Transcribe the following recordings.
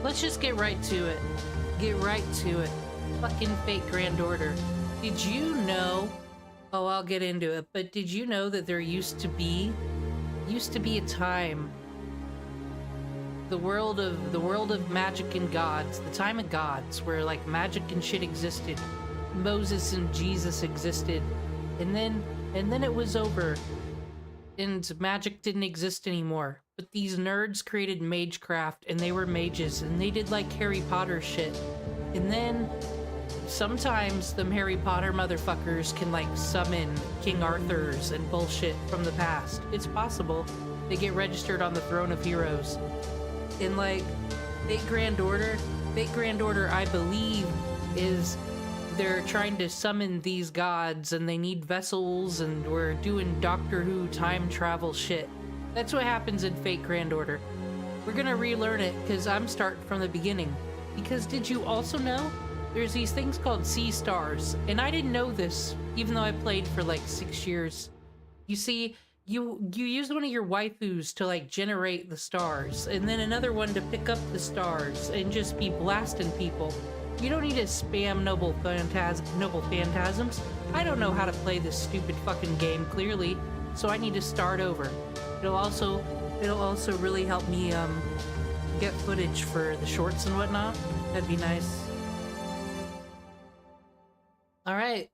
let's just get right to it. Get right to it. Fucking fake Grand Order. Did you know? Oh, I'll get into it. But did you know that there used to be a time, the world of magic and gods, the time of gods, where like magic and shit existed, Moses and Jesus existed, and then it was over, and magic didn't exist anymore. But these nerds created magecraft, and they were mages, and they did like Harry Potter shit, and then sometimes them Harry Potter motherfuckers can like summon King Arthurs and bullshit from the past. It's possible. They get registered on the Throne of Heroes. In like Fake Grand Order, I believe, is they're trying to summon these gods and they need vessels, and we're doing Doctor Who time travel shit. That's what happens in Fake Grand Order. We're gonna relearn it because I'm starting from the beginning. Because did you also know there's these things called c.stars? And I didn't know this, even though I played for like 6 years. You see, you use one of your waifus to like generate the stars, and then another one to pick up the stars and just be blasting people. You don't need to spam noble phantasms. I don't know how to play this stupid fucking game clearly, so I need to start over. It'll also really help me get footage for the shorts and whatnot. That'd be nice. Alright.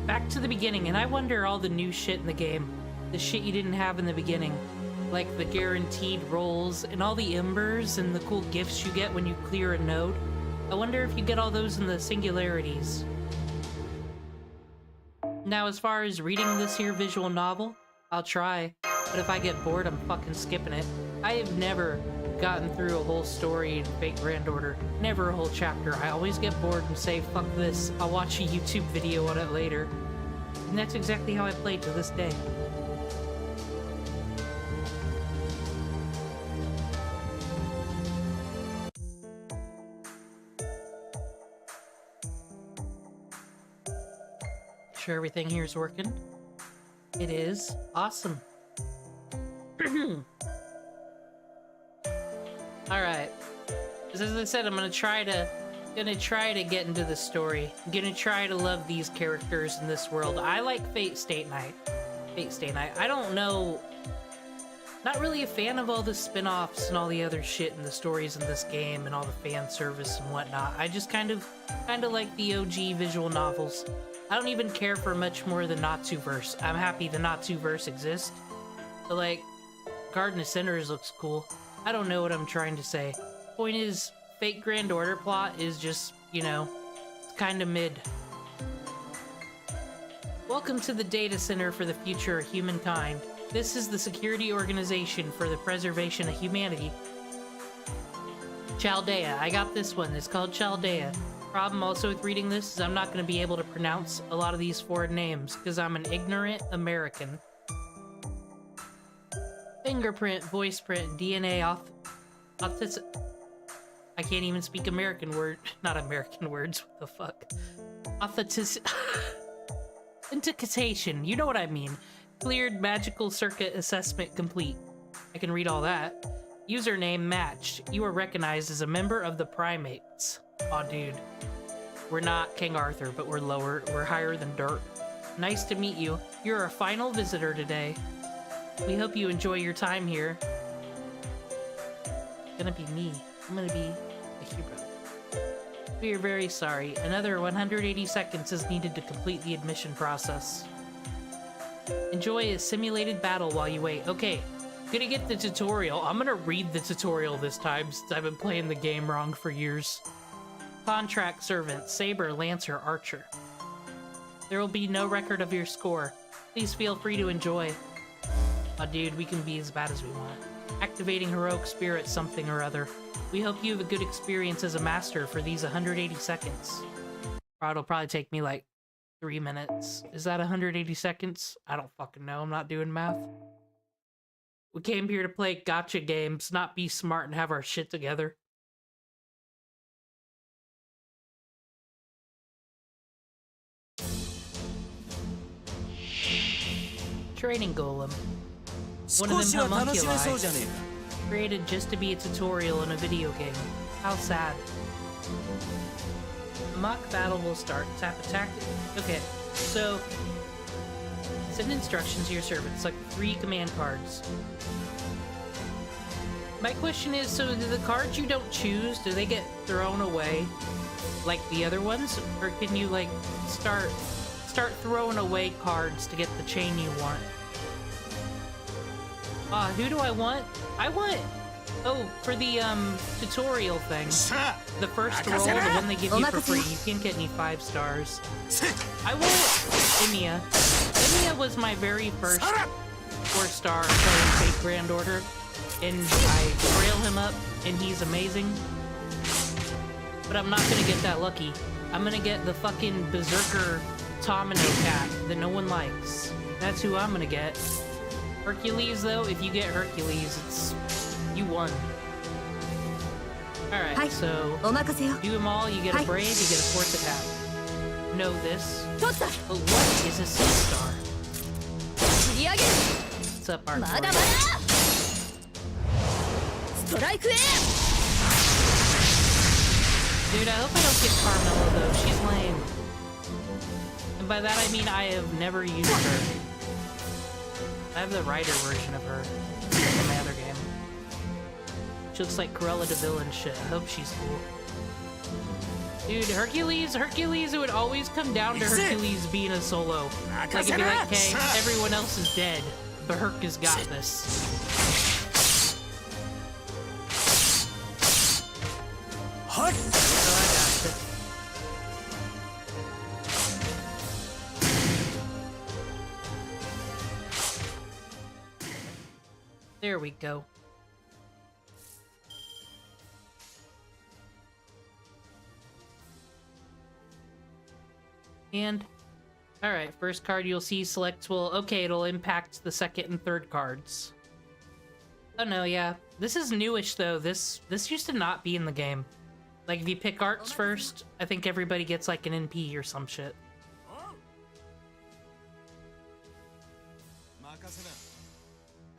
Back to the beginning, and I wonder all the new shit in the game. The shit you didn't have in the beginning. Like the guaranteed rolls, and all the embers, and the cool gifts you get when you clear a node. I wonder if you get all those in the singularities. Now, as far as reading this here visual novel, I'll try. But if I get bored, I'm fucking skipping it. I have never gotten through a whole story in Fake Grand Order. Never a whole chapter. I always get bored and say, fuck this, I'll watch a YouTube video on it later. And that's exactly how I play to this day. Sure everything here is working? It is. Awesome. Alright. As I said, I'm gonna try to get into the story. I'm gonna try to love these characters in this world. I like Fate Stay Night. I don't know. Not really a fan of all the spin-offs and all the other shit and the stories in this game and all the fan service and whatnot. I just kind of like the OG visual novels. I don't even care for much more than Natsuverse. I'm happy the Natsuverse exists. But like, Garden of Sinners looks cool. I don't know what I'm trying to say. Point is, Fake Grand Order plot is just, you know, it's kinda mid. Welcome to the data center for the future of humankind. This is the security organization for the preservation of humanity. Chaldea. I got this one. It's called Chaldea. Problem also with reading this is I'm not going to be able to pronounce a lot of these foreign names because I'm an ignorant American. Fingerprint, voice print, DNA, I can't even speak American word. Not American words. What the fuck? Authentication. You know what I mean. Cleared magical circuit assessment complete. I can read all that. Username matched. You are recognized as a member of the primates. Aw, dude. We're not King Arthur, but we're higher than dirt. Nice to meet you. You're our final visitor today. We hope you enjoy your time here. It's gonna be me. I'm gonna be a hero. We are very sorry. Another 180 seconds is needed to complete the admission process. Enjoy a simulated battle while you wait. Okay, gonna get the tutorial. I'm gonna read the tutorial this time since I've been playing the game wrong for years. Contract servant, saber, lancer, archer. There will be no record of your score. Please feel free to enjoy. Oh, dude, we can be as bad as we want. Activating heroic spirit something or other. We hope you have a good experience as a master for these 180 seconds. It'll probably take me like 3 minutes. Is that 180 seconds? I don't fucking know. I'm not doing math. We came here to play gacha games, not be smart and have our shit together. Training golem. One of them homunculi. Created just to be a tutorial in a video game. How sad. Mock battle will start. Tap attack. Okay, so send instructions to your servant. Select 3 command cards. My question is, so do the cards you don't choose, do they get thrown away like the other ones? Or can you, like, start throwing away cards to get the chain you want? Who do I want? I want... Oh, for the, tutorial thing. The first roll, the one they give you for free. You can't get any 5 stars. I want Emiya. Emiya was my very first 4-star playing Fate Grand Order. And I trail him up, and he's amazing. But I'm not gonna get that lucky. I'm gonna get the fucking Berserker Tomino cat that no one likes. That's who I'm gonna get. Hercules, though, if you get Hercules, it's... you won. Alright, so... do them all, you get a Brave, you get a Fourth Attack. Know this. But what is a c.star? What's up, Arthur? Dude, I hope I don't get Carmella, though. She's lame. And by that, I mean I have never used her. I have the Rider version of her in my other game. She looks like Cruella de Vil and shit. I hope she's cool. Dude, Hercules, it would always come down to Hercules being a solo. Like, it'd be like, okay, everyone else is dead, but Herc has got this. There we go. And, alright, first card you'll see select will, okay, it'll impact the second and third cards. Oh no, yeah. This is newish though. This used to not be in the game. Like, if you pick arts first, I think everybody gets like an NP or some shit.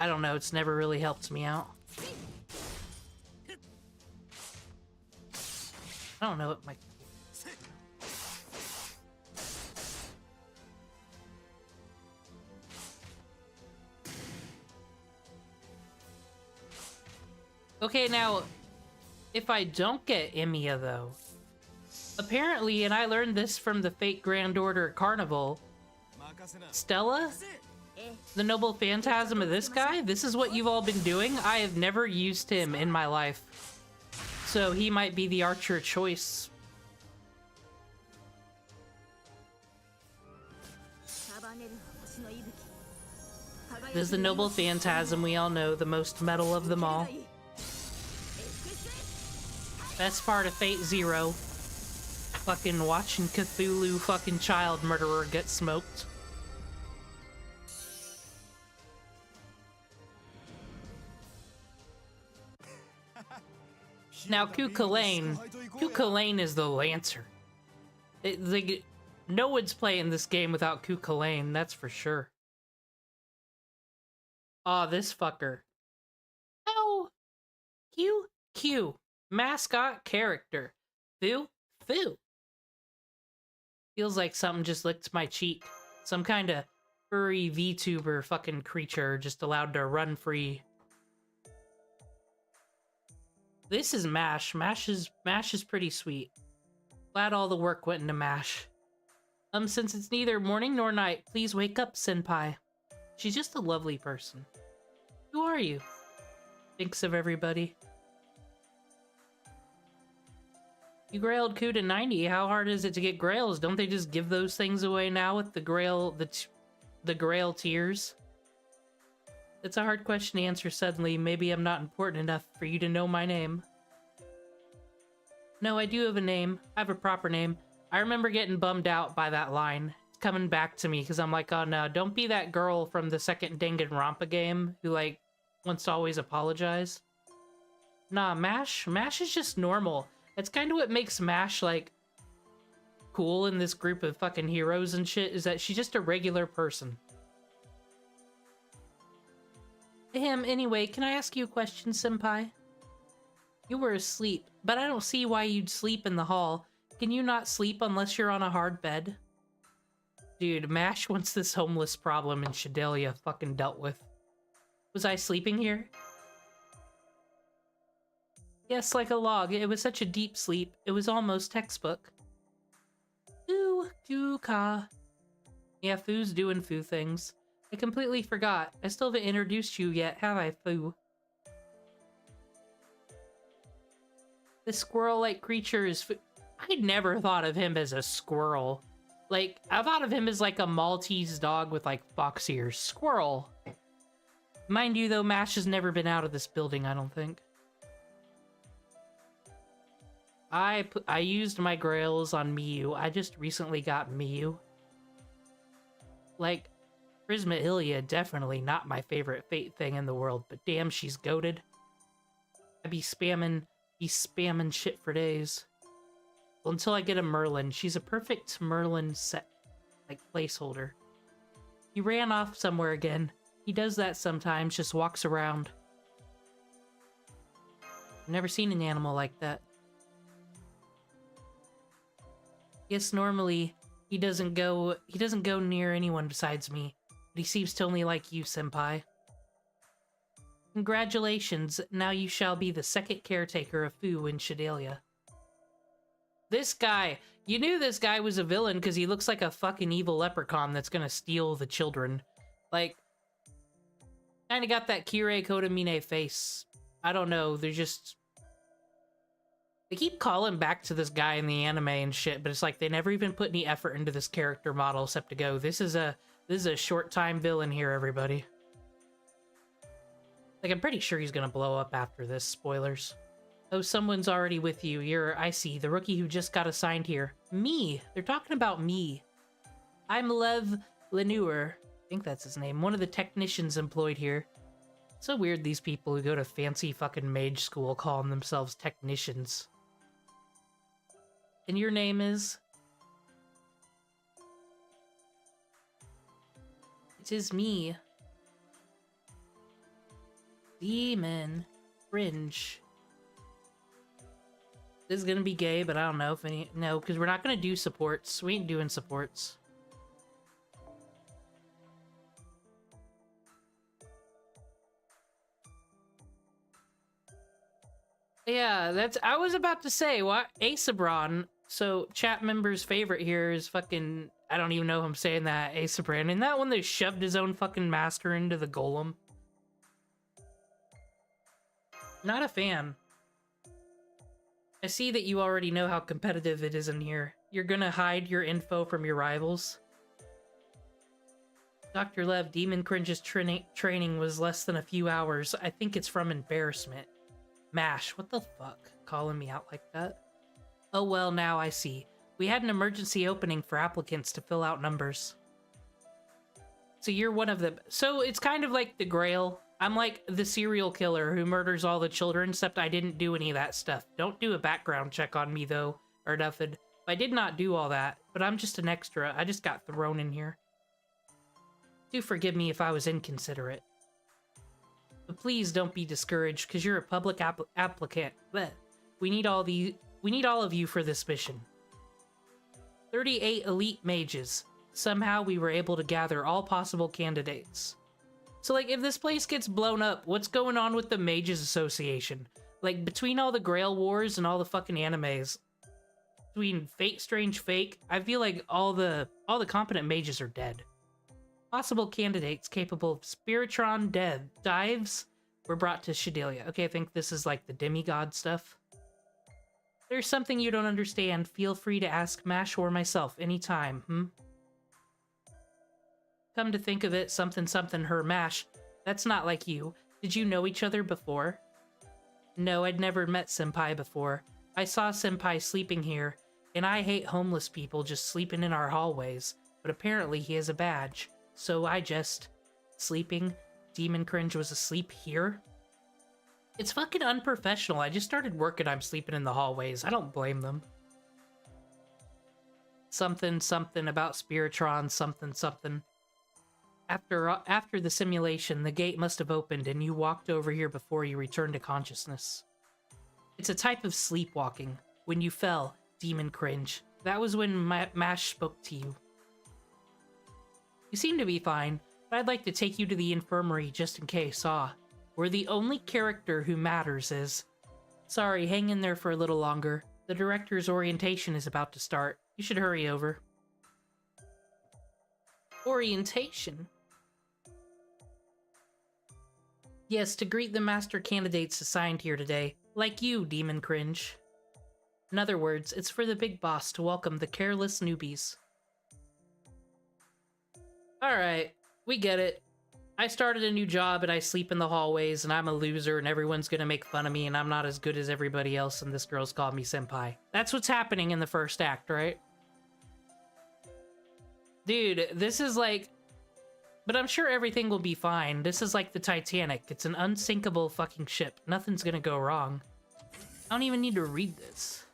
I don't know, it's never really helped me out. I don't know what my... Okay, now, if I don't get Emiya, though, apparently, and I learned this from the Fate Grand Order Carnival, Stella, the noble phantasm of this guy, this is what you've all been doing? I have never used him in my life. So he might be the archer choice. This is the noble phantasm, we all know, the most metal of them all. Best part of Fate Zero. Fucking watching Cthulhu fucking child murderer get smoked. Now, Cuchulainn is the Lancer. No one's playing this game without Cuchulainn, that's for sure. Aw, this fucker. Oh! Q. Mascot character. Fu. Feels like something just licked my cheek. Some kind of furry VTuber fucking creature just allowed to run free. This is Mash. Mash is pretty sweet. Glad all the work went into Mash. Since it's neither morning nor night, please wake up, Senpai. She's just a lovely person. Who are you? Thinks of everybody. You grailed Ku to 90. How hard is it to get grails? Don't they just give those things away now with the grail, the grail tiers? It's a hard question to answer suddenly. Maybe I'm not important enough for you to know my name. No, I do have a name. I have a proper name. I remember getting bummed out by that line. It's coming back to me because I'm like, oh no, don't be that girl from the second Danganronpa game who like wants to always apologize. Nah, Mash is just normal. That's kind of what makes Mash like cool in this group of fucking heroes and shit, is that she's just a regular person. Anyway, can I ask you a question, senpai? You were asleep, but I don't see why you'd sleep in the hall. Can you not sleep unless you're on a hard bed? Dude, MASH wants this homeless problem in Shadelia fucking dealt with. Was I sleeping here? Yes, like a log. It was such a deep sleep. It was almost textbook. Ka. Yeah, Foo's doing Foo things. I completely forgot. I still haven't introduced you yet, have I, Foo? This squirrel-like creature is Foo. I never thought of him as a squirrel. Like, I thought of him as like a Maltese dog with like fox ears. Squirrel. Mind you, though, MASH has never been out of this building, I don't think. I used my grails on Miyu. I just recently got Miyu. Like, Prisma Ilia, definitely not my favorite fate thing in the world, but damn, she's goated. I'd be spamming shit for days. Well, until I get a Merlin. She's a perfect Merlin set, like, placeholder. He ran off somewhere again. He does that sometimes, just walks around. I've never seen an animal like that. Guess normally he doesn't go near anyone besides me, but he seems to only like you, senpai. Congratulations, now you shall be the second caretaker of Fu in Shadelia. This guy, you knew this guy was a villain because he looks like a fucking evil leprechaun that's gonna steal the children. Like, kinda got that Kirei Kotomine face. I don't know, they're just... They keep calling back to this guy in the anime and shit, but it's like they never even put any effort into this character model except to go, this is a short-time villain here, everybody. Like, I'm pretty sure he's gonna blow up after this, spoilers. Oh, someone's already with you. I see, the rookie who just got assigned here. Me! They're talking about me. I'm Lev Leneur. I think that's his name. One of the technicians employed here. So weird these people who go to fancy fucking mage school calling themselves technicians. And your name is? It is me. Demon. Fringe. This is gonna be gay, but I don't know if any... No, because we're not gonna do supports. We ain't doing supports. Yeah, that's... I was about to say, what? Asabron. So, chat member's favorite here is fucking... I don't even know if I'm saying that. Asabran. And that one that shoved his own fucking master into the golem. Not a fan. I see that you already know how competitive it is in here. You're gonna hide your info from your rivals. Dr. Lev, Demon Cringe's training was less than a few hours. I think it's from embarrassment. MASH, what the fuck? Calling me out like that? Oh well, now I see. We had an emergency opening for applicants to fill out numbers. So you're one of them. So it's kind of like the Grail. I'm like the serial killer who murders all the children, except I didn't do any of that stuff. Don't do a background check on me, though, or nothing. I did not do all that, but I'm just an extra. I just got thrown in here. Do forgive me if I was inconsiderate. But please don't be discouraged, because you're a public applicant. Blech. We need all of you for this mission. 38 elite mages. Somehow we were able to gather all possible candidates. So, like, if this place gets blown up, what's going on with the Mages Association? Like, between all the Grail Wars and all the fucking animes, between Fate Strange Fake, I feel like all the competent mages are dead. Possible candidates capable of Spiritron dives were brought to Shadelia. Okay, I think this is like the demigod stuff. There's something you don't understand. Feel free to ask MASH or myself anytime, Come to think of it, something her MASH. That's not like you. Did you know each other before? No, I'd never met Senpai before. I saw Senpai sleeping here, and I hate homeless people just sleeping in our hallways, but apparently he has a badge. So I just... Sleeping? Demon Cringe was asleep here? It's fucking unprofessional. I just started work and I'm sleeping in the hallways. I don't blame them. Something about Spiritron, something. After the simulation, the gate must have opened and you walked over here before you returned to consciousness. It's a type of sleepwalking. When you fell, demon cringe. That was when Mash spoke to you. You seem to be fine, but I'd like to take you to the infirmary just in case, where the only character who matters is... Sorry, hang in there for a little longer. The director's orientation is about to start. You should hurry over. Orientation? Yes, to greet the master candidates assigned here today. Like you, Demon Cringe. In other words, it's for the big boss to welcome the careless newbies. Alright, we get it. I started a new job and I sleep in the hallways and I'm a loser and everyone's gonna make fun of me and I'm not as good as everybody else and this girl's called me senpai. That's what's happening in the first act, right? Dude, this is like... But I'm sure everything will be fine. This is like the Titanic. It's an unsinkable fucking ship. Nothing's gonna go wrong. I don't even need to read this.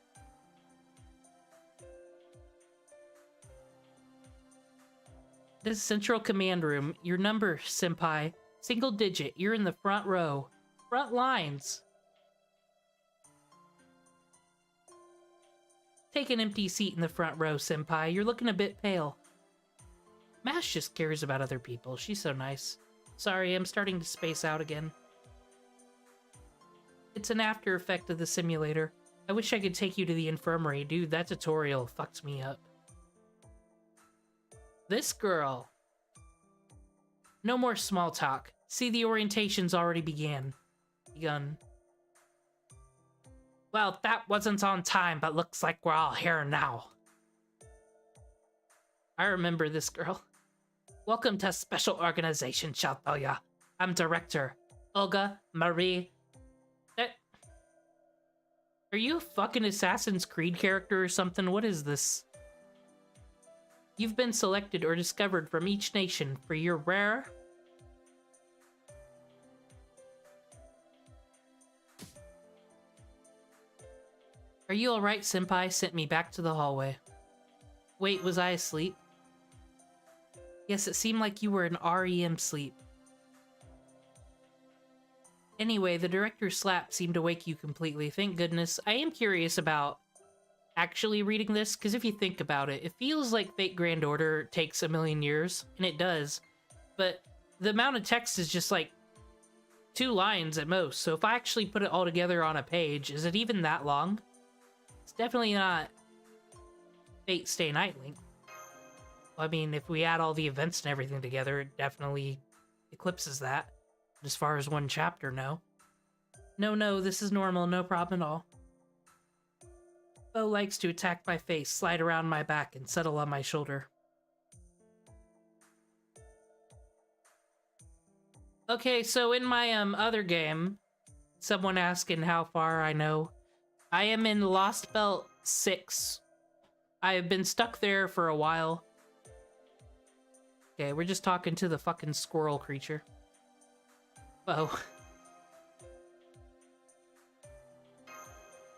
This is Central Command Room. Your number, senpai. Single digit. You're in the front row. Front lines. Take an empty seat in the front row, senpai. You're looking a bit pale. Mash just cares about other people. She's so nice. Sorry, I'm starting to space out again. It's an after effect of the simulator. I wish I could take you to the infirmary. Dude, that tutorial fucked me up. This girl. No more small talk. See, the orientation's already begun. Well, that wasn't on time, but looks like we're all here now. I remember this girl. Welcome to Special Organization, Shaltoya. I'm Director, Olga Marie. Are you a fucking Assassin's Creed character or something? What is this? You've been selected or discovered from each nation for your rare... Are you alright, senpai? Sent me back to the hallway. Wait, was I asleep? Yes, it seemed like you were in REM sleep. Anyway, the director's slap seemed to wake you completely. Thank goodness. I am curious about actually reading this, because if you think about it, it feels like Fate Grand Order takes a million years, and it does. But the amount of text is just like 2 lines at most, so if I actually put it all together on a page, is it even that long? It's definitely not Fate Stay Night length. I mean, if we add all the events and everything together, it definitely eclipses that. But as far as one chapter, no. No, this is normal, no problem at all. Bo likes to attack my face, slide around my back, and settle on my shoulder. Okay, so in my other game, someone asking how far I know, I am in Lost Belt 6. I have been stuck there for a while. Okay, we're just talking to the fucking squirrel creature. Whoa.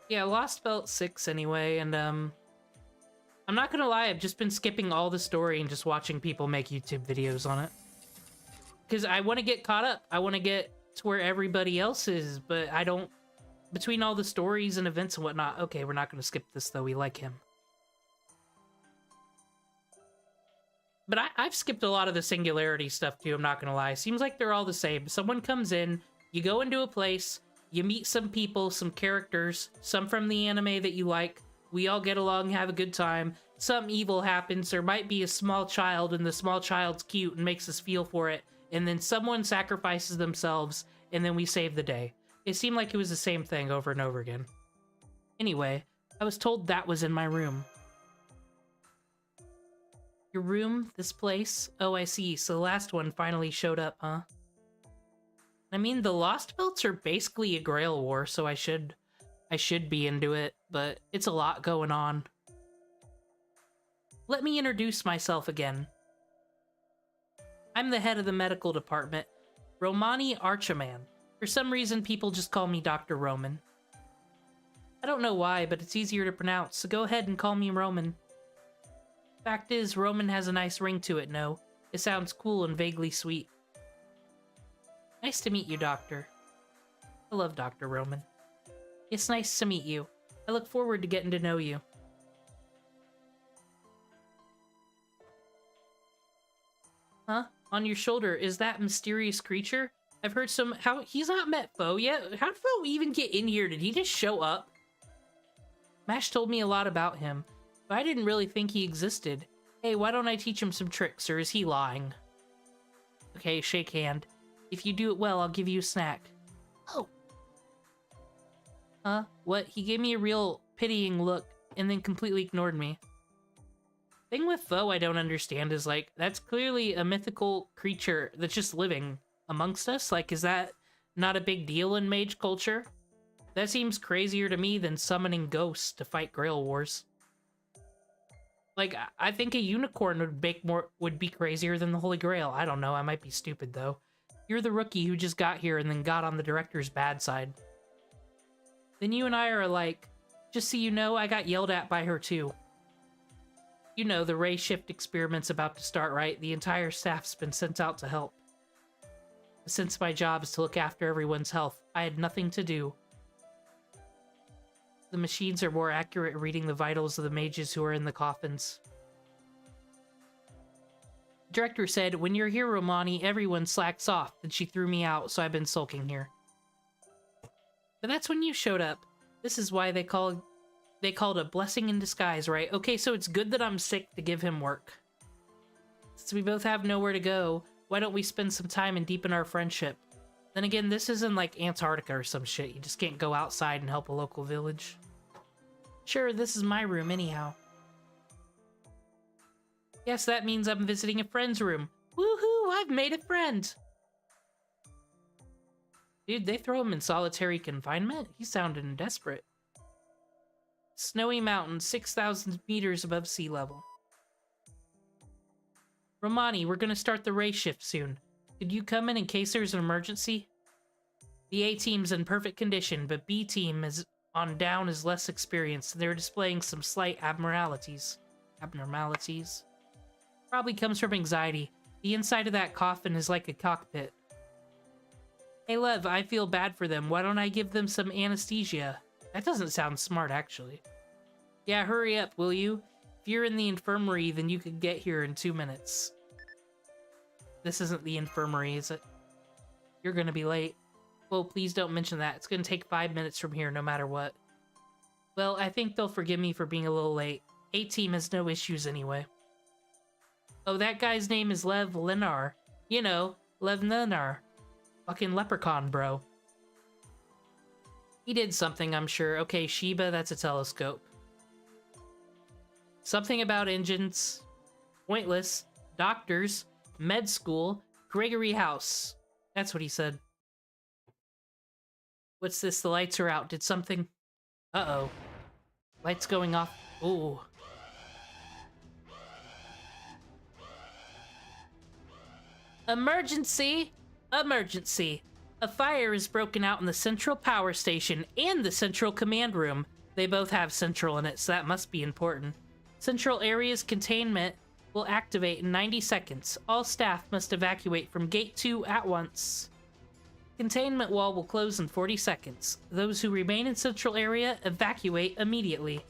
Yeah, Lost Belt 6 anyway, and I'm not gonna lie, I've just been skipping all the story and just watching people make YouTube videos on it. Because I want to get caught up. I want to get to where everybody else is, but I don't... Between all the stories and events and whatnot... Okay, we're not gonna skip this though, we like him. But I've skipped a lot of the Singularity stuff too, I'm not gonna lie. Seems like they're all the same. Someone comes in, you go into a place, you meet some people, some characters, some from the anime that you like, we all get along, have a good time, some evil happens, there might be a small child, and the small child's cute and makes us feel for it, and then someone sacrifices themselves, and then we save the day. It seemed like it was the same thing over and over again. Anyway, I was told that was in my room. Your room? This place? Oh, I see. So the last one finally showed up, huh? I mean, the Lost Belts are basically a Grail War, so I should be into it, but it's a lot going on. Let me introduce myself again. I'm the head of the medical department, Romani Archaman. For some reason, people just call me Dr. Roman. I don't know why, but it's easier to pronounce, so go ahead and call me Roman. Fact is, Roman has a nice ring to it, no? It sounds cool and vaguely sweet. Nice to meet you, Doctor. I love Dr. Roman. It's nice to meet you. I look forward to getting to know you. Huh? On your shoulder, is that mysterious creature? I've heard some... How... He's not met Foe yet? How did Foe even get in here? Did he just show up? Mash told me a lot about him, but I didn't really think he existed. Hey, why don't I teach him some tricks, or is he lying? Okay, shake hand. If you do it well, I'll give you a snack. Oh. Huh? What? He gave me a real pitying look, and then completely ignored me. Thing with Foe I don't understand is, like, that's clearly a mythical creature that's just living amongst us. Like, is that not a big deal in mage culture? That seems crazier to me than summoning ghosts to fight Grail Wars. Like, I think a unicorn would be crazier than the Holy Grail. I don't know, I might be stupid, though. You're the rookie who just got here and then got on the director's bad side. Then you and I are alike. Just so you know, I got yelled at by her, too. You know, the ray shift experiment's about to start, right? The entire staff's been sent out to help. Since my job is to look after everyone's health, I had nothing to do. The machines are more accurate at reading the vitals of the mages who are in the coffins. The director said, when you're here, Romani, everyone slacks off. Then she threw me out, so I've been sulking here. But that's when you showed up. This is why they called a blessing in disguise, right? Okay, so it's good that I'm sick to give him work. Since we both have nowhere to go, why don't we spend some time and deepen our friendship? Then again, this isn't like Antarctica or some shit. You just can't go outside and help a local village. Sure, this is my room anyhow. Yes, that means I'm visiting a friend's room. Woohoo, I've made a friend! Dude, they throw him in solitary confinement? He sounded desperate. Snowy Mountain, 6,000 meters above sea level. Romani, we're gonna start the ray shift soon. Could you come in case there's an emergency? The A team's in perfect condition, but B team is on down is less experienced. They're displaying some slight abnormalities. Probably comes from anxiety. The inside of that coffin is like a cockpit. Hey Lev, I feel bad for them. Why don't I give them some anesthesia? That doesn't sound smart, actually. Yeah, hurry up, will you? If you're in the infirmary, then you could get here in 2 minutes. This isn't the infirmary, is it? You're gonna be late. Well, please don't mention that. It's gonna take 5 minutes from here, no matter what. Well, I think they'll forgive me for being a little late. A-Team has no issues anyway. Oh, that guy's name is Lev Lenar. You know, Lev Lenar. Fucking leprechaun, bro. He did something, I'm sure. Okay, Sheba, that's a telescope. Something about engines. Pointless. Doctors. Med school. Gregory House. That's what he said. What's this? The lights are out. Did something... Uh-oh. Lights going off. Ooh. Emergency! Emergency! A fire is broken out in the central power station and the central command room. They both have central in it, so that must be important. Central area's containment will activate in 90 seconds. All staff must evacuate from Gate 2 at once. Containment wall will close in 40 seconds. Those who remain in central area, evacuate immediately.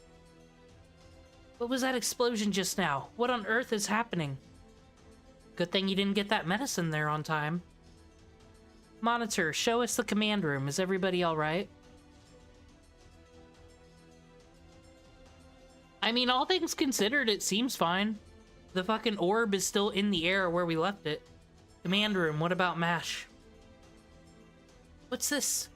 What was that explosion just now? What on earth is happening? Good thing you didn't get that medicine there on time. Monitor, show us the command room. Is everybody alright? I mean, all things considered, it seems fine. The fucking orb is still in the air where we left it. Command room, what about MASH? What's this?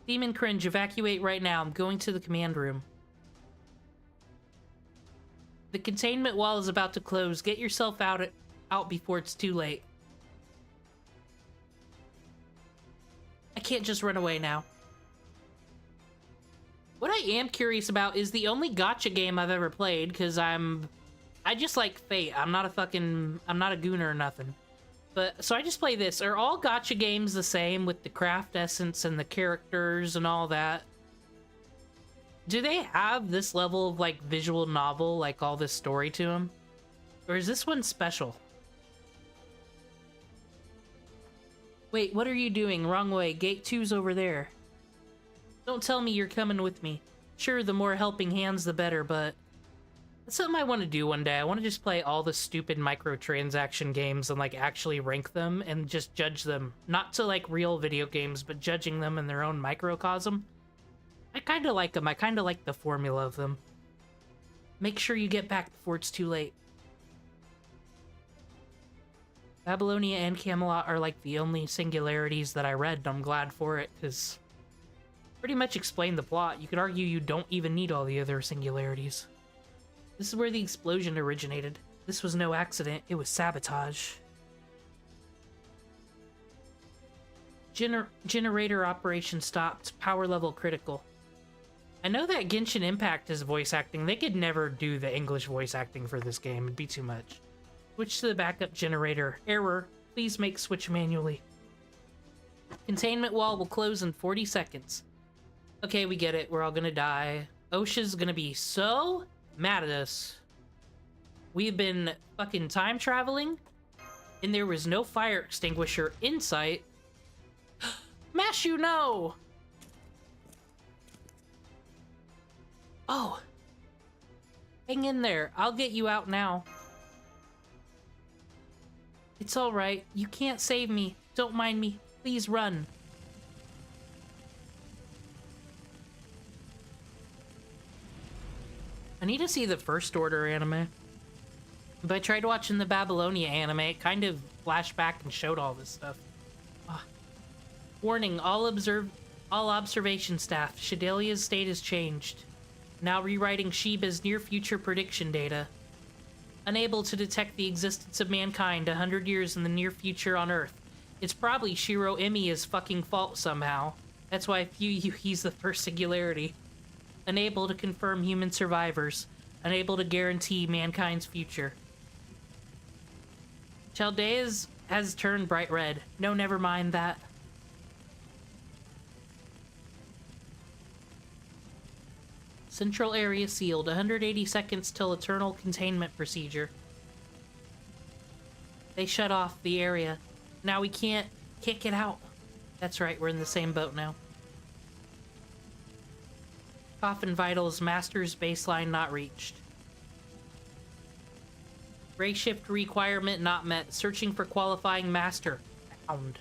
Demon Cringe, evacuate right now. I'm going to the command room. The containment wall is about to close. Get yourself out before it's too late. I can't just run away now. What I am curious about is the only gacha game I've ever played, because I just like Fate. I'm not a gooner or nothing. But, so I just play this. Are all gacha games the same with the craft essence and the characters and all that? Do they have this level of, like, visual novel, like, all this story to them? Or is this one special? Wait, what are you doing? Wrong way. Gate 2's over there. Don't tell me you're coming with me. Sure, the more helping hands, the better, but... That's something I want to do one day. I want to just play all the stupid microtransaction games and, like, actually rank them and just judge them. Not to, like, real video games, but judging them in their own microcosm. I kind of like them. I kind of like the formula of them. Make sure you get back before it's too late. Babylonia and Camelot are, like, the only singularities that I read, and I'm glad for it, because... pretty much explain the plot. You could argue you don't even need all the other singularities. This is where the explosion originated. This was no accident, it was sabotage. Generator operation stopped. Power level critical. I know that Genshin Impact is voice acting. They could never do the English voice acting for this game. It'd be too much. Switch to the backup generator. Error. Please make switch manually. Containment wall will close in 40 seconds. Okay, we get it. We're all gonna die. OSHA's gonna be so mad at us. We've been fucking time traveling, and there was no fire extinguisher in sight. Mash, you know! Oh. Hang in there. I'll get you out now. It's alright. You can't save me. Don't mind me. Please run. I need to see the First Order anime. But I tried watching the Babylonia anime. It kind of flashed back and showed all this stuff. Ah. Warning, all observation staff. Shadalia's state has changed. Now rewriting Sheba's near-future prediction data. Unable to detect the existence of mankind 100 years in the near future on Earth. It's probably Shiro Emiya's fucking fault somehow. That's why he's the first singularity. Unable to confirm human survivors. Unable to guarantee mankind's future. Chaldea's has turned bright red. No, never mind that. Central area sealed. 180 seconds till eternal containment procedure. They shut off the area. Now we can't get out. That's right, we're in the same boat now. Coffin vitals, master's baseline not reached. Ray shift requirement not met. Searching for qualifying master. Found.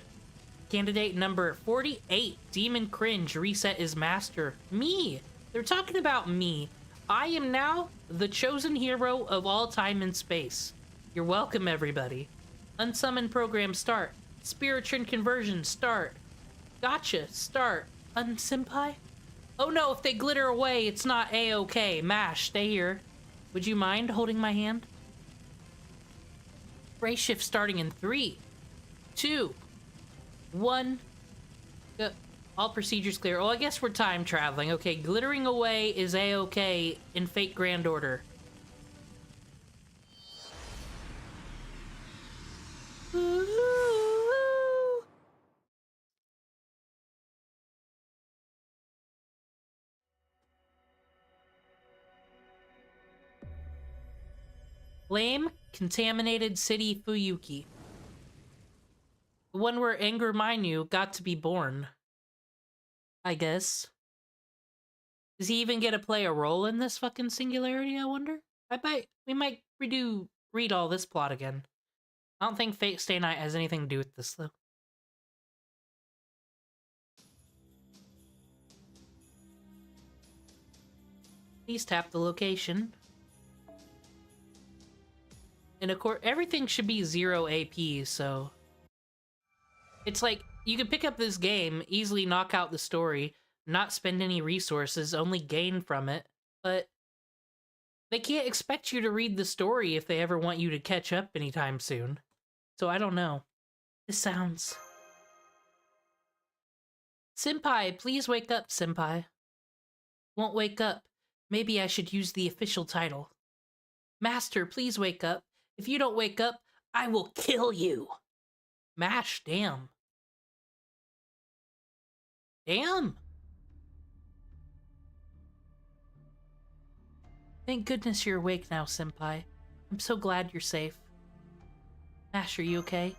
Candidate number 48. Demon cringe. Reset is master. Me! They're talking about me. I am now the chosen hero of all time and space. You're welcome, everybody. Unsummon program start. Spiritron conversion start. Gotcha start. Unsenpai? Oh no, if they glitter away, it's not A-okay. Mash, stay here. Would you mind holding my hand? Ray shift starting in 3, 2, 1. Go. All procedures clear. Oh, I guess we're time traveling. Okay, glittering away is A-okay in Fate Grand Order. Flame contaminated city Fuyuki. The one where Anger Minyu got to be born. I guess. Does he even get to play a role in this fucking singularity, I wonder? We might read all this plot again. I don't think Fate Stay Night has anything to do with this, though. Please tap the location. And of course, everything should be 0 AP, so... It's like, you can pick up this game, easily knock out the story, not spend any resources, only gain from it, but they can't expect you to read the story if they ever want you to catch up anytime soon. So I don't know. This sounds... Senpai, please wake up, Senpai. Won't wake up. Maybe I should use the official title. Master, please wake up. If you don't wake up, I will kill you. Mash, damn. Damn. Thank goodness you're awake now, Senpai. I'm so glad you're safe. Ash, are you okay?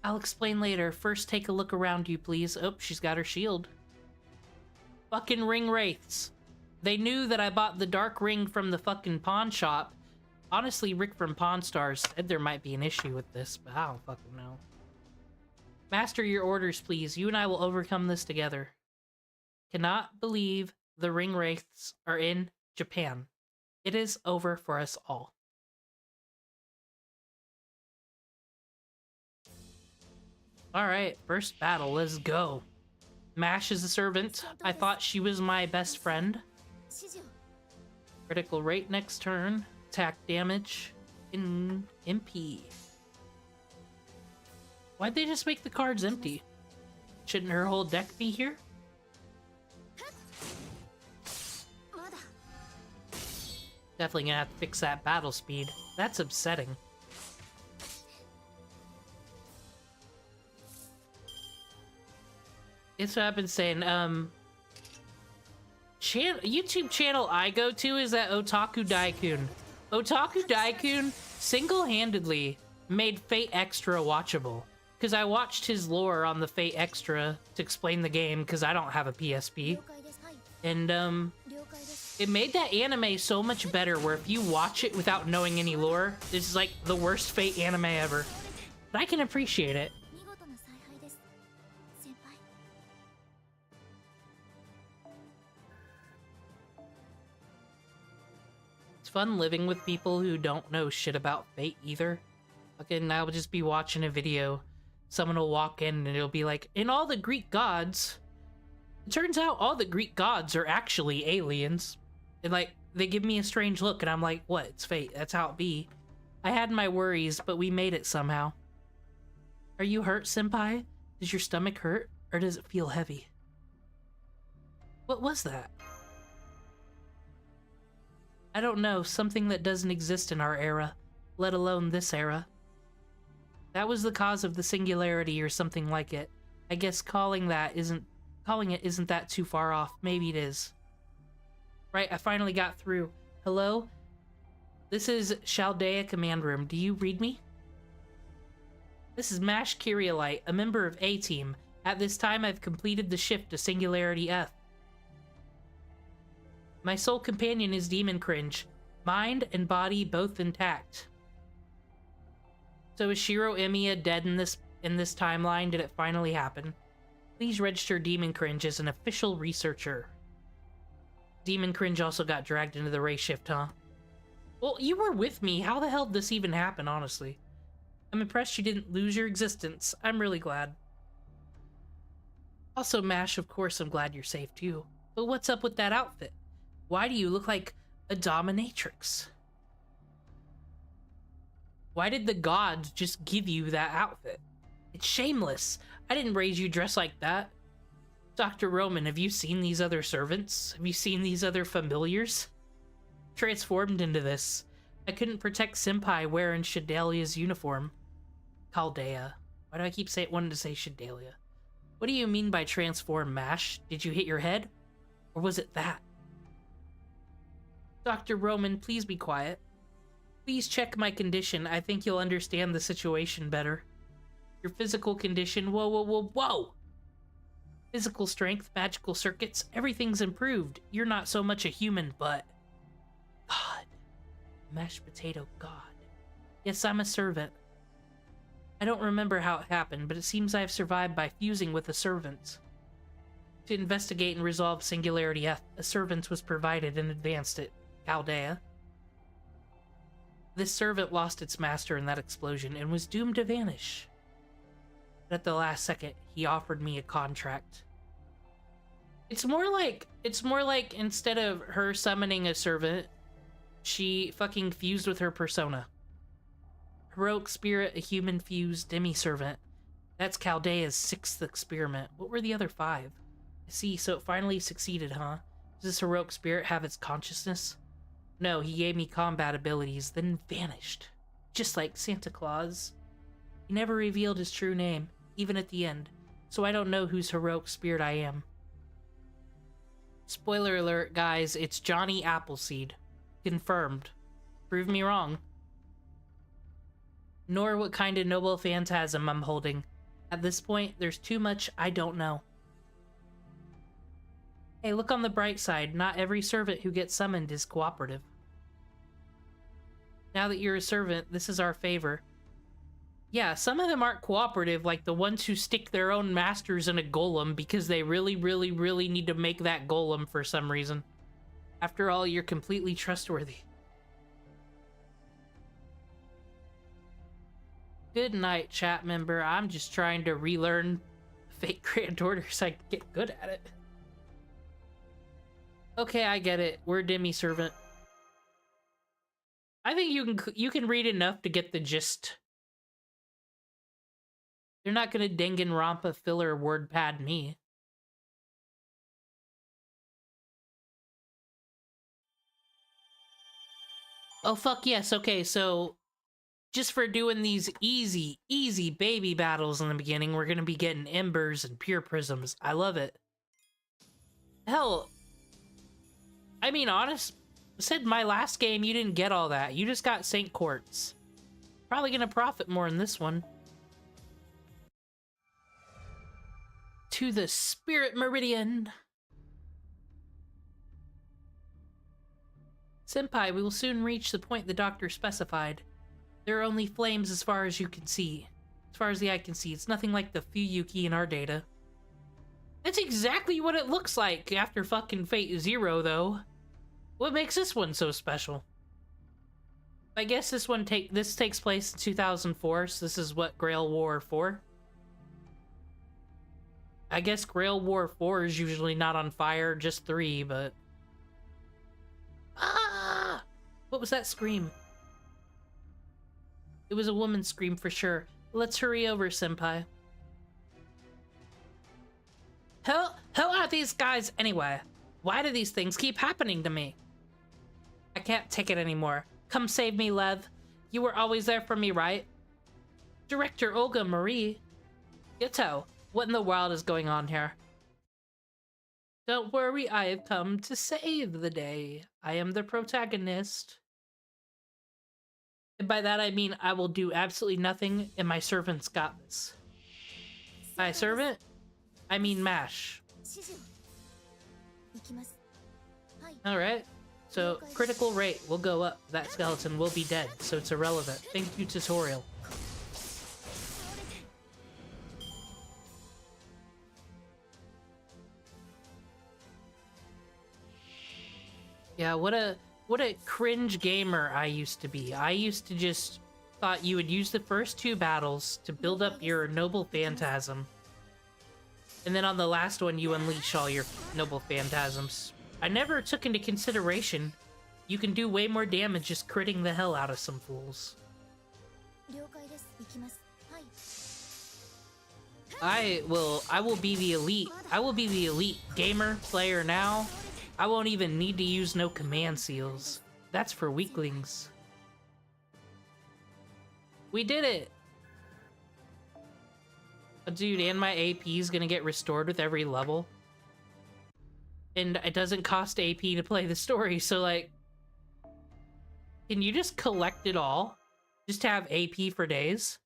I'll explain later. First, take a look around you, please. Oh, she's got her shield. Fucking ring wraiths. They knew that I bought the dark ring from the fucking pawn shop. Honestly, Rick from Pawn Stars said there might be an issue with this, but I don't fucking know. Master your orders, please. You and I will overcome this together. Cannot believe the ring wraiths are in Japan. It is over for us all. Alright, first battle, let's go. Mash is a servant. I thought she was my best friend. Critical rate next turn. Attack damage in MP. Why'd they just make the cards empty? Shouldn't her whole deck be here? Definitely gonna have to fix that battle speed. That's upsetting. It's what I've been saying. YouTube channel I go to is that Otaku Daikun. Otaku Daikun single-handedly made Fate Extra watchable. Because I watched his lore on the Fate Extra to explain the game, because I don't have a PSP. And, it made that anime so much better, where if you watch it without knowing any lore, this is like the worst Fate anime ever. But I can appreciate it. It's fun living with people who don't know shit about Fate either. Fucking, I'll just be watching a video. Someone will walk in and it'll be like, in all the Greek gods, it turns out all the Greek gods are actually aliens. And like, they give me a strange look and I'm like, what? It's Fate. That's how it be. I had my worries, but we made it somehow. Are you hurt, Senpai? Does your stomach hurt? Or does it feel heavy? What was that? I don't know. Something that doesn't exist in our era. Let alone this era. That was the cause of the singularity or something like it. I guess calling it isn't that too far off. Maybe it is. Right, I finally got through. Hello? This is Chaldea Command Room. Do you read me? This is Mash Kyrielite, a member of A-Team. At this time, I've completed the shift to Singularity F. My sole companion is Demon Cringe. Mind and body both intact. So is Shiro Emiya dead in this timeline? Did it finally happen? Please register Demon Cringe as an official researcher. Demon Cringe also got dragged into the race shift, huh? Well, you were with me. How the hell did this even happen, honestly? I'm impressed you didn't lose your existence. I'm really glad. Also, Mash, of course I'm glad you're safe too. But what's up with that outfit? Why do you look like a dominatrix? Why did the gods just give you that outfit? It's shameless. I didn't raise you dressed like that. Dr. Roman, have you seen these other servants? Have you seen these other familiars? Transformed into this. I couldn't protect Senpai wearing Shadalia's uniform. Chaldea. Why do I keep wanting to say Shadalia? What do you mean by transform, Mash? Did you hit your head? Or was it that? Dr. Roman, please be quiet. Please check my condition. I think you'll understand the situation better. Your physical condition, whoa. Physical strength, magical circuits, everything's improved. You're not so much a human, but... God. Mashed potato god. Yes, I'm a servant. I don't remember how it happened, but it seems I've survived by fusing with a servant. To investigate and resolve Singularity F, a servant was provided and advanced at Chaldea. This servant lost its master in that explosion and was doomed to vanish. But at the last second, he offered me a contract. It's more like instead of her summoning a servant, she fucking fused with her persona. Heroic spirit, a human fused demi-servant. That's Chaldea's 6th experiment. What were the other 5? I see, so it finally succeeded, huh? Does this heroic spirit have its consciousness? No, he gave me combat abilities, then vanished. Just like Santa Claus. He never revealed his true name, even at the end, so I don't know whose heroic spirit I am. Spoiler alert, guys, it's Johnny Appleseed. Confirmed. Prove me wrong. Nor what kind of noble phantasm I'm holding. At this point, there's too much I don't know. Hey, look on the bright side. Not every servant who gets summoned is cooperative. Now that you're a servant, this is our favor. Yeah, some of them aren't cooperative, like the ones who stick their own masters in a golem because they really, really, really need to make that golem for some reason. After all, you're completely trustworthy. Good night, chat member. I'm just trying to relearn Fate Grand Order so I can get good at it. Okay, I get it. We're a demi-servant. I think you can read enough to get the gist. They're not gonna Danganronpa filler word pad me. Oh fuck yes, okay, so just for doing these easy baby battles in the beginning, we're gonna be getting embers and pure prisms. I love it. Hell, I mean, honest, said my last game you didn't get all that. You just got Saint Quartz. Probably gonna profit more in this one. To the Spirit Meridian. Senpai, we will soon reach the point the doctor specified. There are only flames as far as you can see. As far as the eye can see, it's nothing like the Fuyuki in our data. That's exactly what it looks like after fucking Fate Zero, though. What makes this one so special? I guess this takes place in 2004, so this is what Grail War 4? I guess Grail War 4 is usually not on fire, just 3, but... Ah! What was that scream? It was a woman's scream for sure. Let's hurry over, senpai. Who are these guys anyway? Why do these things keep happening to me? I can't take it anymore. Come save me, Lev. You were always there for me, right? Director Olga Marie. Yato, what in the world is going on here? Don't worry, I have come to save the day. I am the protagonist. And by that I mean I will do absolutely nothing, and my servants got this. By servant, I mean MASH. Alright, so critical rate will go up. That skeleton will be dead, so it's irrelevant. Thank you, tutorial. Yeah, what a cringe gamer I used to be. I used to just thought you would use the first 2 battles to build up your noble phantasm. And then on the last one, you unleash all your noble phantasms. I never took into consideration you can do way more damage just critting the hell out of some fools. I will be the elite. I will be the elite gamer player now. I won't even need to use no command seals. That's for weaklings. We did it! Dude, and my AP is gonna get restored with every level. And it doesn't cost AP to play the story, so like... Can you just collect it all? Just have AP for days?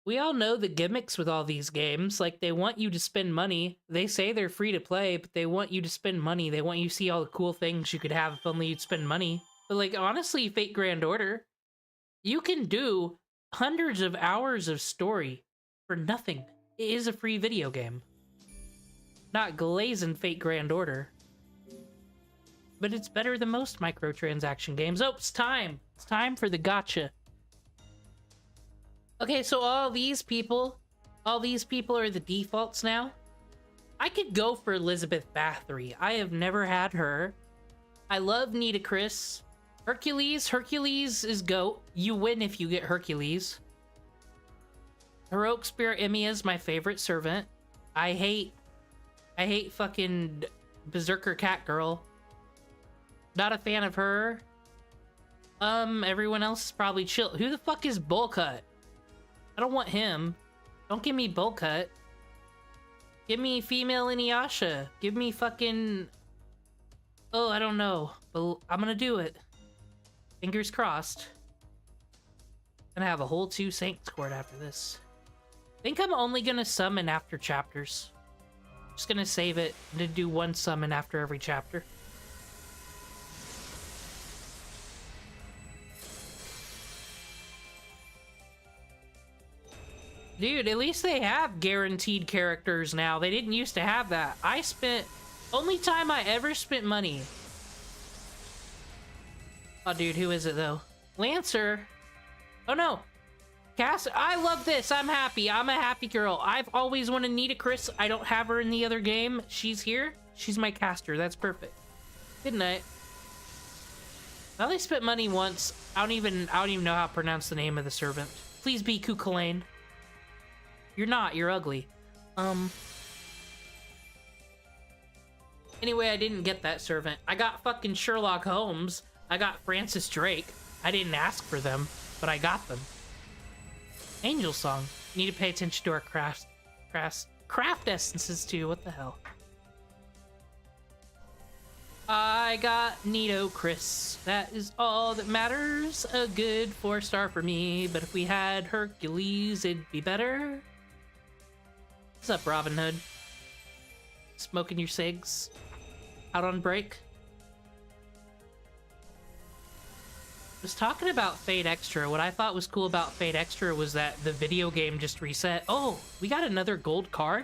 We all know the gimmicks with all these games. Like, they want you to spend money. They say they're free to play, but they want you to spend money. They want you to see all the cool things you could have if only you'd spend money. But, like, honestly, Fate Grand Order, you can do hundreds of hours of story for nothing. It is a free video game. Not glazing Fate Grand Order. But it's better than most microtransaction games. Oh, it's time! It's time for the gotcha. Okay, so all these people are the defaults now. I could go for Elizabeth Bathory. I have never had her. I love Nitocris. Hercules is GOAT. You win if you get Hercules. Heroic Spirit Emiya is my favorite servant. I hate fucking Berserker Cat Girl. Not a fan of her. Everyone else is probably chill. Who the fuck is Bullcut? I don't want him. Don't give me Bullcut. Give me female Inuyasha. Give me fucking... Oh, I don't know. But I'm gonna do it. Fingers crossed. Gonna have a whole 2 Saint scored after this. Think I'm only gonna summon after chapters. Just gonna save it to do 1 summon after every chapter. Dude, at least they have guaranteed characters now. They didn't used to have that. Only time I ever spent money. Oh, dude, who is it, though? Lancer. Oh, no. Cass, I love this. I'm happy. I'm a happy girl. I've always wanted Nitocris. I don't have her in the other game. She's here. She's my caster. That's perfect. Good night. Now they spent money once. I don't even know how to pronounce the name of the servant. Please be Kukulane. You're not. You're ugly. Anyway, I didn't get that servant. I got fucking Sherlock Holmes. I got Francis Drake. I didn't ask for them, but I got them. Angel Song. Need to pay attention to our craft essences too. What the hell? I got Nitocris. That is all that matters. A good 4-star for me. But if we had Hercules, it'd be better. What's up, Robin Hood? Smoking your cigs? Out on break? Was talking about Fate Extra. What I thought was cool about Fate Extra was that the video game just reset. Oh, we got another gold card?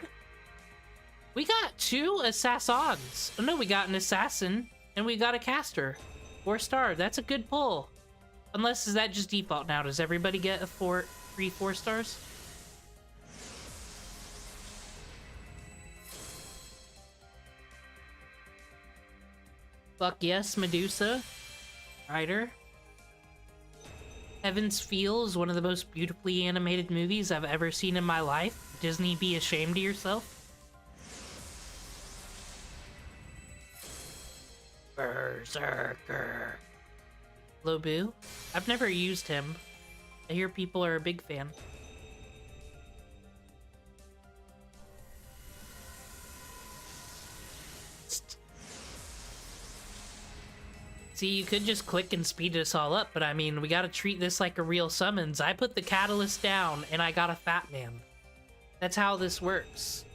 We got 2 assassins. Oh no, we got an assassin and we got a caster. 4-star. That's a good pull. Unless, is that just default now? Does everybody get a 3 4-stars? Fuck yes, Medusa. Ryder. Heaven's Feel is one of the most beautifully animated movies I've ever seen in my life. Disney, be ashamed of yourself. Berserker. Lobu. I've never used him. I hear people are a big fan. See, you could just click and speed us all up, but I mean, we gotta treat this like a real summons. I put the catalyst down, and I got a fat man. That's how this works.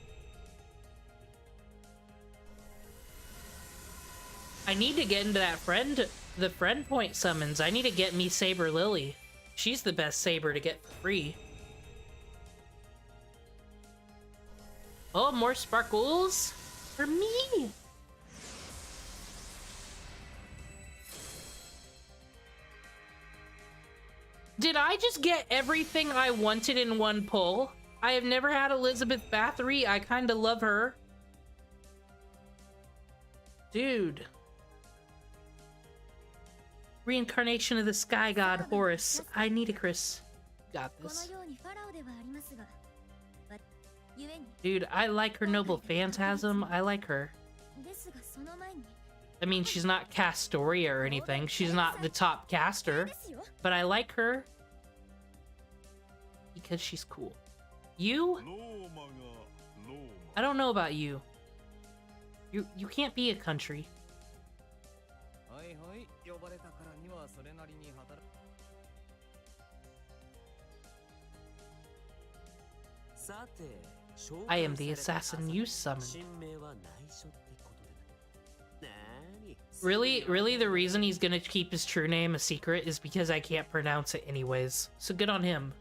I need to get into that the friend point summons. I need to get me Saber Lily. She's the best Saber to get for free. Oh, more sparkles? For me! Did I just get everything I wanted in one pull? I have never had Elizabeth Bathory. I kinda love her. Dude. Reincarnation of the sky god Horus. I need a Chris. Got this. Dude, I like her noble phantasm. I like her. I mean, she's not Castoria or anything. She's not the top caster. But I like her. Because she's cool. You? I don't know about you. You can't be a country. I am the assassin you summoned. Really, the reason he's gonna keep his true name a secret is because I can't pronounce it anyways. So good on him.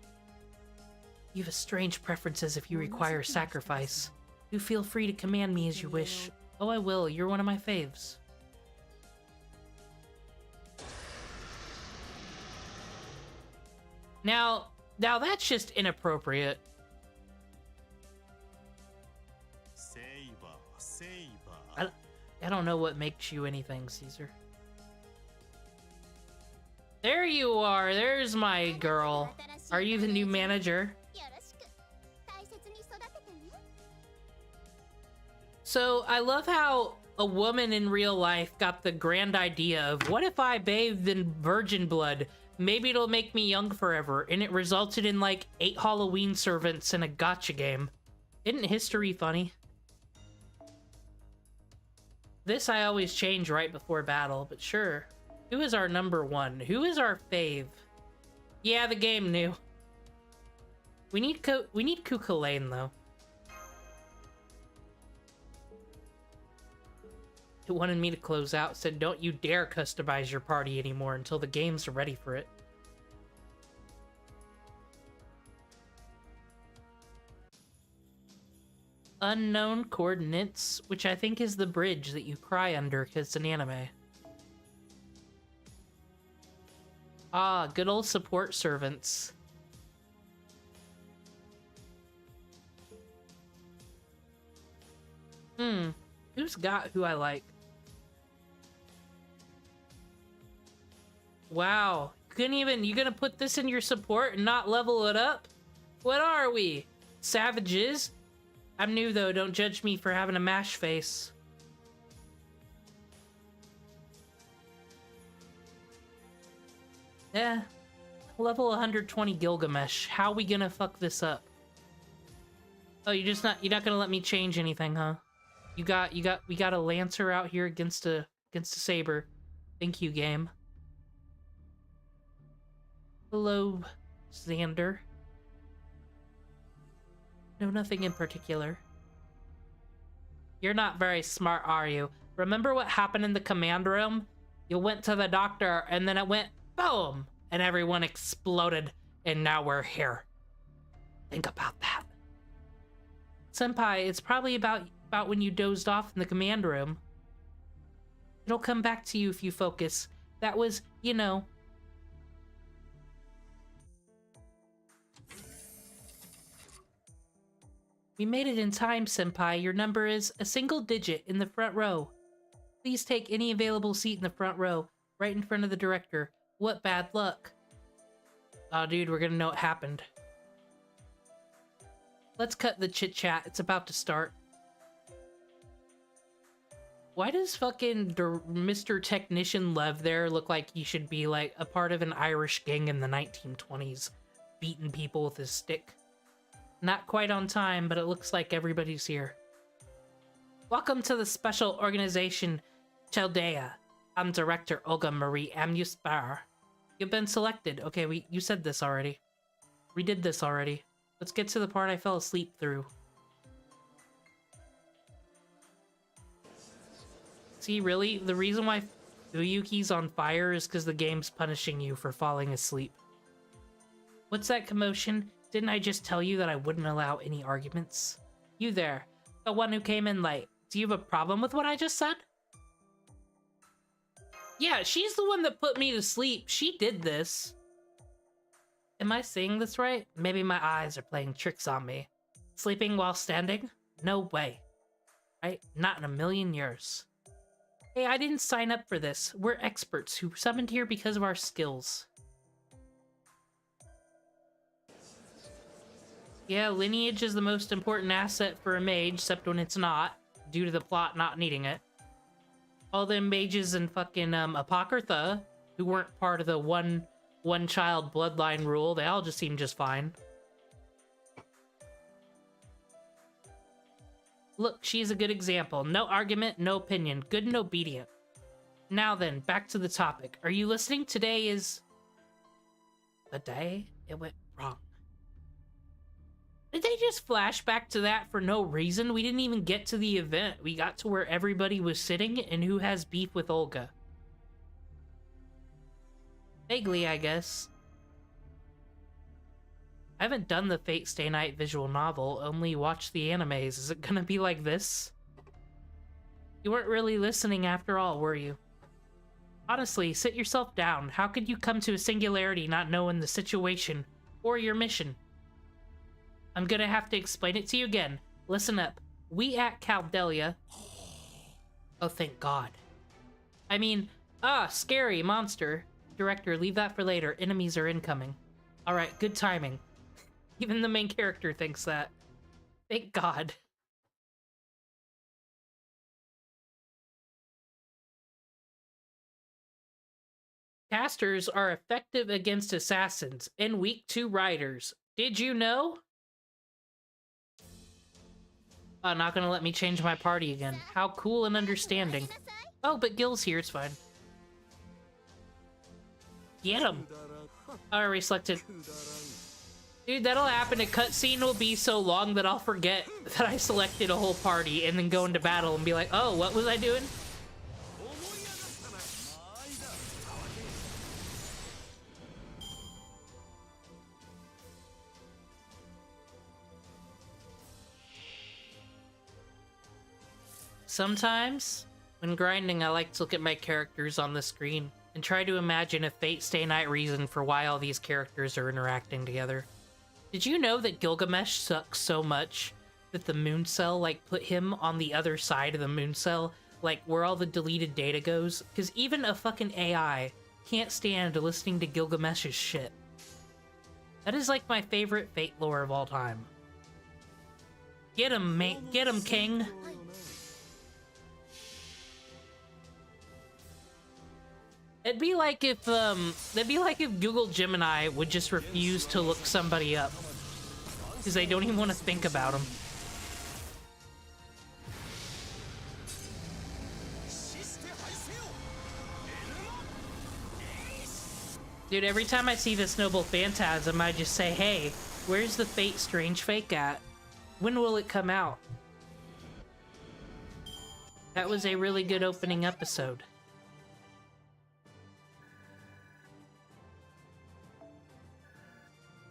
You have strange preferences if you require sacrifice. Do feel free to command me as you wish. Oh, I will. You're one of my faves. Now that's just inappropriate. I don't know what makes you anything, Caesar. There you are. There's my girl. Are you the new manager? So I love how a woman in real life got the grand idea of, what if I bathed in virgin blood? Maybe it'll make me young forever. And it resulted in like 8 Halloween servants in a gacha game. Isn't history funny? This I always change right before battle, but sure. Who is our number one? Who is our fave? Yeah, the game knew. We need Kuka Lane, though. It wanted me to close out, said don't you dare customize your party anymore until the games are ready for it. Unknown coordinates, which I think is the bridge that you cry under because it's an anime. Ah, good old support servants. Who's got who I like? Wow. You gonna put this in your support and not level it up? What are we? Savages? I'm new though, don't judge me for having a mash face. Yeah. Level 120 Gilgamesh. How we gonna fuck this up? Oh, you're not gonna let me change anything, huh? We got a Lancer out here against a Saber. Thank you, game. Hello, Xander. No, nothing in particular. You're not very smart, are you? Remember what happened in the command room? You went to the doctor, and then it went boom, and everyone exploded, and now we're here. Think about that. Senpai, it's probably about when you dozed off in the command room. It'll come back to you if you focus. That was, you know... We made it in time, Senpai. Your number is a single digit in the front row. Please take any available seat in the front row, right in front of the director. What bad luck. Aw, dude, we're gonna know what happened. Let's cut the chit-chat. It's about to start. Why does fucking Mr. Technician Lev there look like he should be, like, a part of an Irish gang in the 1920s, beating people with his stick? Not quite on time, but it looks like everybody's here. Welcome to the special organization, Chaldea. I'm Director Olga Marie Amusbar. You've been selected. Okay, you said this already. We did this already. Let's get to the part I fell asleep through. See, really? The reason why Fuyuki's on fire is because the game's punishing you for falling asleep. What's that commotion? Didn't I just tell you that I wouldn't allow any arguments? You there, the one who came in late. Do you have a problem with what I just said? Yeah, she's the one that put me to sleep. She did this. Am I saying this right? Maybe my eyes are playing tricks on me. Sleeping while standing? No way. Right? Not in a million years. Hey, I didn't sign up for this. We're experts who summoned here because of our skills. Yeah, lineage is the most important asset for a mage, except when it's not, due to the plot not needing it. All them mages in fucking Apocrypha, who weren't part of the one-child bloodline rule, they all just seem just fine. Look, she's a good example. No argument, no opinion. Good and obedient. Now then, back to the topic. Are you listening? Today is... the day it went wrong. Did they just flash back to that for no reason? We didn't even get to the event. We got to where everybody was sitting and who has beef with Olga. Vaguely, I guess. I haven't done the Fate Stay Night visual novel, only watched the animes. Is it gonna be like this? You weren't really listening after all, were you? Honestly, sit yourself down. How could you come to a singularity not knowing the situation or your mission? I'm gonna have to explain it to you again. Listen up. We at Caldelia... Oh, thank God. I mean, scary monster. Director, leave that for later. Enemies are incoming. Alright, good timing. Even the main character thinks that. Thank God. Casters are effective against assassins and weak to riders. Did you know? Not gonna let me change my party again. How cool and understanding. Oh, but Gil's here, it's fine. Get him! I already selected. Dude, that'll happen. A cutscene will be so long that I'll forget that I selected a whole party and then go into battle and be like, oh, what was I doing? Sometimes, when grinding, I like to look at my characters on the screen and try to imagine a Fate Stay Night reason for why all these characters are interacting together. Did you know that Gilgamesh sucks so much that the moon cell, like, put him on the other side of the moon cell, like, where all the deleted data goes? Because even a fucking AI can't stand listening to Gilgamesh's shit. That is, like, my favorite Fate lore of all time. Get him, mate. Get him, king. It'd be like if Google Gemini would just refuse to look somebody up because they don't even want to think about them. Dude, every time I see this noble phantasm, I just say, hey, where's the Fate Strange Fake at? When will it come out? That was a really good opening episode.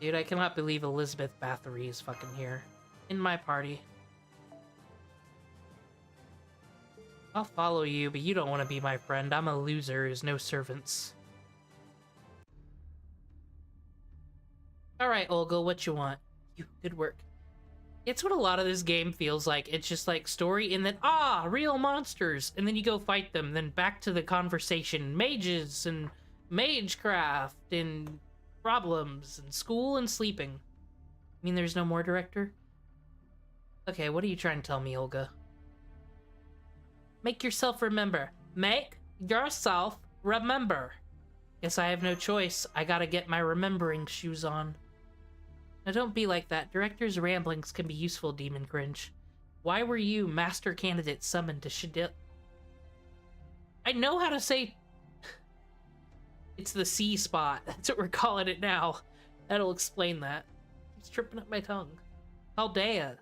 Dude, I cannot believe Elizabeth Bathory is fucking here. In my party. I'll follow you, but you don't want to be my friend. I'm a loser who's no servants. Alright, Olga, what you want? You, good work. It's what a lot of this game feels like. It's just like story and then, real monsters! And then you go fight them, then back to the conversation. Mages and magecraft and problems and school and sleeping. You mean there's no more, director? Okay, what are you trying to tell me, Olga? Make yourself remember. Make yourself remember. Guess I have no choice. I gotta get my remembering shoes on. Now don't be like that. Director's ramblings can be useful, Demon Cringe. Why were you, master candidate, summoned to Shadil? I know how to say... It's the C spot. That's what we're calling it now. That'll explain that. It's tripping up my tongue. Chaldea.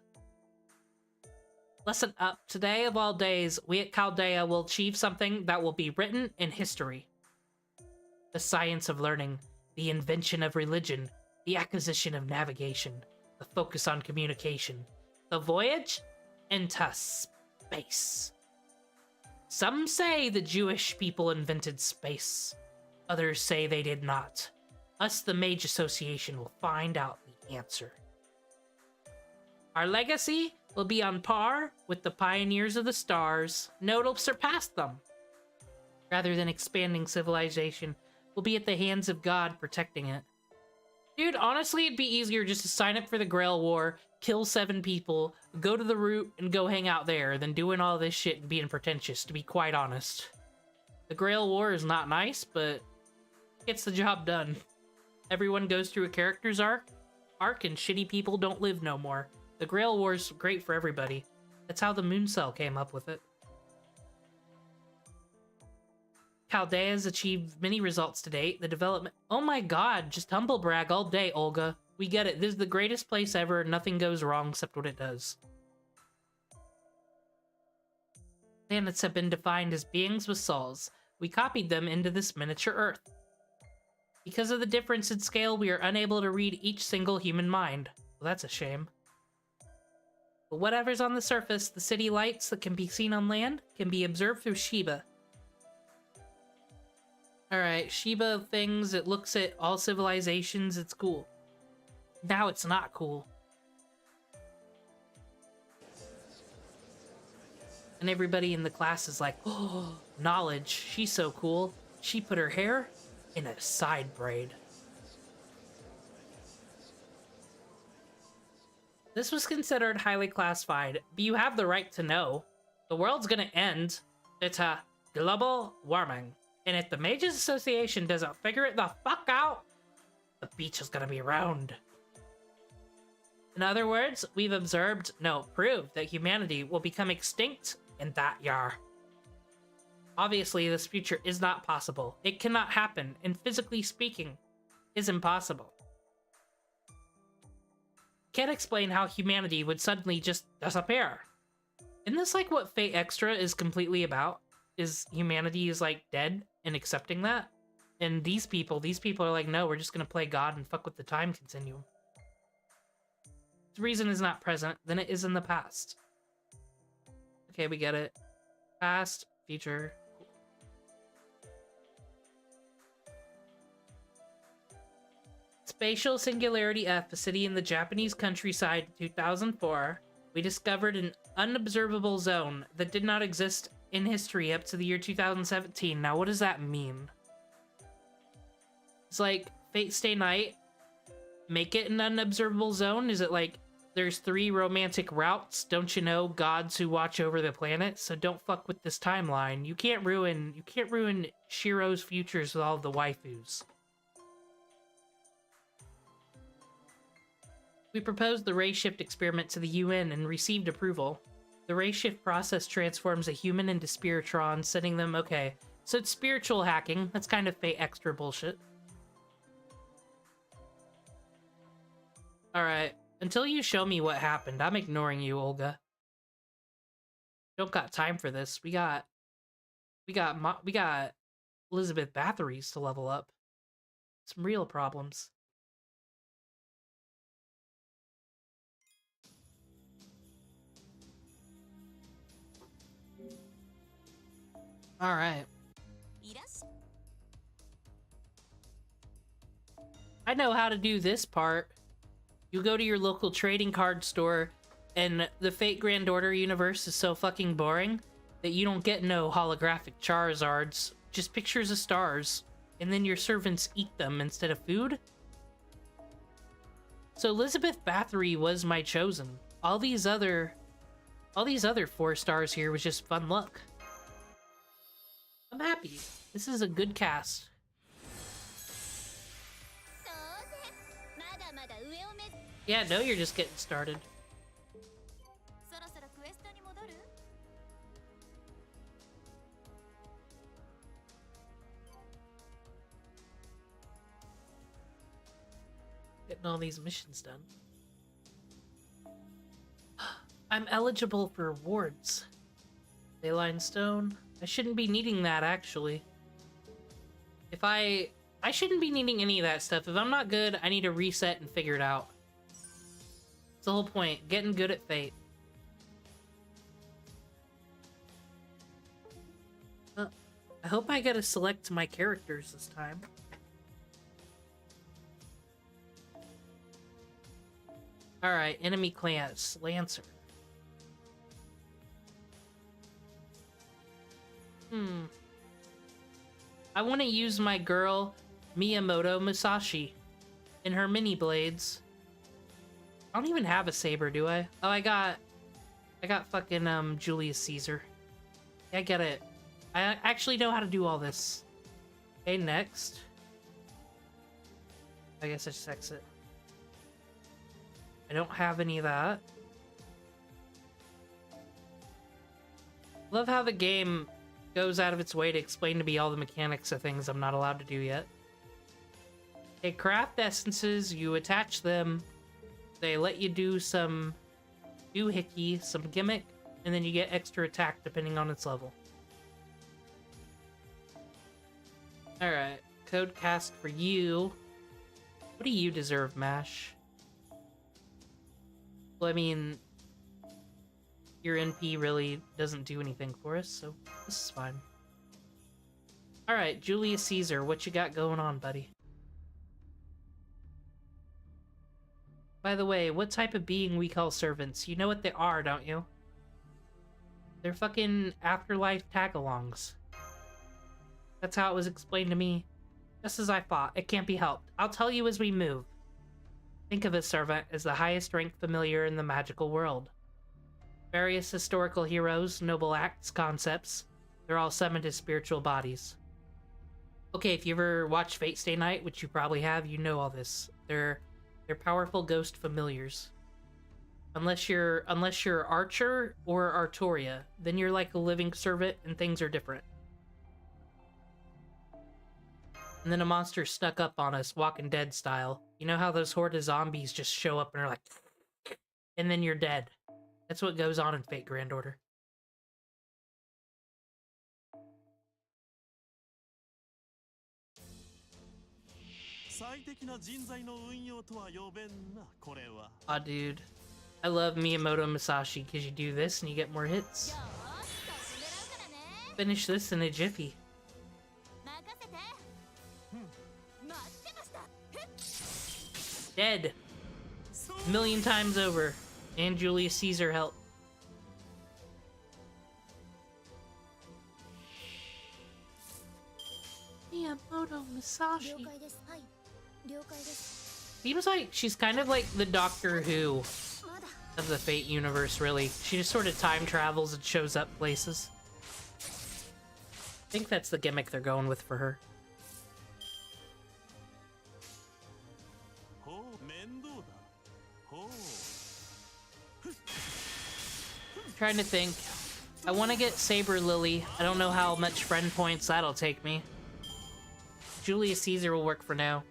Lesson up. Today of all days, we at Chaldea will achieve something that will be written in history. The science of learning, the invention of religion, the acquisition of navigation, the focus on communication, the voyage into space. Some say the Jewish people invented space. Others say they did not. Us, the Mage Association, will find out the answer. Our legacy will be on par with the pioneers of the stars. No, it'll surpass them. Rather than expanding civilization, we'll be at the hands of God protecting it. Dude, honestly, it'd be easier just to sign up for the Grail War, kill 7 people, go to the root, and go hang out there than doing all this shit and being pretentious, to be quite honest. The Grail War is not nice, but gets the job done. Everyone goes through a character's arc, and shitty people don't live no more. The Grail War's great for everybody. That's how the Moon Cell came up with it. Chaldea's achieved many results to date. The development... Oh my god, just humble brag all day, Olga. We get it. This is the greatest place ever. Nothing goes wrong except what it does. Planets have been defined as beings with souls. We copied them into this miniature Earth. Because of the difference in scale, we are unable to read each single human mind. Well, that's a shame. But whatever's on the surface, the city lights that can be seen on land, can be observed through Sheba. Alright, Sheba things, it looks at all civilizations, it's cool. Now it's not cool. And everybody in the class is like, oh, knowledge, she's so cool. She put her hair in a side braid. This was considered highly classified, but you have the right to know. The world's gonna end. It's a global warming. And if the Mages Association doesn't figure it the fuck out, the beach is gonna be round. In other words, we've observed, no, proved that humanity will become extinct in that year. Obviously, this future is not possible. It cannot happen, and physically speaking, is impossible. Can't explain how humanity would suddenly just disappear. Isn't this like what Fate Extra is completely about? Is humanity is like dead and accepting that? And these people are like, no, we're just gonna play God and fuck with the time continuum. If the reason is not present, then it is in the past. Okay, we get it. Past, future. Spatial Singularity F, a city in the Japanese countryside, 2004. We discovered an unobservable zone that did not exist in history up to the year 2017. Now, what does that mean? It's like Fate Stay Night, make it an unobservable zone? Is it like there's 3 romantic routes? Don't you know, gods who watch over the planet? So don't fuck with this timeline. You can't ruin Shiro's futures with all the waifus. We proposed the ray shift experiment to the UN and received approval. The ray shift process transforms a human into Spiritron, sending them... Okay, so it's spiritual hacking. That's kind of Fate Extra bullshit. Alright, until you show me what happened, I'm ignoring you, Olga. Don't got time for this. We got Elizabeth Bathory's to level up. Some real problems. All right. I know how to do this part. You go to your local trading card store, and the Fate Grand Order universe is so fucking boring that you don't get no holographic Charizards, just pictures of stars, and then your servants eat them instead of food. So Elizabeth Bathory was my chosen. All these other 4 stars here was just fun luck. I'm happy. This is a good cast. Yeah, no, you're just getting started. Getting all these missions done. I'm eligible for rewards. Leyline Stone. I shouldn't be needing that, actually. I shouldn't be needing any of that stuff. If I'm not good, I need to reset and figure it out. It's the whole point. Getting good at Fate. I hope I get to select my characters this time. Alright, enemy class. Lancer. I want to use my girl, Miyamoto Musashi, in her mini blades. I don't even have a saber, do I? Oh, I got fucking, Julius Caesar. Yeah, I get it. I actually know how to do all this. Okay, next. I guess I just exit. I don't have any of that. Love how the game goes out of its way to explain to me all the mechanics of things I'm not allowed to do yet. Okay, craft essences, you attach them, they let you do some doohickey, some gimmick, and then you get extra attack depending on its level. Alright, code cast for you. What do you deserve, MASH? Well, I mean, your NP really doesn't do anything for us, so this is fine. Alright, Julius Caesar, what you got going on, buddy? By the way, what type of being we call servants? You know what they are, don't you? They're fucking afterlife tagalongs. That's how it was explained to me. Just as I thought, it can't be helped. I'll tell you as we move. Think of a servant as the highest ranked familiar in the magical world. Various historical heroes, noble acts, concepts, they're all summoned as spiritual bodies. Okay, if you ever watched Fate Stay Night, which you probably have, you know all this. They're powerful ghost familiars. Unless you're Archer or Artoria, then you're like a living servant and things are different. And then a monster snuck up on us, Walking Dead style. You know how those horde of zombies just show up and are like, and then you're dead. That's what goes on in Fate Grand Order. Aw, dude. I love Miyamoto Musashi because you do this and you get more hits. Finish this in a jiffy. Dead. A million times over. And Julius Caesar helped. Miyamoto Musashi. Seems like she's kind of like the Doctor Who of the Fate universe, really. She just sort of time travels and shows up places. I think that's the gimmick they're going with for her. Trying to think. I want to get Saber Lily. I don't know how much friend points that'll take me. Julius Caesar will work for now.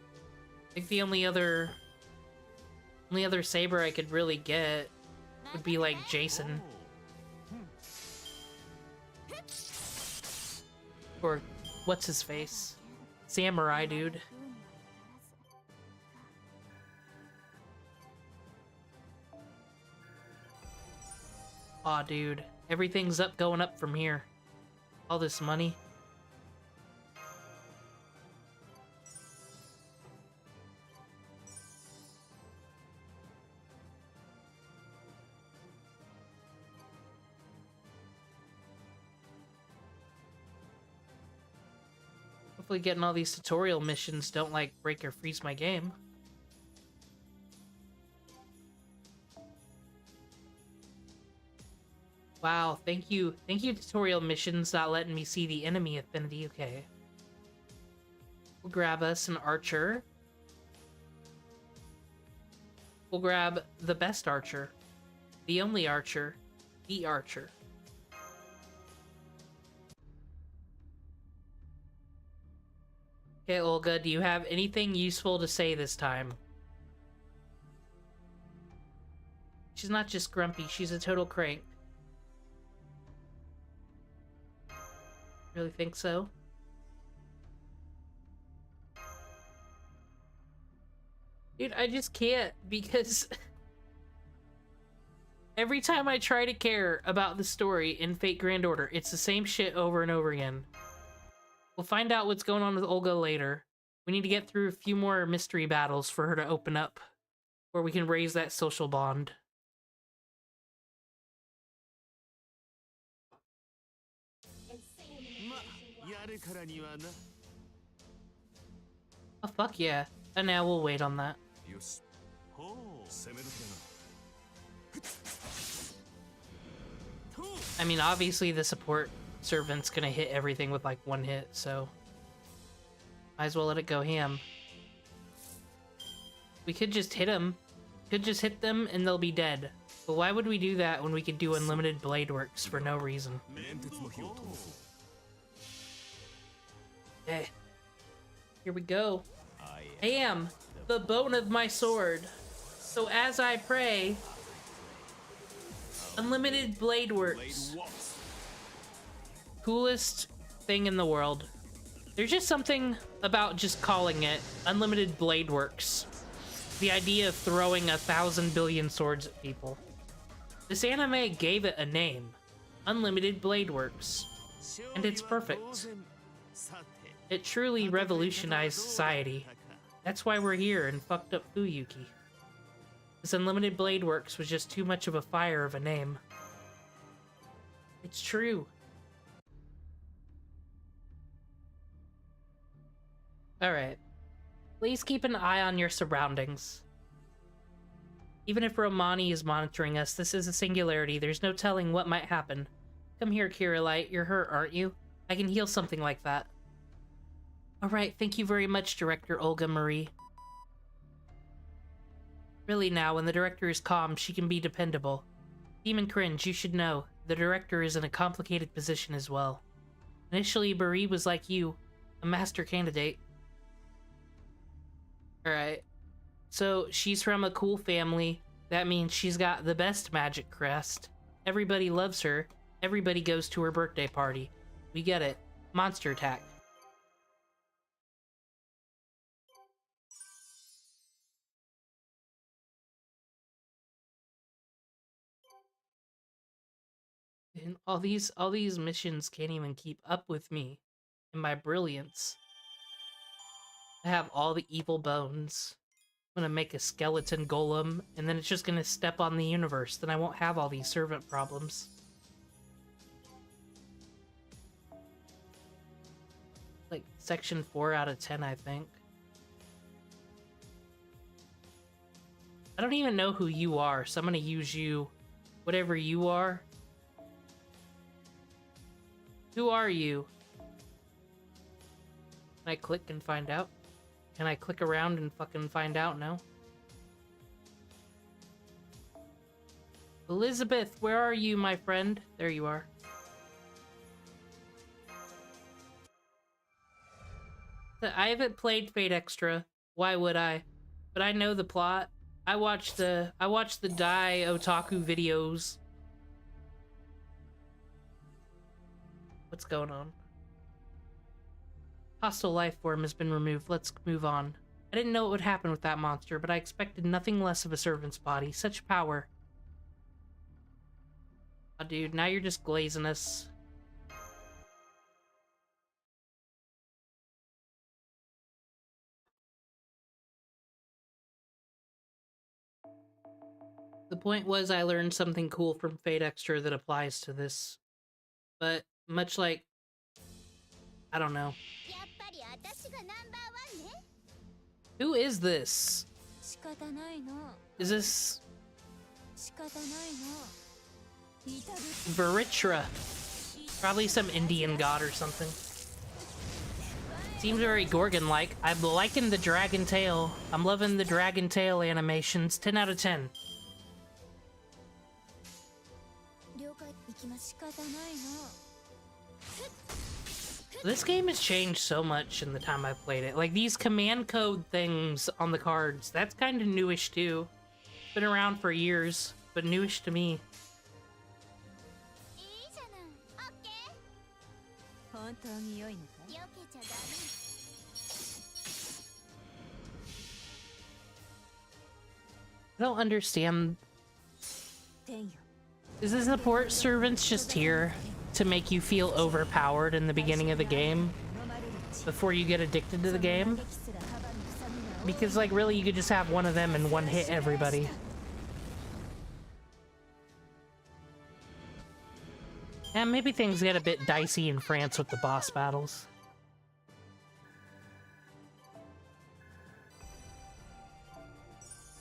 I think the only other Saber I could really get would be like Jason. Or what's his face? Samurai dude. Aw, dude. Everything's going up from here. All this money. Hopefully getting all these tutorial missions don't, like, break or freeze my game. Wow, thank you. Thank you, tutorial missions, not letting me see the enemy affinity. Okay. We'll grab us an archer. We'll grab the best archer. The only archer. The archer. Okay, Olga, do you have anything useful to say this time? She's not just grumpy, she's a total crank. Really think so? Dude, I just can't, because every time I try to care about the story in Fate Grand Order, it's the same shit over and over again. We'll find out what's going on with Olga later. We need to get through a few more mystery battles for her to open up, where we can raise that social bond. Oh, fuck yeah. And now we'll wait on that. I mean, obviously the support servant's gonna hit everything with like one hit, so might as well let it go ham. We could just hit them. Could just hit them and they'll be dead. But why would we do that when we could do unlimited blade works for no reason? Okay. Here we go. Ham! The bone of my sword. So as I pray, unlimited blade works. Coolest thing in the world. There's just something about just calling it unlimited blade works. The idea of throwing 1,000 billion swords at people. This anime gave it a name. Unlimited blade works. And it's perfect. It truly revolutionized society. That's why we're here in fucked up Fuyuki. This unlimited blade works was just too much of a fire of a name. It's true. Alright. Please keep an eye on your surroundings. Even if Romani is monitoring us, this is a singularity. There's no telling what might happen. Come here, Kirillite. You're hurt, aren't you? I can heal something like that. Alright, thank you very much, Director Olga Marie. Really now, when the director is calm, she can be dependable. Demon Cringe, you should know, the director is in a complicated position as well. Initially, Bari was like you, a master candidate. Alright. So, she's from a cool family. That means she's got the best magic crest. Everybody loves her. Everybody goes to her birthday party. We get it. Monster attack. And all these missions can't even keep up with me and my brilliance. I have all the evil bones. I'm gonna make a skeleton golem, and then it's just gonna step on the universe. Then I won't have all these servant problems. Like section 4 out of 10, I think. I don't even know who you are, so I'm gonna use you. Whatever you are. Who are you? Can I click and find out? Can I click around and fucking find out now? Elizabeth, where are you, my friend? There you are. I haven't played Fate Extra. Why would I? But I know the plot. I watched the Dai Otaku videos. What's going on? Hostile life form has been removed. Let's move on. I didn't know what would happen with that monster, but I expected nothing less of a servant's body. Such power. Oh, dude, now you're just glazing us. The point was I learned something cool from Fate Extra that applies to this. But much like... I don't know. Who is this? Is this... Varitra? Probably some Indian god or something. Seems very Gorgon-like. I'm liking the dragon tail. I'm loving the dragon tail animations. 10 out of 10. This game has changed so much in the time I've played it. Like, these command code things on the cards, that's kind of newish too. Been around for years, but newish to me. I don't understand. Is the support servants just here to make you feel overpowered in the beginning of the game before you get addicted to the game? Because, like, really, you could just have one of them and one hit everybody. And maybe things get a bit dicey in France with the boss battles.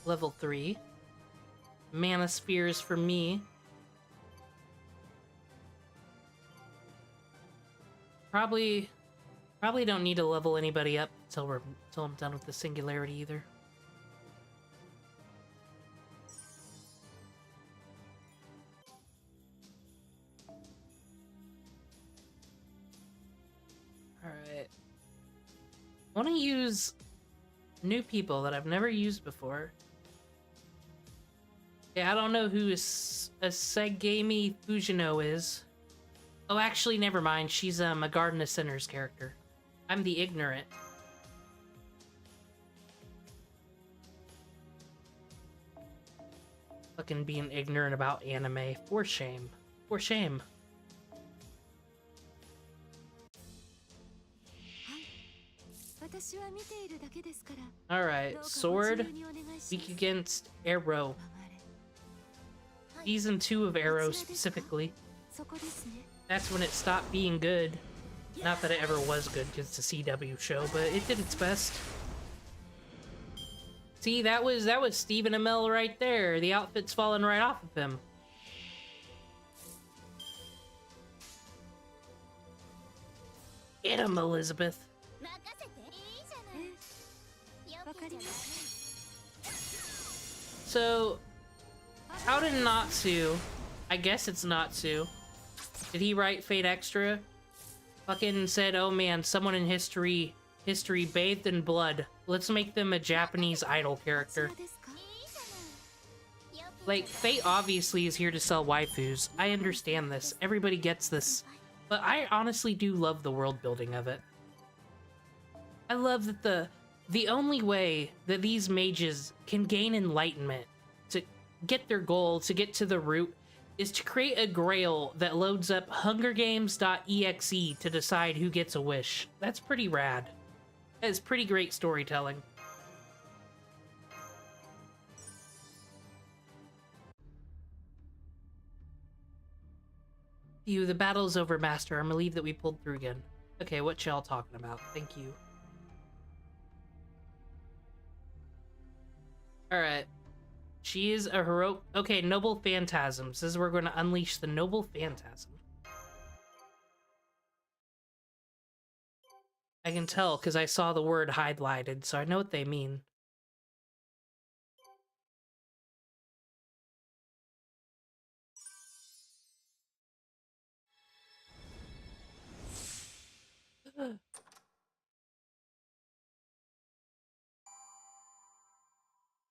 Level 3. Mana spheres for me. Probably don't need to level anybody up till I'm done with the singularity either. Alright. I want to use new people that I've never used before. Yeah, I don't know who a Segami Fujino is. Oh, actually, never mind. She's a Garden of Sinners character. I'm the ignorant. Fucking being ignorant about anime. For shame. For shame. Alright, sword. Weak against arrow. Season 2 of Arrow specifically. That's when it stopped being good. Not that it ever was good, because it's a CW show, but it did its best. See, that was Stephen Amell right there. The outfit's falling right off of him. Get him, Elizabeth. So, how did Natsu, I guess it's Natsu, did he write Fate Extra? Fucking said, oh man, someone in history bathed in blood. Let's make them a Japanese idol character. Like, Fate obviously is here to sell waifus. I understand this. Everybody gets this. But I honestly do love the world building of it. I love that the only way that these mages can gain enlightenment to get their goal, to get to the root, is to create a grail that loads up hungergames.exe to decide who gets a wish. That's pretty rad. That is pretty great storytelling. Phew, the battle's over, Master. I'm relieved that we pulled through again. Okay, what y'all talking about? Thank you. Alright. She is a heroic... Okay, Noble Phantasms. This is where we're going to unleash the Noble Phantasm. I can tell because I saw the word highlighted, so I know what they mean.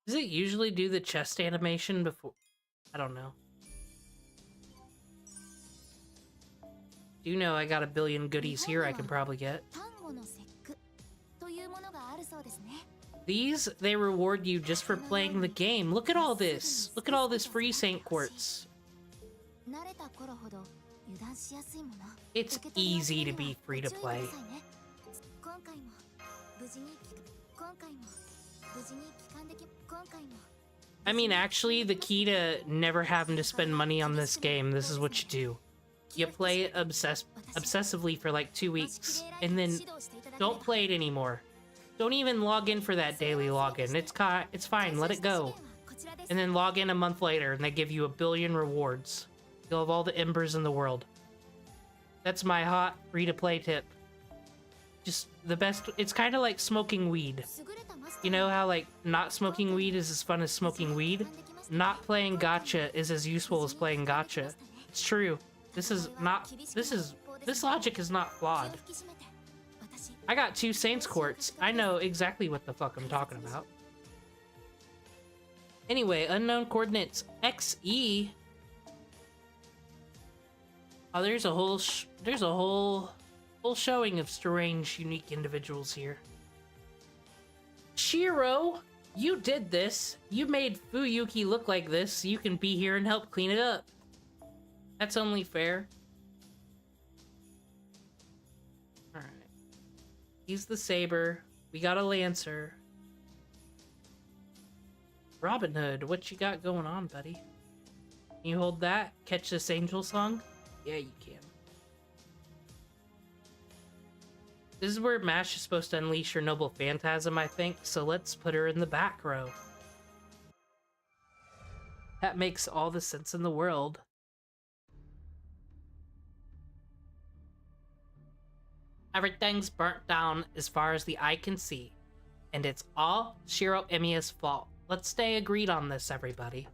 Does it usually do the chest animation before? I don't know. Do you know I got a billion goodies here I can probably get? These, they reward you just for playing the game. Look at all this. Look at all this free Saint Quartz. It's easy to be free to play. I mean, actually, the key to never having to spend money on this game, this is what you do. You play it obsessively for like 2 weeks, and then don't play it anymore. Don't even log in for that daily login. It's fine, let it go. And then log in a month later, and they give you 1 billion rewards. You'll have all the embers in the world. That's my hot free-to-play tip. Just the best. It's kind of like smoking weed. You know how like not smoking weed is as fun as smoking weed? Not playing gacha is as useful as playing gacha. It's true. This logic is not flawed. I got 2 Saints Quartz. I know exactly what the fuck I'm talking about. Anyway, unknown coordinates XE. Oh, there's a whole showing of strange, unique individuals here. Shiro, you did this. You made Fuyuki look like this so you can be here and help clean it up. That's only fair. Alright. He's the saber. We got a lancer. Robin Hood, what you got going on, buddy? Can you hold that? Catch this angel song? Yeah, you can. This is where Mash is supposed to unleash her Noble Phantasm, I think, so let's put her in the back row. That makes all the sense in the world. Everything's burnt down as far as the eye can see, and it's all Shiro Emiya's fault. Let's stay agreed on this, everybody.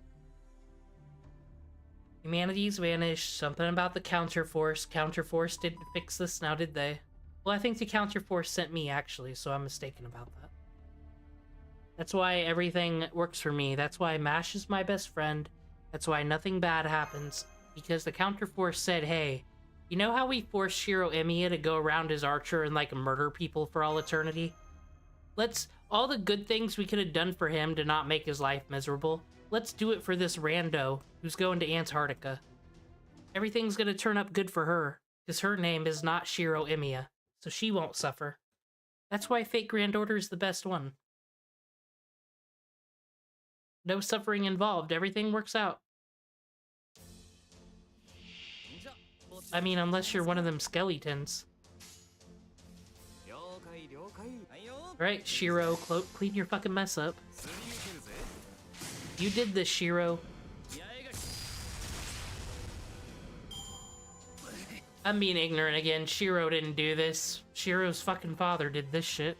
Humanity's vanished. Something about the Counterforce. Counterforce didn't fix this now, did they? Well, I think the Counterforce sent me, actually, so I'm mistaken about that. That's why everything works for me. That's why Mash is my best friend. That's why nothing bad happens. Because the Counterforce said, hey, you know how we forced Shiro Emiya to go around as Archer and, like, murder people for all eternity? All the good things we could have done for him to not make his life miserable, let's do it for this rando who's going to Antarctica. Everything's gonna turn up good for her, because her name is not Shiro Emiya, so she won't suffer. That's why Fate Grand Order is the best one. No suffering involved, everything works out. I mean, unless you're one of them skeletons. Alright, Shiro, clean your fucking mess up. You did this, Shiro. I'm being ignorant again. Shiro didn't do this. Shiro's fucking father did this shit.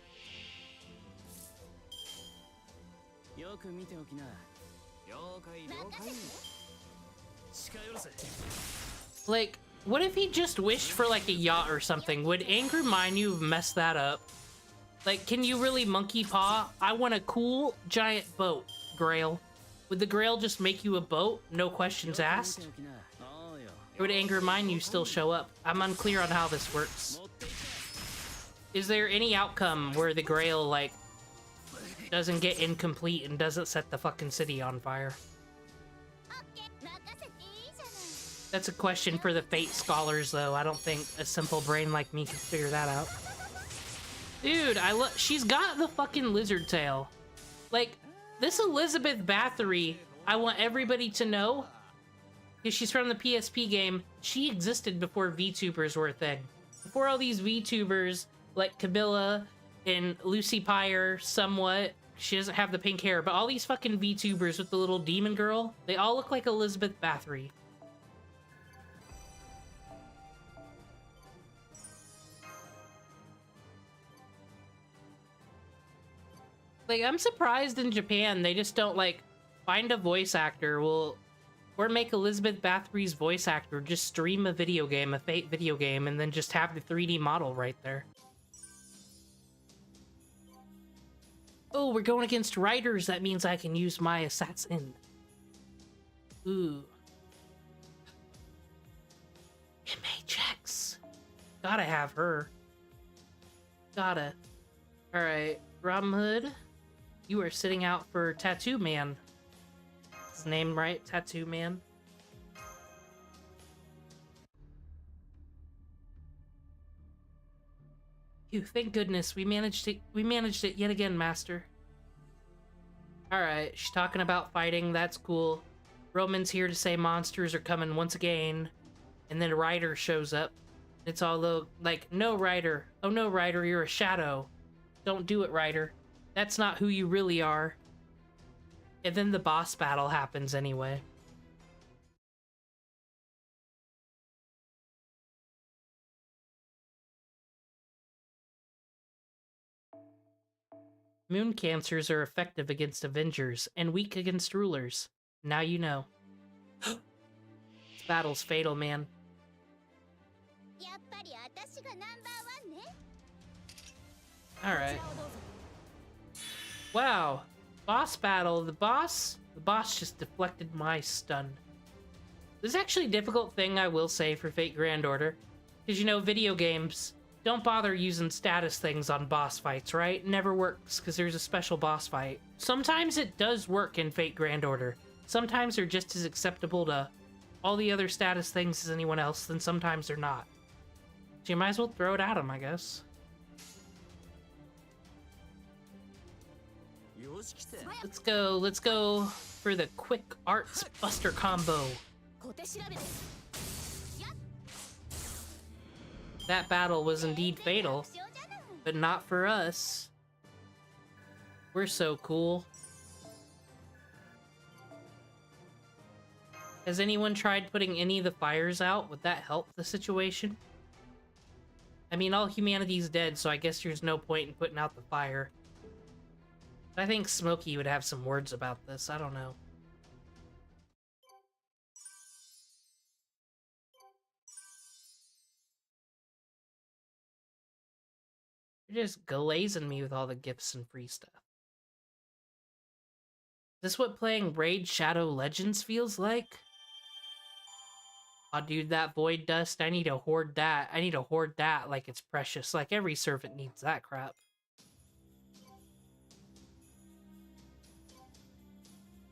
Like, what if he just wished for like a yacht or something? Would anger mine you have messed that up? Like, can you really monkey paw? I want a cool giant boat, Grail. Would the Grail just make you a boat? No questions asked? Or would anger mine you still show up? I'm unclear on how this works. Is there any outcome where the Grail, like, doesn't get incomplete and doesn't set the fucking city on fire? That's a question for the Fate scholars, though. I don't think a simple brain like me can figure that out. Dude, she's got the fucking lizard tail. Like, this Elizabeth Bathory, I want everybody to know, because she's from the PSP game, she existed before VTubers were a thing. Before all these VTubers, like Camilla and Lucy Pyre, somewhat, she doesn't have the pink hair, but all these fucking VTubers with the little demon girl, they all look like Elizabeth Bathory. Like, I'm surprised in Japan they just don't, like, find a voice actor, or make Elizabeth Bathory's voice actor just stream a video game, a Fate video game, and then just have the 3D model right there. Oh, we're going against writers. That means I can use my assassin. Ooh. MHX. Gotta have her. Gotta. Alright, Robin Hood. You are sitting out for Tattoo Man. His name right? Tattoo Man. Phew, thank goodness we managed it yet again, Master. Alright, she's talking about fighting, that's cool. Roman's here to say monsters are coming once again. And then Ryder shows up. It's all like, no, Ryder. Oh no, Ryder, you're a shadow. Don't do it, Ryder. That's not who you really are. And then the boss battle happens anyway. Moon cancers are effective against Avengers and weak against rulers. Now you know. This battle's fatal, man. Alright. Wow. Boss battle. The boss just deflected my stun. This is actually a difficult thing, I will say, for Fate Grand Order. Because, you know, video games, don't bother using status things on boss fights, right? Never works, because there's a special boss fight. Sometimes it does work in Fate Grand Order. Sometimes they're just as acceptable to all the other status things as anyone else, then sometimes they're not. So you might as well throw it at them, I guess. Let's go for the quick arts buster combo. That battle was indeed fatal, but not for us. We're so cool. Has anyone tried putting any of the fires out? Would that help the situation? I mean, all humanity's dead, so I guess there's no point in putting out the fire. I think Smokey would have some words about this. I don't know. You're just glazing me with all the gifts and free stuff. Is this what playing Raid Shadow Legends feels like? Aw, dude, that void dust, I need to hoard that. I need to hoard that like it's precious. Like every servant needs that crap.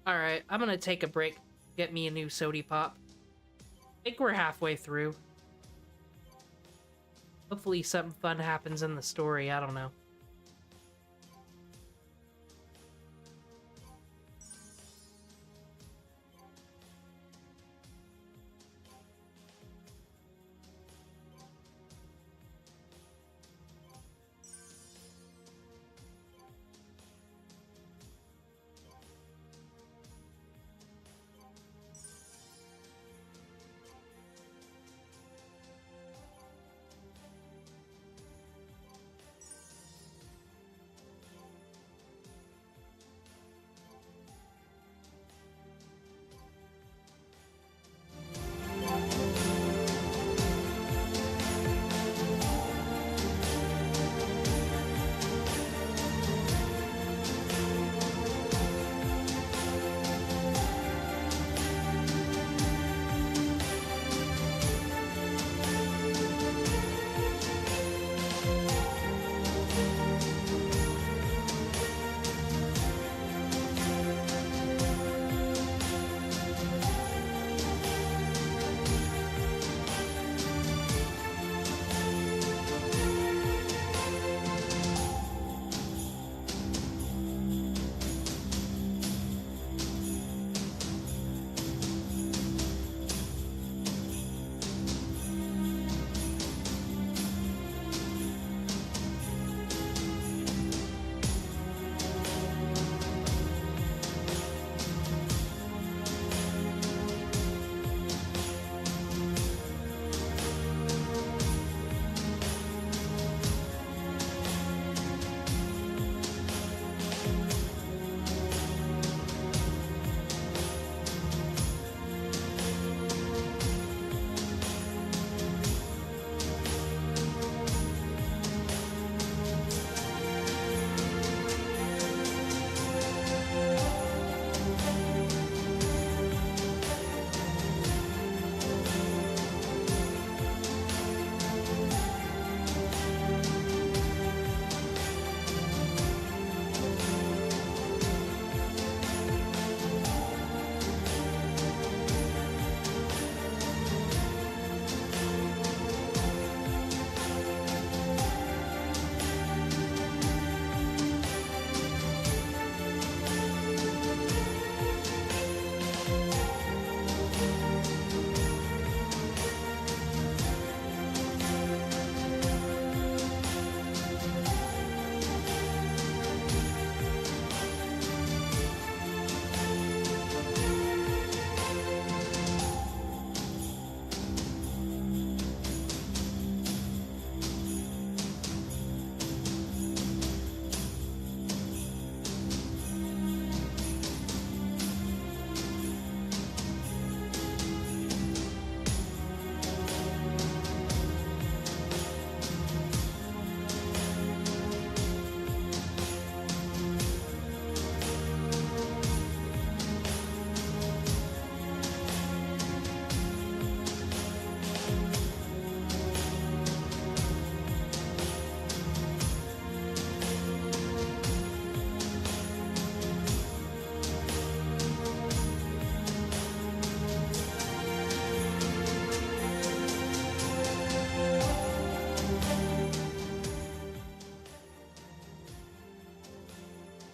Alright, I'm gonna take a break. Get me a new sody pop. I think we're halfway through. Hopefully something fun happens in the story, I don't know.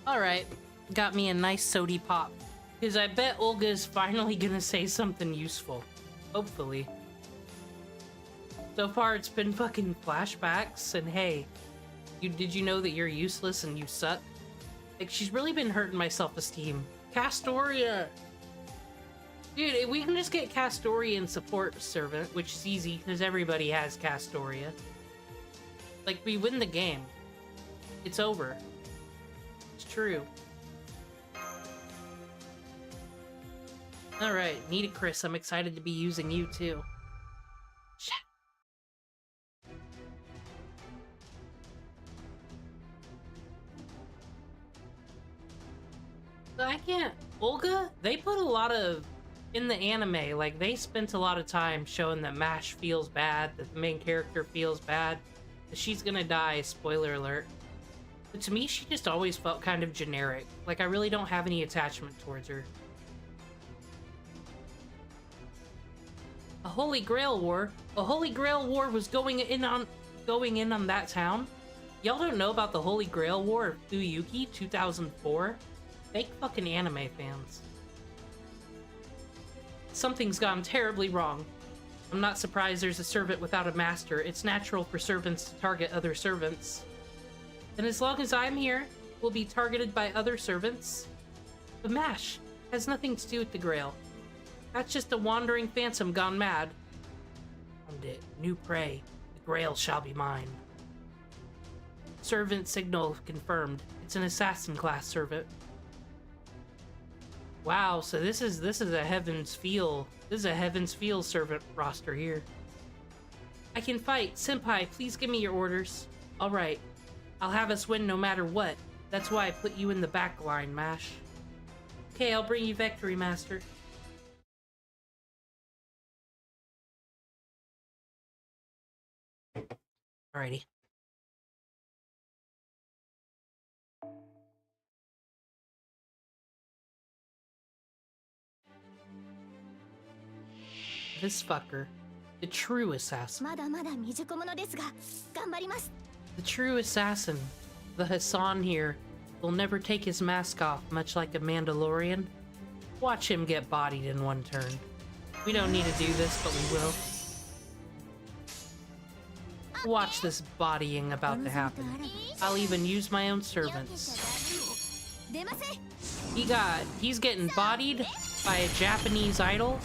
Alright, got me a nice sody pop. Because I bet Olga's finally gonna say something useful. Hopefully. So far it's been fucking flashbacks and hey, did you know that you're useless and you suck? Like, she's really been hurting my self-esteem. Castoria! Dude, if we can just get Castorian support servant, which is easy because everybody has Castoria. Like, we win the game. It's over. It's true. Alright, Nita Chris, I'm excited to be using you too. Shit. I can't. Olga, they put a lot of in the anime, like they spent a lot of time showing that MASH feels bad, that the main character feels bad, that she's gonna die, spoiler alert. But to me, she just always felt kind of generic. Like I really don't have any attachment towards her. A Holy Grail War? A Holy Grail War was going in on that town? Y'all don't know about the Holy Grail War of Fuyuki 2004? Fake fucking anime fans. Something's gone terribly wrong. I'm not surprised there's a servant without a master. It's natural for servants to target other servants. And as long as I'm here, we'll be targeted by other servants. But MASH has nothing to do with the Grail. That's just a wandering phantom gone mad. Found it. New prey. The Grail shall be mine. Servant signal confirmed. It's an assassin class servant. Wow, so this is a Heaven's Feel. This is a Heaven's Feel servant roster here. I can fight. Senpai, please give me your orders. Alright. I'll have us win no matter what. That's why I put you in the back line, MASH. Okay, I'll bring you victory, Master. Alrighty. This fucker. The true assassin. The true assassin. The Hassan here will never take his mask off, much like a Mandalorian. Watch him get bodied in one turn. We don't need to do this, but we will. Watch this bodying about to happen. I'll even use my own servants. He's getting bodied by a Japanese idol.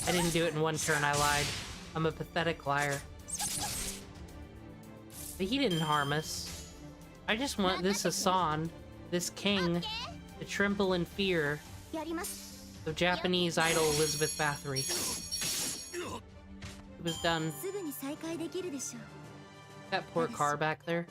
I didn't do it in one turn, I lied. I'm a pathetic liar. But he didn't harm us. I just want this Hassan, this king, to tremble in fear of Japanese idol Elizabeth Bathory. It was done. That poor car back there.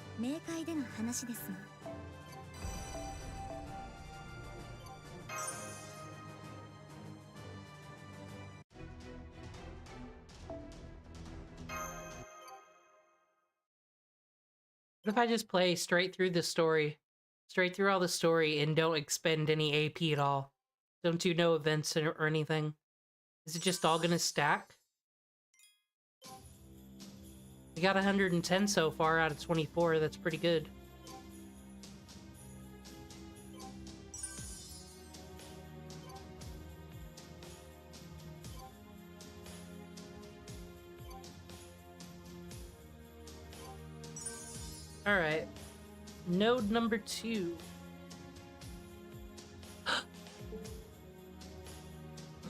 What if I just play straight through the story? Straight through all the story and don't expend any AP at all? Don't do no events or anything? Is it just all gonna stack? We got 110 so far out of 24, that's pretty good. Alright. Node number 2.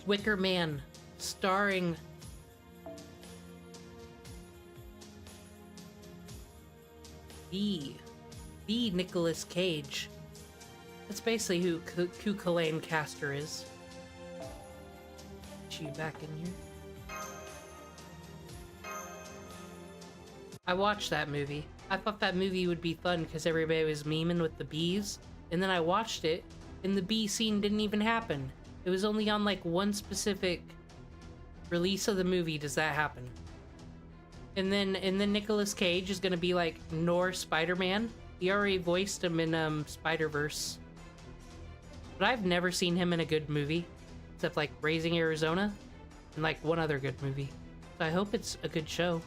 Wicker Man, starring the Nicolas Cage. That's basically who Kukulane Caster is. Get you back in here. I watched that movie. I thought that movie would be fun because everybody was memeing with the bees, and then I watched it, and the bee scene didn't even happen. It was only on like one specific release of the movie does that happen. And then Nicolas Cage is gonna be like Norse Spider-Man. He already voiced him in Spider-Verse. But I've never seen him in a good movie, except like Raising Arizona, and like one other good movie. So I hope it's a good show.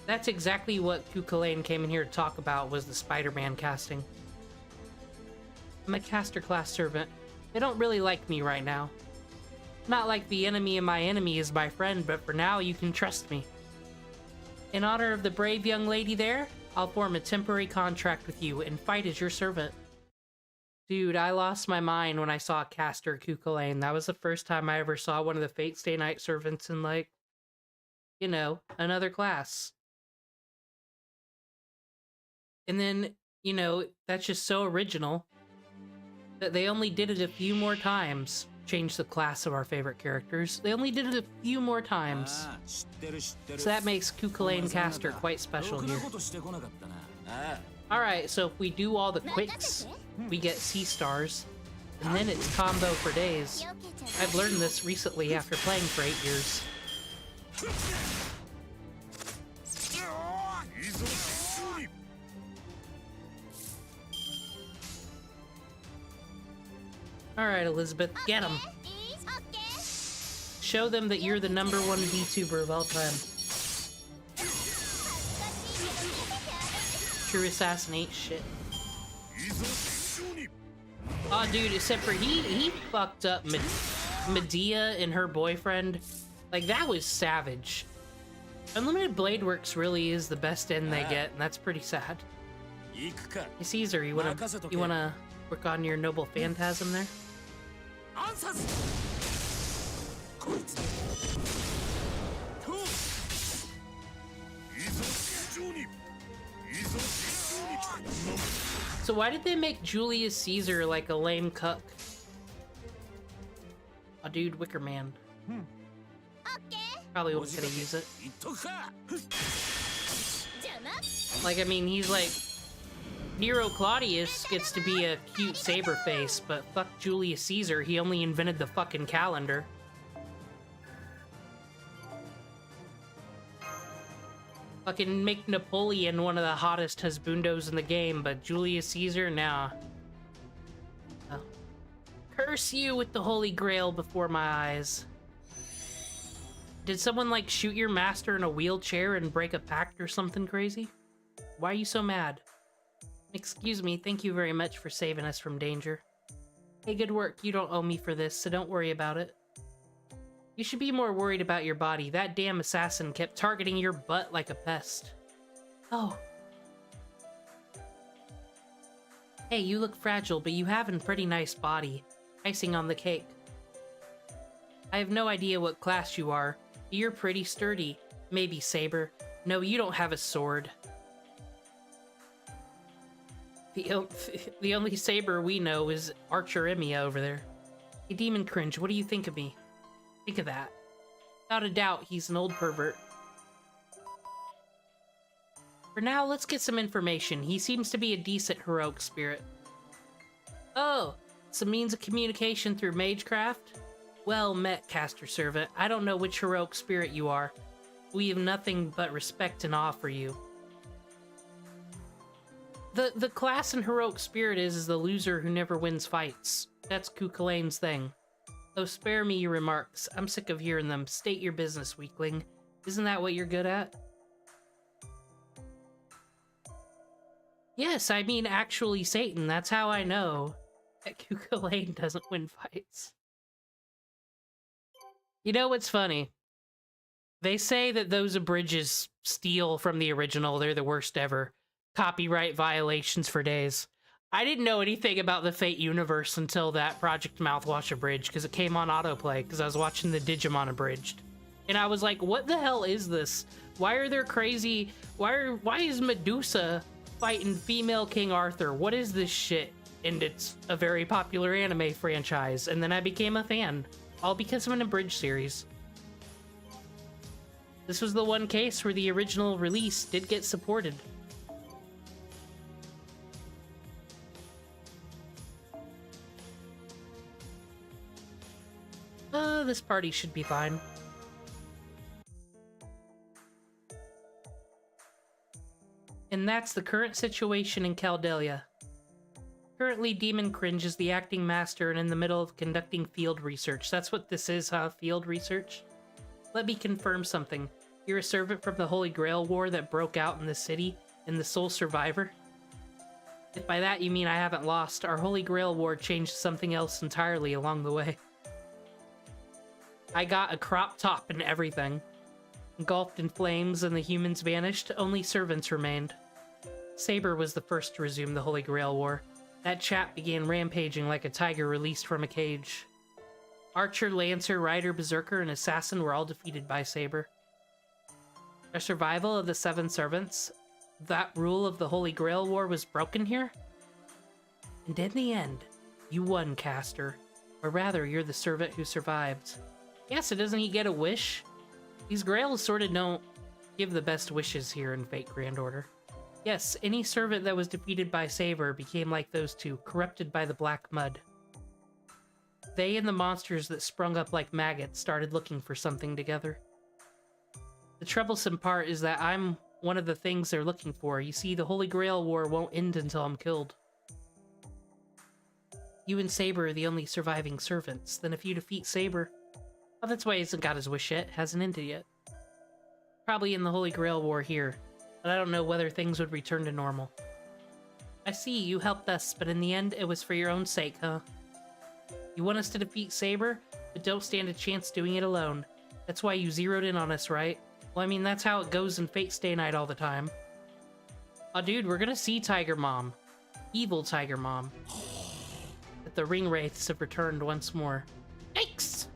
That's exactly what Kukulane came in here to talk about, was the Spider-Man casting. I'm a caster class servant. They don't really like me right now. Not like the enemy of my enemy is my friend, but for now you can trust me. In honor of the brave young lady there, I'll form a temporary contract with you and fight as your servant. Dude, I lost my mind when I saw Caster Cuchulainn. That was the first time I ever saw one of the Fate Stay Night servants in, like, you know, another class. And then, you know, that's just so original that they only did it a few more times. Change the class of our favorite characters. They only did it a few more times. So that makes Cuchulainn Caster quite special here. Alright, so if we do all the quicks, we get c.stars, and then it's combo for days. I've learned this recently after playing for 8 years. Alright, Elizabeth, get him. Show them that you're the #1 VTuber of all time. True assassinate shit. Oh, dude, except for he fucked up Medea and her boyfriend. Like, that was savage. Unlimited Blade Works really is the best end they get, and that's pretty sad. Hey, Caesar, you wanna work on your noble phantasm there? So why did they make Julius Caesar like a lame cuck? Oh, dude, Wicker Man. Probably wasn't gonna use it. Like, I mean, he's like... Nero Claudius gets to be a cute saber face, but fuck Julius Caesar, he only invented the fucking calendar. Fucking make Napoleon one of the hottest husbandos in the game, but Julius Caesar, nah. Oh. Curse you with the Holy Grail before my eyes. Did someone, like, shoot your master in a wheelchair and break a pact or something crazy? Why are you so mad? Excuse me, thank you very much for saving us from danger. Hey, good work. You don't owe me for this, so don't worry about it. You should be more worried about your body. That damn assassin kept targeting your butt like a pest. Oh. Hey, you look fragile, but you have a pretty nice body. Icing on the cake. I have no idea what class you are. You're pretty sturdy. Maybe saber. No, you don't have a sword. The only saber we know is Archer Emia over there. Hey, Demon Cringe, what do you think of me? Think of that. Without a doubt, he's an old pervert. For now, let's get some information. He seems to be a decent heroic spirit. Oh, it's a means of communication through magecraft? Well met, caster servant. I don't know which heroic spirit you are. We have nothing but respect and awe for you. The class in heroic spirit is the loser who never wins fights. That's Cuchulainn's thing. So spare me your remarks. I'm sick of hearing them. State your business, weakling. Isn't that what you're good at? Yes, I mean actually Satan. That's how I know that Cuchulainn doesn't win fights. You know what's funny? They say that those abridges steal from the original. They're the worst ever. Copyright violations for days. I didn't know anything about the Fate universe until that Project Mouthwash abridged, because it came on autoplay, because I was watching the Digimon abridged. And I was like, what the hell is this? Why are there crazy... Why is Medusa fighting female King Arthur? What is this shit? And it's a very popular anime franchise. And then I became a fan. All because of an abridged series. This was the one case where the original release did get supported. This party should be fine. And that's the current situation in Caldelia. Currently, Demon Cringe is the acting master and in the middle of conducting field research. That's what this is, huh? Field research? Let me confirm something. You're a servant from the Holy Grail War that broke out in the city and the sole survivor? If by that you mean I haven't lost, our Holy Grail War changed something else entirely along the way. I got a crop top and everything. Engulfed in flames and the humans vanished, only servants remained. Saber was the first to resume the Holy Grail War. That chap began rampaging like a tiger released from a cage. Archer, Lancer, Rider, Berserker, and Assassin were all defeated by Saber. The survival of the Seven Servants, that rule of the Holy Grail War was broken here? And in the end, you won, Caster. Or rather, you're the servant who survived. Yeah, so doesn't he get a wish? These Grails sort of don't give the best wishes here in Fate Grand Order. Yes, any servant that was defeated by Saber became like those two, corrupted by the black mud. They and the monsters that sprung up like maggots started looking for something together. The troublesome part is that I'm one of the things they're looking for. You see, the Holy Grail War won't end until I'm killed. You and Saber are the only surviving servants. Then if you defeat Saber... Oh, that's why he hasn't got his wish yet. Hasn't ended yet. Probably in the Holy Grail War here. But I don't know whether things would return to normal. I see, you helped us, but in the end, it was for your own sake, huh? You want us to defeat Saber, but don't stand a chance doing it alone. That's why you zeroed in on us, right? Well, I mean, that's how it goes in Fate Stay Night all the time. Oh, dude, we're gonna see Tiger Mom. Evil Tiger Mom. But the Ring Wraiths have returned once more. Yikes!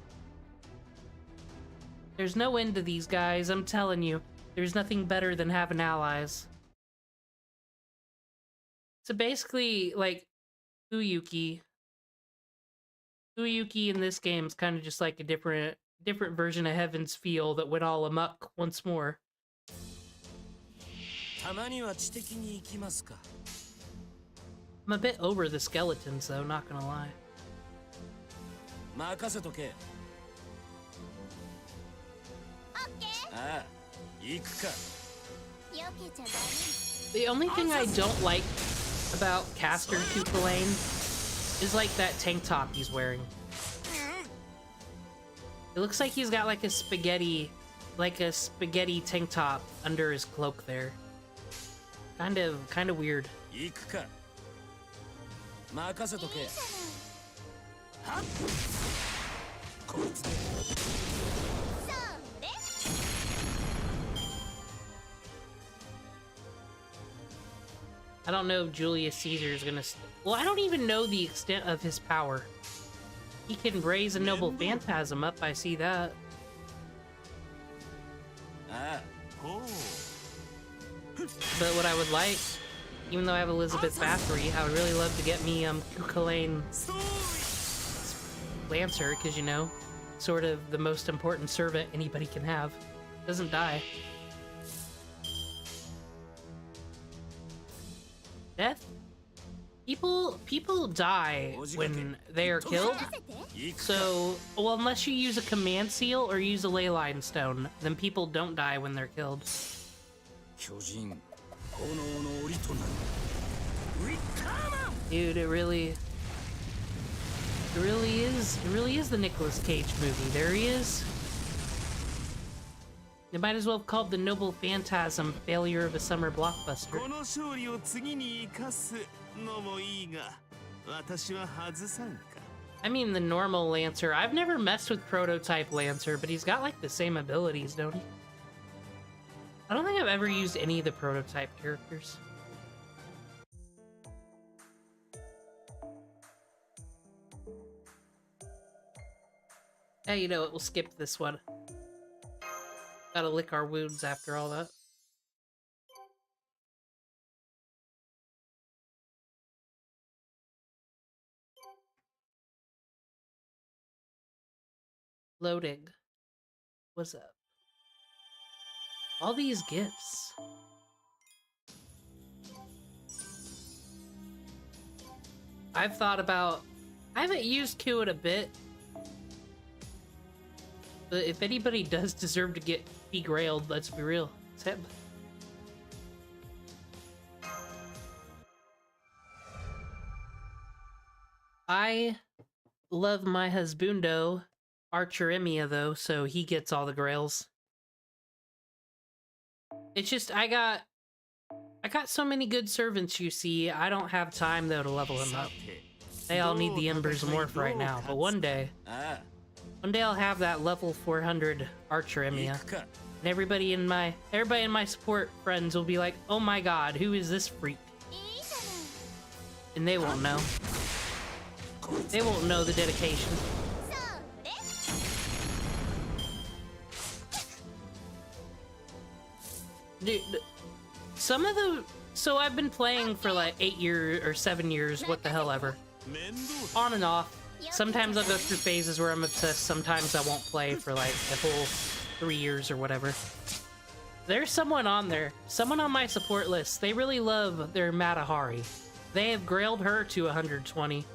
There's no end to these guys, I'm telling you. There's nothing better than having allies. So basically, like, Uyuki. Uyuki in this game is kind of just like a different version of Heaven's Feel that went all amok once more. I'm a bit over the skeletons, though, not gonna lie. The only thing I don't like about Caster Cuchulainn is like that tank top he's wearing. It looks like he's got like a spaghetti tank top under his cloak there. Kind of weird. I don't know if Julius Caesar is gonna... Well, I don't even know the extent of his power. He can raise a noble phantasm up, I see that. But what I would like, even though I have Elizabeth Bathory, I would really love to get me Cuchulainn Lancer, because, you know, sort of the most important servant anybody can have. Doesn't die. Death? People die when they are killed. So, well, unless you use a command seal or use a ley line stone, then people don't die when they're killed. Dude, it really is the Nicolas Cage movie. There he is. They might as well have called the Noble Phantasm Failure of a Summer Blockbuster. I mean the normal Lancer. I've never messed with Prototype Lancer, but he's got like the same abilities, don't he? I don't think I've ever used any of the Prototype characters. Hey, you know what? We'll skip this one. Gotta lick our wounds after all that. Loading. What's up? All these gifts. I've thought about... I haven't used Q in a bit. But if anybody does deserve to be grailed, let's be real. It's him. I love my husbando, Archer Emia, though, so he gets all the grails. It's just, I got I got so many good servants, you see. I don't have time, though, to level them up. They all need the Embers of Morph right now, but one day I'll have that level 400 Archer Emiya. And everybody in my support friends will be like, oh my god, who is this freak? And they won't know. They won't know the dedication. Dude, some of the... So I've been playing for like 8 years or 7 years, what the hell ever. On and off. Sometimes I'll go through phases where I'm obsessed, sometimes I won't play for like a whole 3 years or whatever. There's someone on there, someone on my support list, they really love their Matahari. They have grailed her to 120.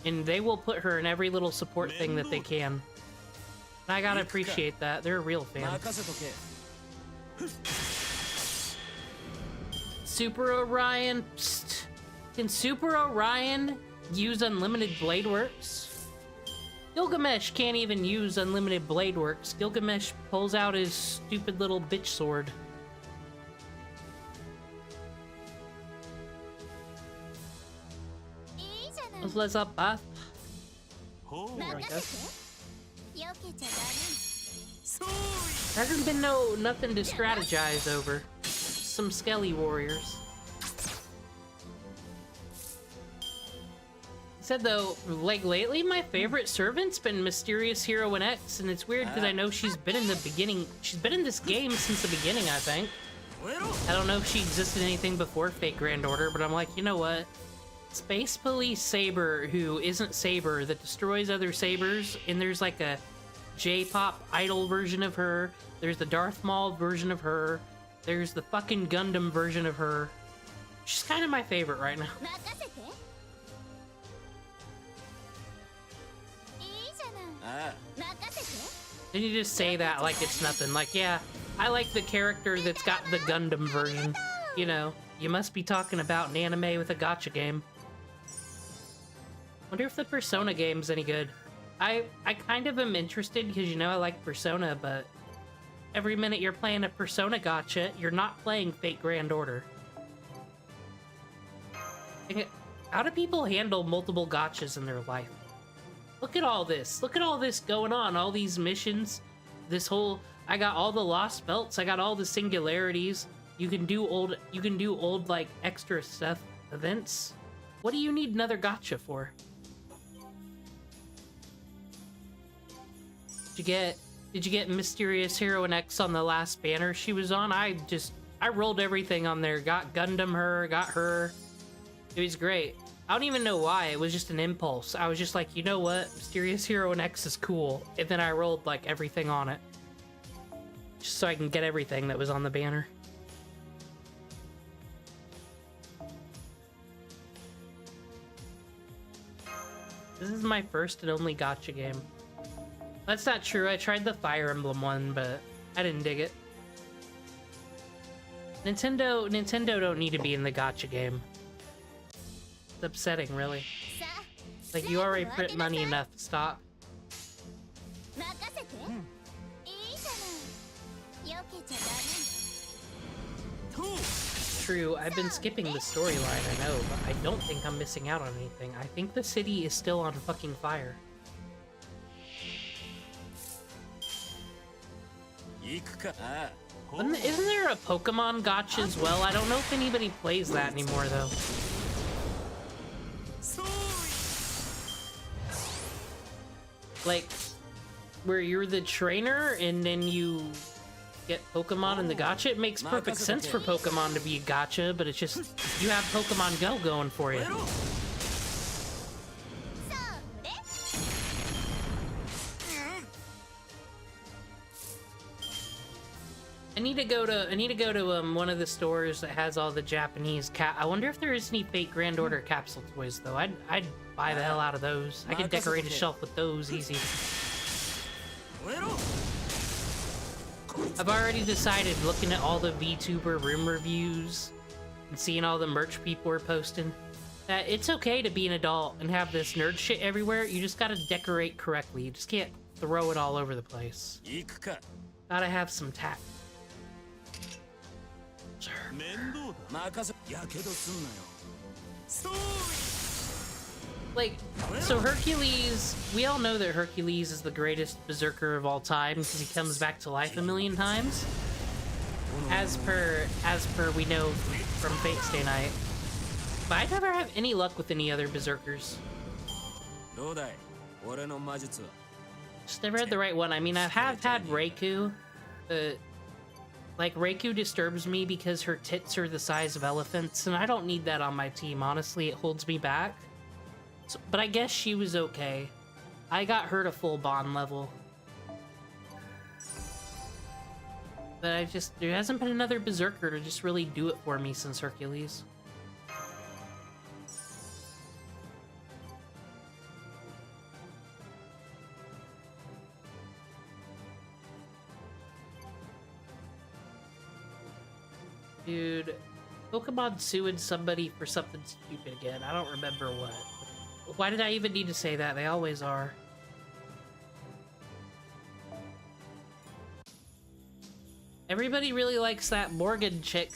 And they will put her in every little support thing that they can. And I gotta appreciate that, they're a real fan. Super Orion, psst. Can Super Orion use unlimited blade works? Gilgamesh can't even use unlimited blade works. Gilgamesh pulls out his stupid little bitch sword. Let's up, there we go. There hasn't been nothing to strategize over. Some Skelly warriors. Said though, like lately, my favorite servant's been Mysterious Heroine X, and it's weird because I know she's been in the beginning. She's been in this game since the beginning, I think. I don't know if she existed in anything before Fate Grand Order, but I'm like, you know what? Space Police Saber, who isn't Saber, that destroys other Sabers, and there's like a J-pop idol version of her. There's the Darth Maul version of her. There's the fucking Gundam version of her. She's kind of my favorite right now. Then you just say that like it's nothing. Like, yeah, I like the character that's got the Gundam version. You know, you must be talking about an anime with a gacha game. Wonder if the Persona game's any good. I kind of am interested because, you know, I like Persona, but every minute you're playing a Persona gacha, you're not playing Fate Grand Order. How do people handle multiple gachas in their life? Look at all this. Look at all this going on. All these missions. This whole... I got all the lost belts. I got all the singularities. You can do old like extra stuff events. What do you need another gacha for? Did you get Mysterious Heroine X on the last banner she was on? I rolled everything on there. Got Gundam her, got her. It was great. I don't even know why. It was just an impulse. I was just like, you know what? Mysterious Heroine X is cool. And then I rolled like everything on it. Just so I can get everything that was on the banner. This is my first and only gacha game. That's not true. I tried the Fire Emblem one, but I didn't dig it. Nintendo don't need to be in the gacha game. It's upsetting, really. Like, you already print money enough. Stop. True, I've been skipping the storyline, I know, but I don't think I'm missing out on anything. I think the city is still on fucking fire. Isn't there a Pokemon gacha as well? I don't know if anybody plays that anymore, though. Like, where you're the trainer and then you get Pokemon in the gacha. It makes perfect sense for Pokemon to be a gacha, but it's just, you have Pokemon Go going for you. I need to go to one of the stores that has all the Japanese I wonder if there is any Fate Grand Order capsule toys though. I'd buy the hell out of those. I could decorate a shelf with those easy. I've already decided, looking at all the VTuber room reviews and seeing all the merch people are posting, that it's okay to be an adult and have this nerd shit everywhere. You just gotta decorate correctly. You just can't throw it all over the place. Gotta have some tact. Like, so Hercules, we all know that Hercules is the greatest berserker of all time because he comes back to life a million times. As per we know from Fate Stay Night. But I never have any luck with any other berserkers. Just never had the right one. I mean, I have had Reiku, but like Reiku disturbs me because her tits are the size of elephants, and I don't need that on my team. Honestly, it holds me back. So, but I guess she was okay. I got her to full bond level. But there hasn't been another berserker to just really do it for me since Hercules. Dude, Pokemon suing somebody for something stupid again. I don't remember what. Why did I even need to say that? They always are. Everybody really likes that Morgan chick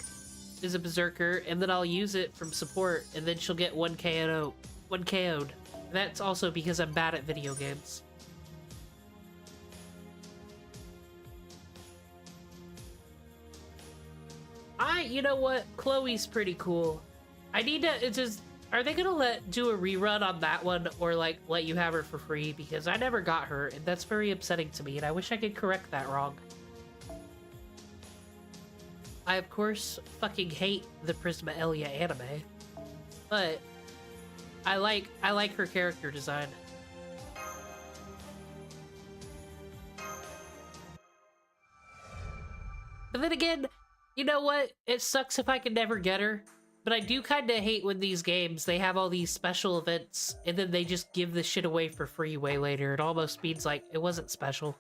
is a berserker, and then I'll use it from support, and then she'll get 1 KO'd. That's also because I'm bad at video games. You know what? Chloe's pretty cool. I need to, are they gonna do a rerun on that one, or like let you have her for free? Because I never got her, and that's very upsetting to me, and I wish I could correct that wrong. I, of course, fucking hate the Prisma Elia anime, but I like her character design. But then again, you know what? It sucks if I can never get her, but I do kind of hate when these games, they have all these special events, and then they just give the shit away for free way later. It almost means like it wasn't special.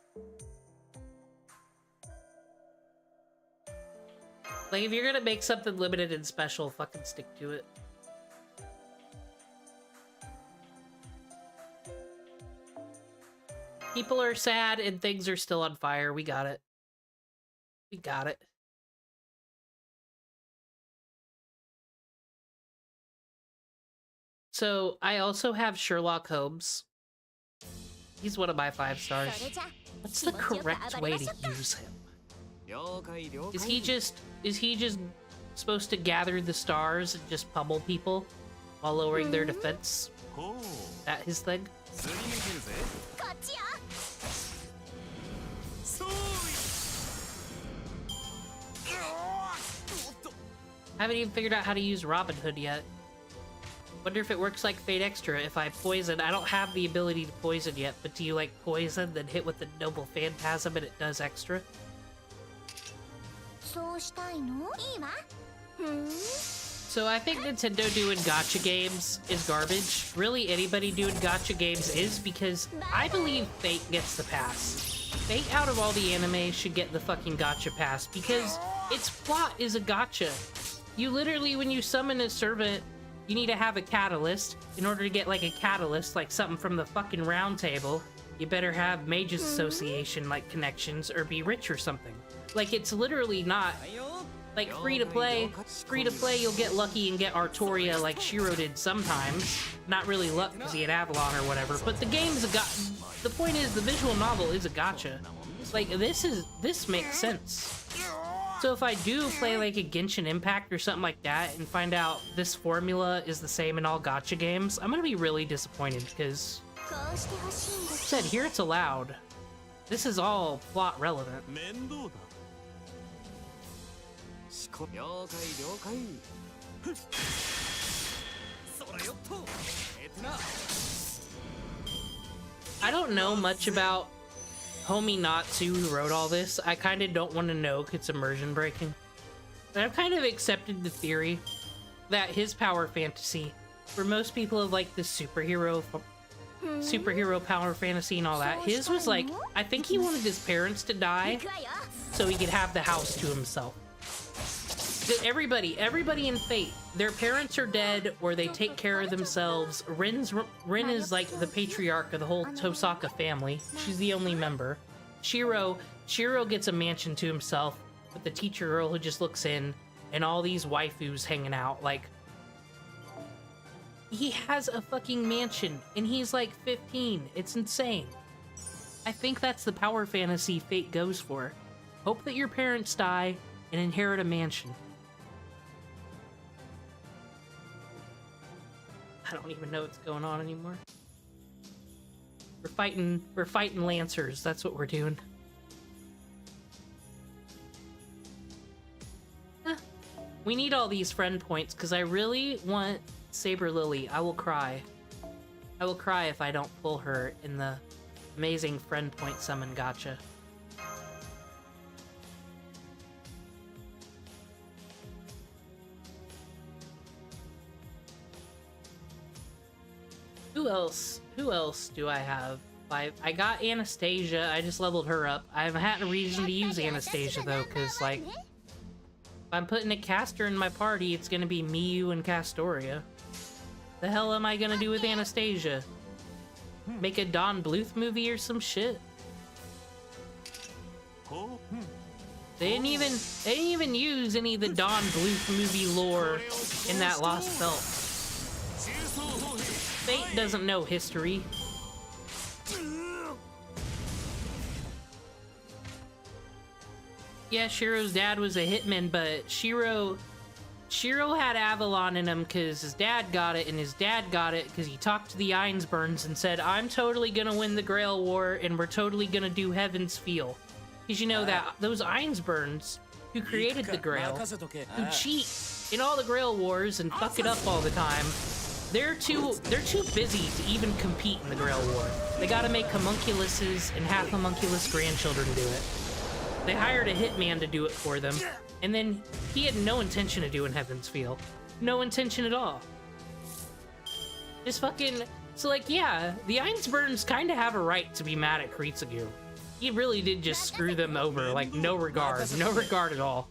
Like, if you're gonna make something limited and special, fucking stick to it. People are sad and things are still on fire. We got it. We got it. So, I also have Sherlock Holmes. He's one of my 5 stars. What's the correct way to use him? Is he just supposed to gather the stars and just pummel people while lowering their defense? Is that his thing? Haven't even figured out how to use Robin Hood yet. Wonder if it works like Fate Extra. If I poison, I don't have the ability to poison yet, but do you like poison, then hit with the Noble Phantasm and it does extra? So I think Nintendo doing gacha games is garbage. Really, anybody doing gacha games is, because I believe Fate gets the pass. Fate, out of all the anime, should get the fucking gacha pass, because its plot is a gacha. You literally, when you summon a servant, you need to have a catalyst. In order to get like a catalyst, like something from the fucking round table, you better have Mages Association like connections or be rich or something. Like, it's literally not like free to play. Free to play, you'll get lucky and get Artoria like Shiro did sometimes. Not really luck because he had Avalon or whatever. But the game's a the point is, the visual novel is a gacha. Like, this makes sense. So if I do play like a Genshin Impact or something like that and find out this formula is the same in all gacha games, I'm gonna be really disappointed, because said here it's allowed. This is all plot relevant. I don't know much about Homie Natsu, who wrote all this. I kind of don't want to know because it's immersion breaking. But I've kind of accepted the theory that his power fantasy, for most people of like the superhero power fantasy and all that, his was like, I think he wanted his parents to die so he could have the house to himself. Everybody in Fate, their parents are dead or they take care of themselves. Rin is like the patriarch of the whole Tosaka family. She's the only member. Shiro gets a mansion to himself with the teacher girl who just looks in. and all these waifus hanging out. Like, he has a fucking mansion, and he's like 15. It's insane. I think that's the power fantasy Fate goes for. Hope that your parents die and inherit a mansion. I don't even know what's going on anymore. We're fighting Lancers. That's what we're doing. We need all these friend points because I really want Saber Lily. I will cry. I will cry if I don't pull her in the amazing friend point summon gacha. Who else do I have? I got Anastasia. I just leveled her up. I haven't had a reason to use Anastasia though, because like, if I'm putting a caster in my party, it's gonna be Miyu and Castoria. The hell am I gonna do with Anastasia? Make a Don Bluth movie or some shit? They didn't even use any of the Don Bluth movie lore in that Lost Belt. Fate doesn't know history. Yeah, Shiro's dad was a hitman, but Shiro had Avalon in him because his dad got it, and his dad got it because he talked to the Ainsburns and said, I'm totally gonna win the Grail War, and we're totally gonna do Heaven's Feel. Because you know that those Ainsburns who created the Grail, who cheat in all the Grail Wars and fuck it up all the time, they're too busy to even compete in the Grail War. They gotta make homunculuses and half homunculus grandchildren do it. They hired a hitman to do it for them, and then he had no intention of doing Heaven's Feel. No intention at all. Just fucking... So, like, yeah, the Ainsburns kind of have a right to be mad at Kuritsugu. He really did just screw them over, like, no regard at all.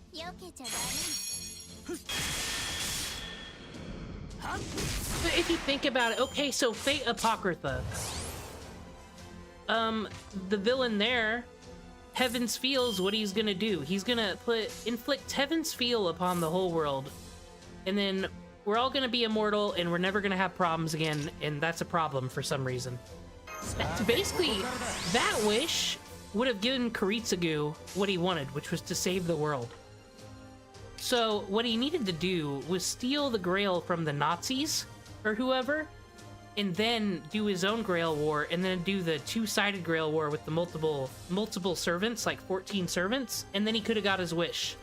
But if you think about it, okay, so Fate Apocrypha. The villain there, Heaven's Feel's what he's gonna do. He's gonna inflict Heaven's Feel upon the whole world. And then we're all gonna be immortal and we're never gonna have problems again, and that's a problem for some reason. Basically, that wish would have given Kuritsugu what he wanted, which was to save the world. So what he needed to do was steal the Grail from the Nazis, or whoever, and then do his own Grail War, and then do the two-sided Grail War with the multiple servants, like 14 servants, and then he could have got his wish.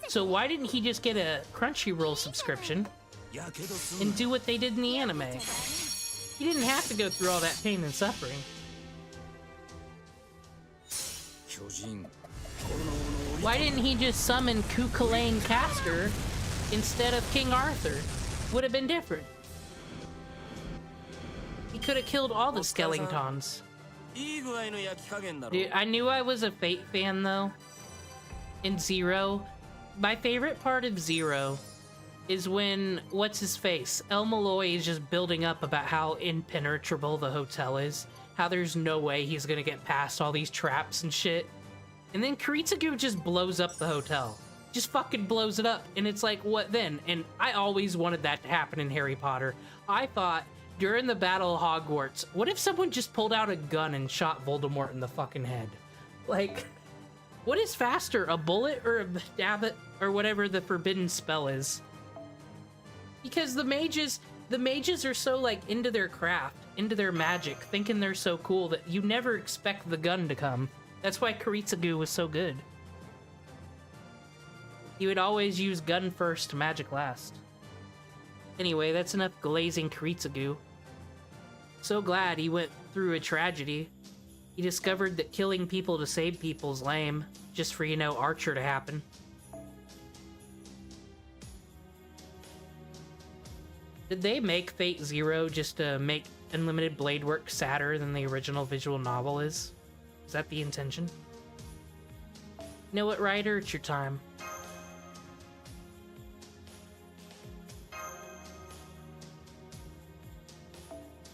So why didn't he just get a Crunchyroll subscription and do what they did in the anime? He didn't have to go through all that pain and suffering. Why didn't he just summon Cuchulainn Caster instead of King Arthur? Would have been different. He could have killed all the Skeletons. Dude, I knew I was a Fate fan though. In Zero, my favorite part of Zero is when, what's his face? El Malloy is just building up about how impenetrable the hotel is. How there's no way he's gonna get past all these traps and shit. And then Kuritsugu just blows up the hotel. Just fucking blows it up. And it's like, what then? And I always wanted that to happen in Harry Potter. I thought, during the Battle of Hogwarts, what if someone just pulled out a gun and shot Voldemort in the fucking head? Like, what is faster, a bullet or a stab or whatever the forbidden spell is? Because the mages are so, like, into their craft, into their magic, thinking they're so cool that you never expect the gun to come. That's why Kuritsugu was so good. He would always use gun first, magic last. Anyway, that's enough glazing Kuritsugu. So glad he went through a tragedy. He discovered that killing people to save people's lame, just for, you know, Archer to happen. Did they make Fate Zero just to make Unlimited Blade Work sadder than the original visual novel is? Is that the intention? You know what, Ryder? It's your time.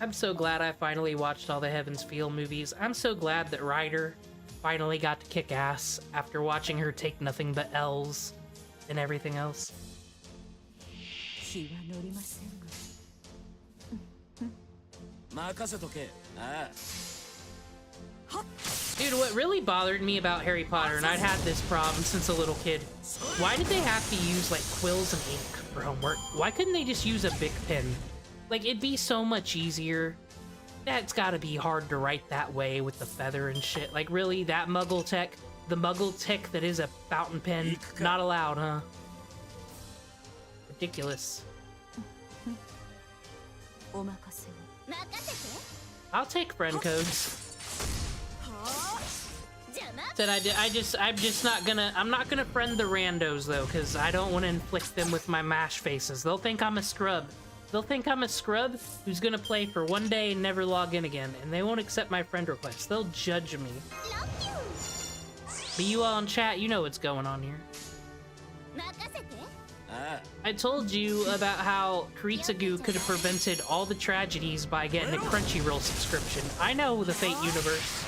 I'm so glad I finally watched all the Heaven's Feel movies. I'm so glad that Ryder finally got to kick ass after watching her take nothing but L's and everything else. Dude, what really bothered me about Harry Potter, and I'd had this problem since a little kid, why did they have to use, like, quills and ink for homework? Why couldn't they just use a big pen? Like, it'd be so much easier. That's gotta be hard to write that way with the feather and shit. Like, really, that muggle tech? The muggle tech that is a fountain pen? Not allowed, huh? Ridiculous. I'll take friend codes. Said I'm not gonna friend the randos though, because I don't want to inflict them with my mash faces. They'll think I'm a scrub. They'll think I'm a scrub who's gonna play for one day and never log in again, and they won't accept my friend requests. They'll judge me. But you all in chat, you know what's going on here. I told you about how Kiritsugu could have prevented all the tragedies by getting a Crunchyroll subscription. I know the Fate universe.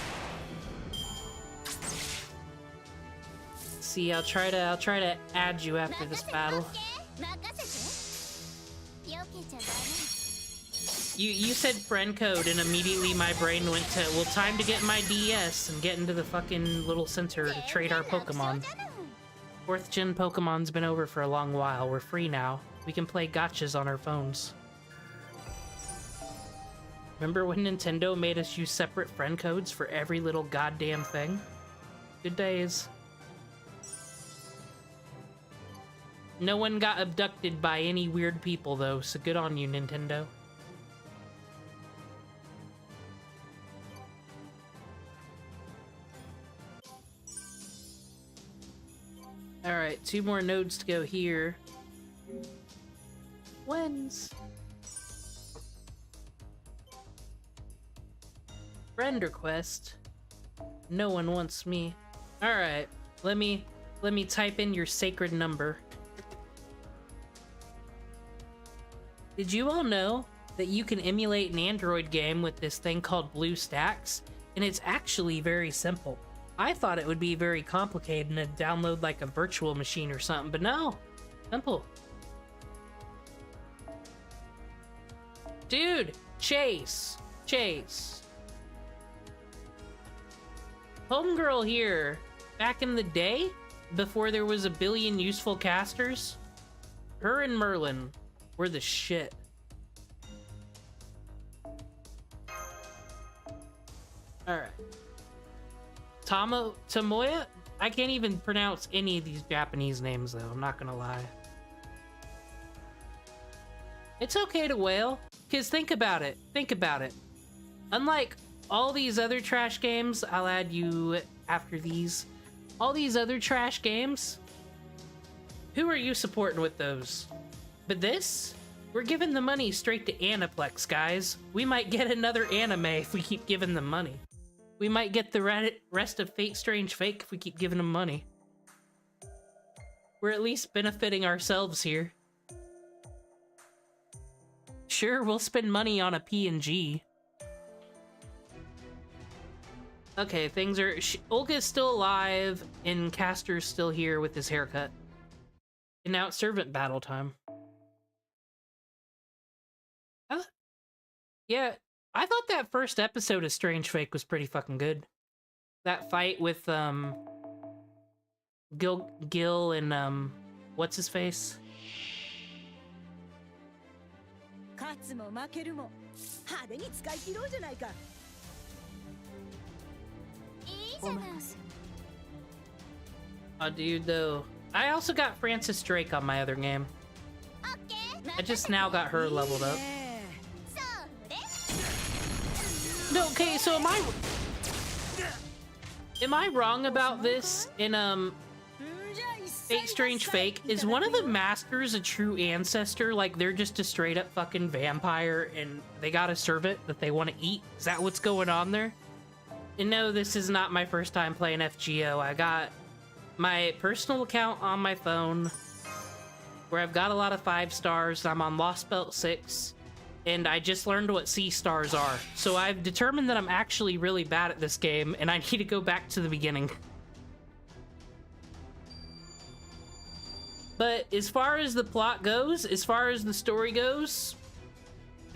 See, I'll try to add you after this battle. You said friend code, and immediately my brain went to, well, time to get my DS and get into the fucking little center to trade our Pokemon. 4th gen Pokemon's been over for a long while. We're free now. We can play gachas on our phones. Remember when Nintendo made us use separate friend codes for every little goddamn thing? Good days. No one got abducted by any weird people, though, so good on you, Nintendo. Alright, 2 more nodes to go here. When's? Friend request? No one wants me. Alright, let me type in your sacred number. Did you all know that you can emulate an Android game with this thing called BlueStacks? And it's actually very simple. I thought it would be very complicated and to download like a virtual machine or something, but no. Simple. Dude, Chase. Homegirl here, back in the day, before there was a billion useful casters, her and Merlin were the shit. Alright. Tomoya? I can't even pronounce any of these Japanese names, though. I'm not gonna lie. It's okay to wail, because think about it. Unlike all these other trash games, I'll add you after these. All these other trash games, who are you supporting with those? But this? We're giving the money straight to Aniplex, guys. We might get another anime if we keep giving them money. We might get the rest of Fate Strange Fake if we keep giving them money. We're at least benefiting ourselves here. Sure, we'll spend money on a PNG. Okay, things are... Olga's still alive, and Castor's still here with his haircut. And now it's servant battle time. Yeah, I thought that first episode of Strange Fake was pretty fucking good. That fight with, Gil and, what's his face? Oh, dude, though. I also got Francis Drake on my other game. I just now got her leveled up. No, okay, so am I wrong about this in, Fate Strange Fake? Is one of the masters a true ancestor? Like, they're just a straight up fucking vampire and they got a servant that they want to eat? Is that what's going on there? And no, this is not my first time playing FGO. I got my personal account on my phone where I've got a lot of 5 stars. I'm on Lost Belt 6. And I just learned what C.stars are. So I've determined that I'm actually really bad at this game, and I need to go back to the beginning. But as far as the plot goes, as far as the story goes,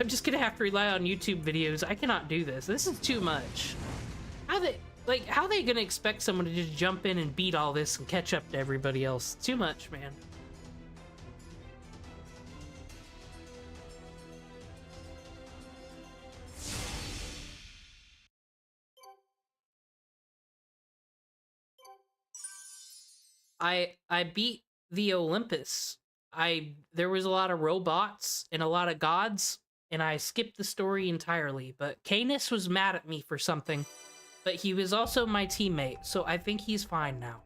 I'm just gonna have to rely on YouTube videos. I cannot do this. This is too much. How are they gonna expect someone to just jump in and beat all this and catch up to everybody else? Too much, man. I beat the Olympus. There was a lot of robots and a lot of gods, and I skipped the story entirely, but Canis was mad at me for something. But he was also my teammate, so I think he's fine now.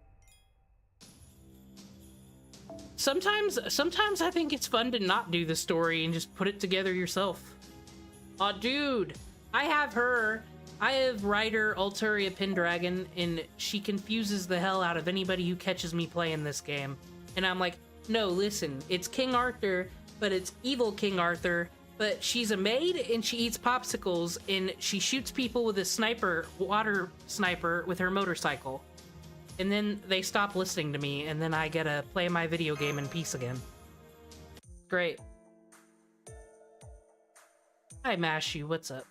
Sometimes I think it's fun to not do the story and just put it together yourself. Aw, dude, I have her. I have Ryder Altaria Pendragon, and she confuses the hell out of anybody who catches me playing this game. And I'm like, no, listen, it's King Arthur, but it's evil King Arthur, but she's a maid and she eats popsicles and she shoots people with a water sniper with her motorcycle. And then they stop listening to me, and then I get to play my video game in peace again. Great. Hi, Mashu, what's up?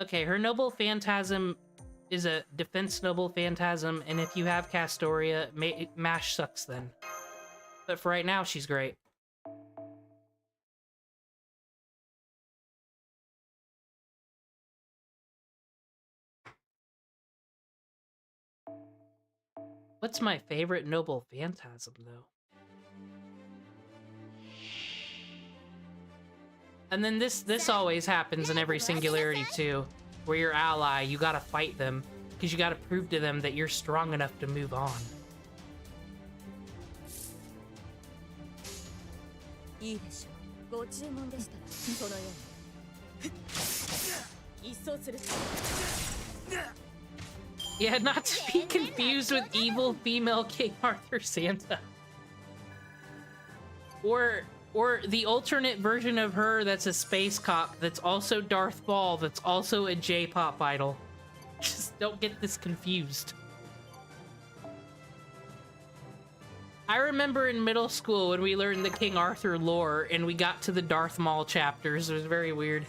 Okay, her Noble Phantasm is a defense Noble Phantasm, and if you have Castoria, Mash sucks then. But for right now, she's great. What's my favorite Noble Phantasm, though? And then this always happens in every Singularity too, where your ally, you gotta fight them, because you gotta prove to them that you're strong enough to move on. Yeah, not to be confused with evil female King Arthur Santa. Or the alternate version of her that's a space cop that's also Darth Maul, that's also a J-pop idol. Just don't get this confused. I remember in middle school when we learned the King Arthur lore and we got to the Darth Maul chapters. It was very weird.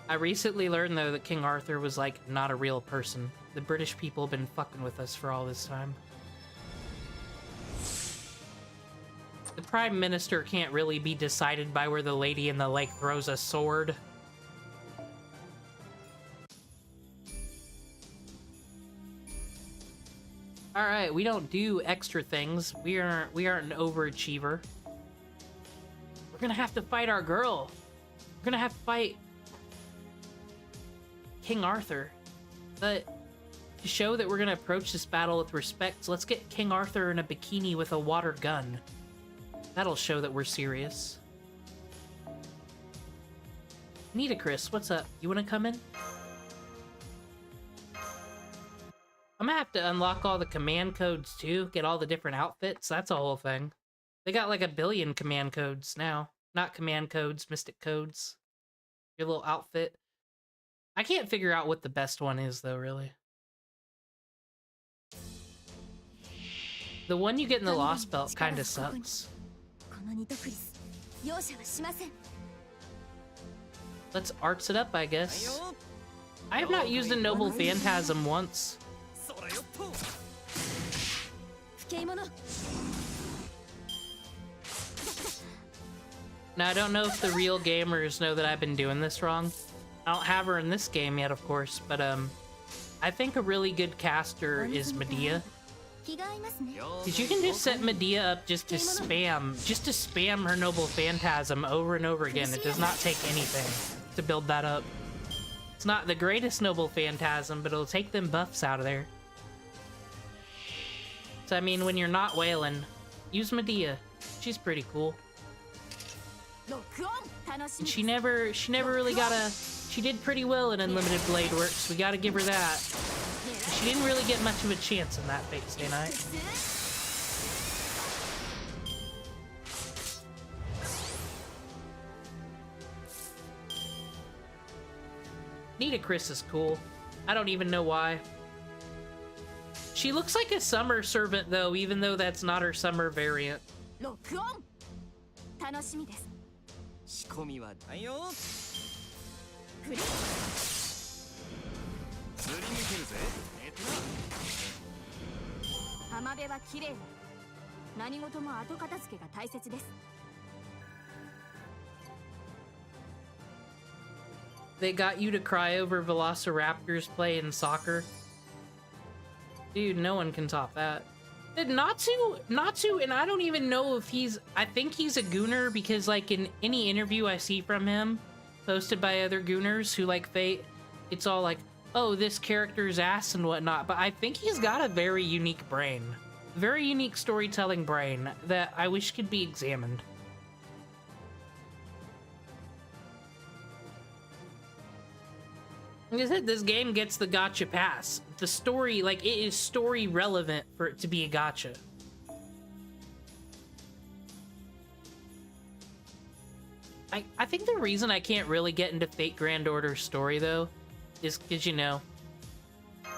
I recently learned, though, that King Arthur was, like, not a real person. The British people have been fucking with us for all this time. The Prime Minister can't really be decided by where the lady in the lake throws a sword. Alright, we don't do extra things. We aren't an overachiever. We're gonna have to fight our girl. We're gonna have to fight King Arthur. But to show that we're gonna approach this battle with respect, let's get King Arthur in a bikini with a water gun. That'll show that we're serious. Nitacris, what's up? You wanna come in? I'm gonna have to unlock all the command codes too, get all the different outfits. That's a whole thing. They got like 1 billion command codes now. Not command codes, mystic codes. Your little outfit. I can't figure out what the best one is though, really. The one you get in the Lost Belt kinda sucks. Let's arts it up, I guess. I have not used a Noble Phantasm once. Now, I don't know if the real gamers know that I've been doing this wrong. I don't have her in this game yet, of course, but I think a really good caster is Medea. Because you can just set Medea up just to spam her Noble Phantasm over and over again. It does not take anything to build that up. It's not the greatest Noble Phantasm, but it'll take them buffs out of there. So I mean, when you're not whaling, use Medea. She's pretty cool. And she never really got a... She did pretty well in Unlimited Blade Works. We gotta give her that. She didn't really get much of a chance in that Fate Stay Night. Nitacris is cool. I don't even know why. She looks like a summer servant, though, even though that's not her summer variant. 録音楽しみです。仕込みはだよ。フリーすり抜けるぜ。浜辺は綺麗。何事も後片付けが大切です。They got you to cry over velociraptors playing soccer. Dude, no one can top that. Natsu, and I don't even know if I think he's a gooner because, like, in any interview I see from him, posted by other gooners who like Fate, it's all like, oh, this character's ass and whatnot, but I think he's got a very unique brain. Very unique storytelling brain that I wish could be examined. Like I said, this game gets the gacha pass. The story, like, it is story relevant for it to be a gacha. I think the reason I can't really get into Fate Grand Order's story, though, is because, you know,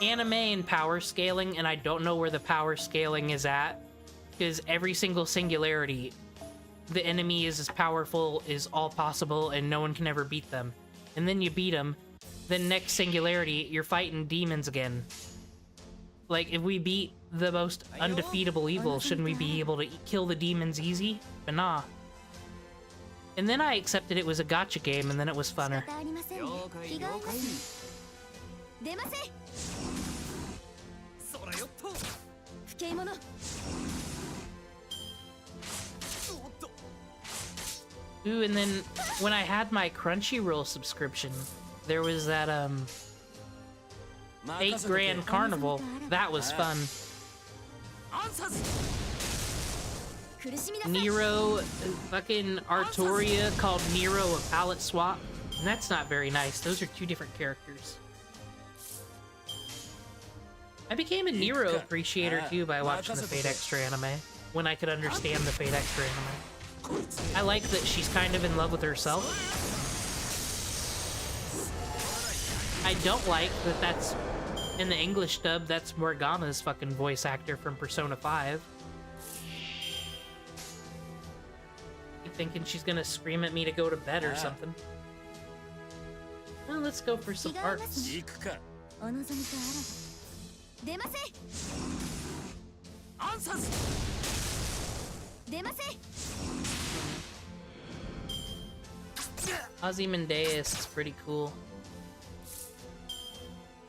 anime and power scaling, and I don't know where the power scaling is at, because every single singularity, the enemy is as powerful as all possible, and no one can ever beat them. And then you beat them, then next singularity, you're fighting demons again. Like, if we beat the most undefeatable evil, shouldn't we be able to kill the demons easy? But nah. And then I accepted it was a gacha game, and then it was funner. Ooh, and then when I had my Crunchyroll subscription, there was that, 8 Grand Carnival. That was fun. Nero, fucking Artoria called Nero a palette swap. And that's not very nice. Those are two different characters. I became a Nero appreciator too by watching the Fate Extra anime. When I could understand the Fate Extra anime. I like that she's kind of in love with herself. I don't like that that's, in the English dub, that's Morgana's fucking voice actor from Persona 5. Thinking she's gonna scream at me to go to bed or something. Well, let's go for some arts. Ozymandias is pretty cool.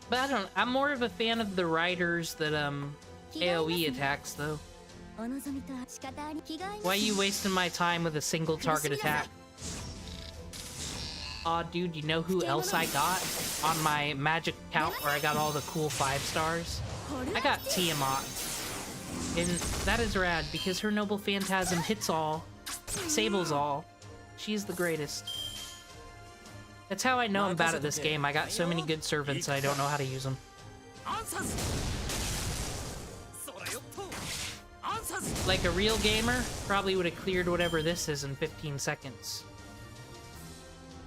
But I'm more of a fan of the riders that AoE attacks though. Why are you wasting my time with a single target attack? Aw, dude, you know who else I got on my magic account where I got all the cool 5 stars? I got Tiamat. And that is rad because her noble phantasm hits all, sables all. She's the greatest. That's how I know I'm bad at this game. I got so many good servants and I don't know how to use them. Like a real gamer, probably would have cleared whatever this is in 15 seconds.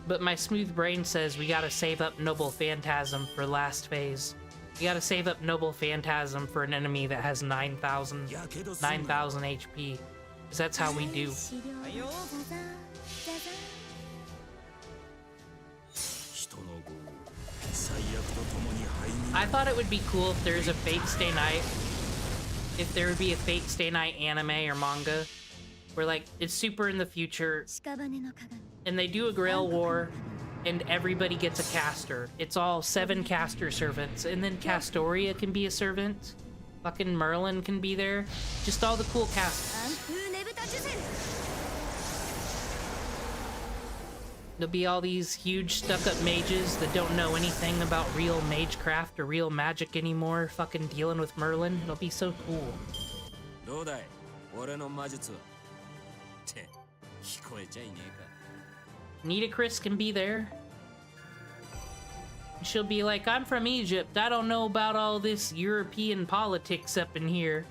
But my smooth brain says we gotta save up Noble Phantasm for last phase. We gotta save up Noble Phantasm for an enemy that has 9,000 HP. Because that's how we do. I thought it would be cool if there's a Fate Stay Night. If there would be a Fate Stay Night anime or manga where, like, it's super in the future and they do a Grail War and everybody gets a caster. It's all 7 caster servants, and then Castoria can be a servant. Fucking Merlin can be there. Just all the cool casters. There'll be all these huge stuck-up mages that don't know anything about real magecraft or real magic anymore, fucking dealing with Merlin. It'll be so cool. Nitocris can be there. She'll be like, I'm from Egypt. I don't know about all this European politics up in here.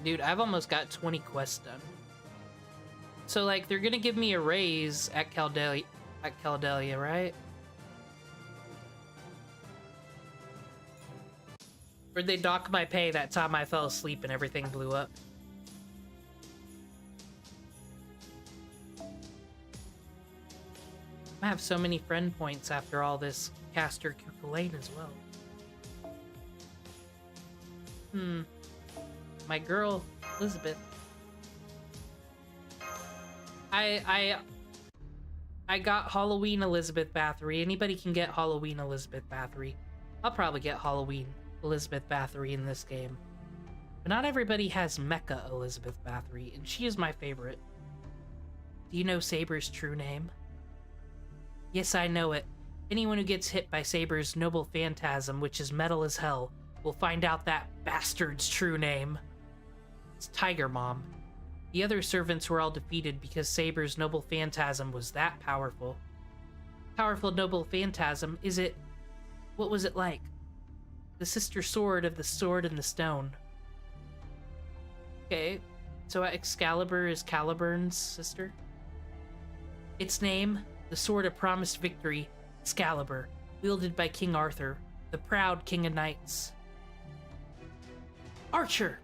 Dude, I've almost got 20 quests done. So, like, they're gonna give me a raise at Caldea. At Caldelia, right? Where'd they dock my pay that time I fell asleep and everything blew up? I have so many friend points after all this Caster Cuculain as well. My girl, Elizabeth. I got Halloween Elizabeth Bathory. Anybody can get Halloween Elizabeth Bathory. I'll probably get Halloween Elizabeth Bathory in this game. But not everybody has Mecha Elizabeth Bathory, and she is my favorite. Do you know Saber's true name? Yes, I know it. Anyone who gets hit by Saber's noble phantasm, which is metal as hell, will find out that bastard's true name. It's Tiger Mom. The other servants were all defeated because Saber's noble phantasm was that powerful. Powerful noble phantasm, is it... What was it like? The sister sword of the sword and the stone. Okay, so Excalibur is Caliburn's sister? Its name, the sword of promised victory, Excalibur, wielded by King Arthur, the proud king of knights. Archer!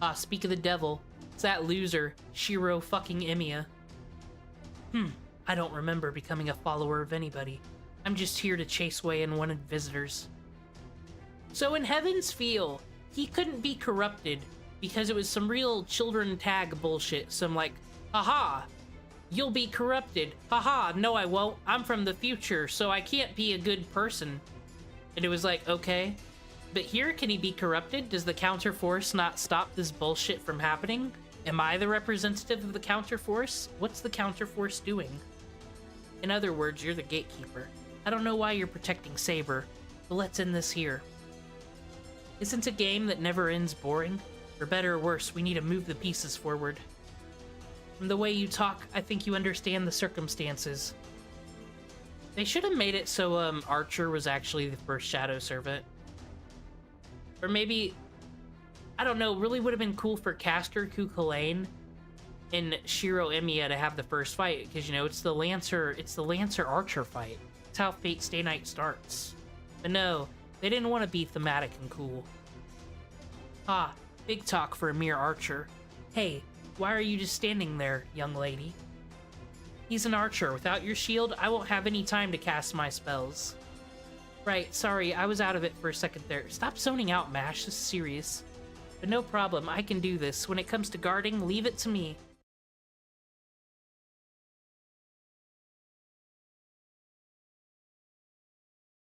Ah, speak of the devil, it's that loser, Shiro fucking Emiya. I don't remember becoming a follower of anybody. I'm just here to chase away unwanted visitors. So in Heaven's Feel, he couldn't be corrupted because it was some real children tag bullshit. Some like, haha, you'll be corrupted. Haha, no I won't. I'm from the future, so I can't be a good person. And it was like, okay. But here, can he be corrupted? Does the counterforce not stop this bullshit from happening? Am I the representative of the counterforce? What's the counterforce doing? In other words, you're the gatekeeper. I don't know why you're protecting Saber, but let's end this here. Isn't a game that never ends boring? For better or worse, we need to move the pieces forward. From the way you talk, I think you understand the circumstances. They should have made it so Archer was actually the first Shadow Servant. Or maybe, I don't know, really would have been cool for Caster Cuculain and Shiro Emiya to have the first fight, because, you know, it's the Lancer Archer fight. It's how Fate Stay Night starts. But no, they didn't want to be thematic and cool. Ah, big talk for a mere archer. Hey, why are you just standing there, young lady? He's an archer. Without your shield, I won't have any time to cast my spells. Right, sorry, I was out of it for a second there. Stop zoning out, Mash, this is serious. But no problem, I can do this. When it comes to guarding, leave it to me.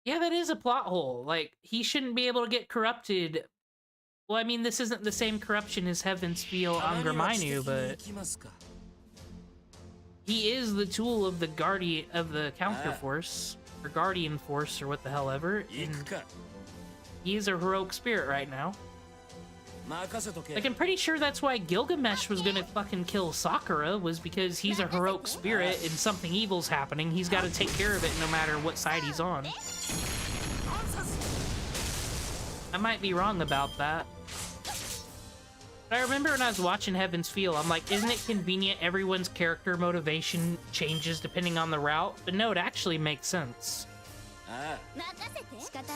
Yeah, that is a plot hole. Like, he shouldn't be able to get corrupted. Well, I mean, this isn't the same corruption as Heaven's Feel Angermainu, but... he is the tool of the Guardian of the Counterforce. Or Guardian Force, or what the hell ever. And he is a heroic spirit right now. Like, I'm pretty sure that's why Gilgamesh was gonna fucking kill Sakura, was because he's a heroic spirit and something evil's happening. He's gotta take care of it no matter what side he's on. I might be wrong about that. But I remember when I was watching Heaven's Feel, I'm like, isn't it convenient everyone's character motivation changes depending on the route? But no, it actually makes sense.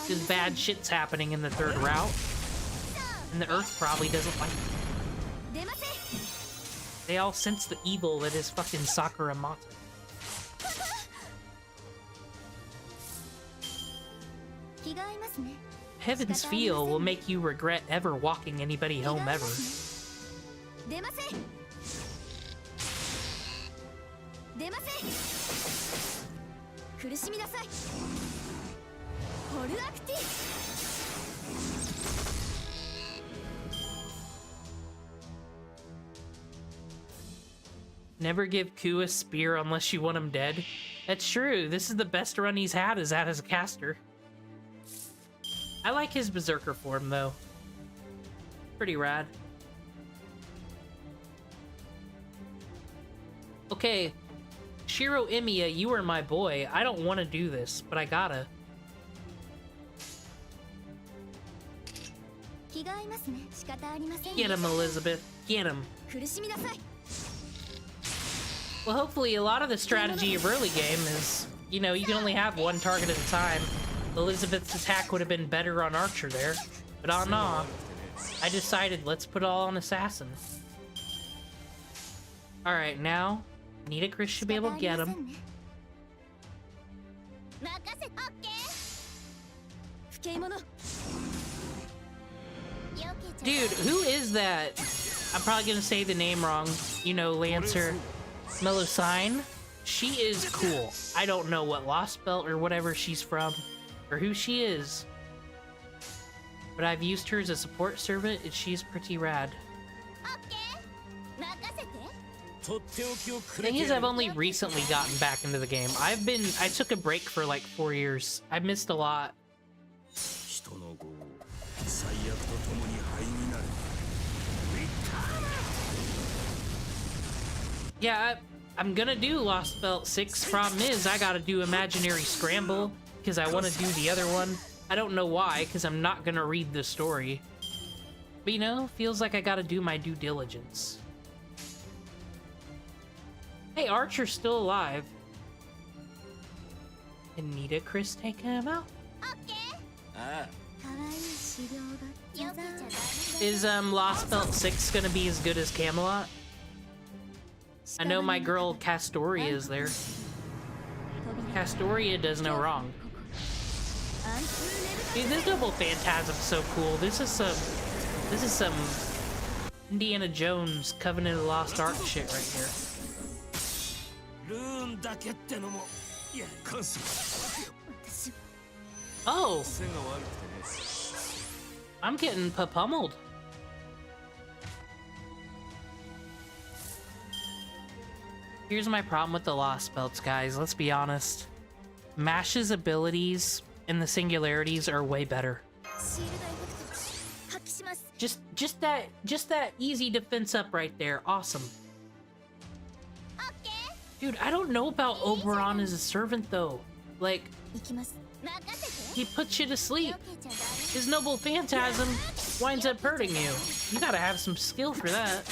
Because bad shit's happening in the third route. And the Earth probably doesn't like it. They all sense the evil that is fucking Sakura Mata. Heaven's Feel will make you regret ever walking anybody home ever. Never give Ku a spear unless you want him dead. That's true. This is the best run he's had as a caster. I like his Berserker form, though. Pretty rad. Okay, Shiro Emiya, you are my boy. I don't want to do this, but I gotta. Get him, Elizabeth. Get him. Well, hopefully a lot of the strategy of early game is, you know, you can only have one target at a time. Elizabeth's attack would have been better on Archer there. But oh no, I decided let's put it all on Assassin. Alright, now, Nita Chris should be able to get him. Dude, who is that? I'm probably gonna say the name wrong. You know, Lancer Melusine. She is cool. I don't know what Lost Belt or whatever she's from, or who she is. But I've used her as a support servant, and she's pretty rad. Thing is, I've only recently gotten back into the game. I took a break for like 4 years. I missed a lot. Yeah, I'm gonna do Lost Belt 6. Problem is, I gotta do Imaginary Scramble, because I want to do the other one. I don't know why, because I'm not gonna read the story. But you know, feels like I gotta do my due diligence. Hey, Archer's still alive. Can Nita Chris take him out? Is Lost Belt 6 gonna be as good as Camelot? I know my girl Castoria is there. Castoria does no wrong. Dude, this double phantasm is so cool. This is some Indiana Jones Covenant of the Lost Ark shit right here. Oh! I'm getting pummeled. Here's my problem with the Lost Belts, guys. Let's be honest. Mash's abilities and the singularities are way better. Just that easy defense up right there. Awesome. Dude, I don't know about Oberon as a servant though. Like, he puts you to sleep. His noble phantasm winds up hurting you. You gotta have some skill for that.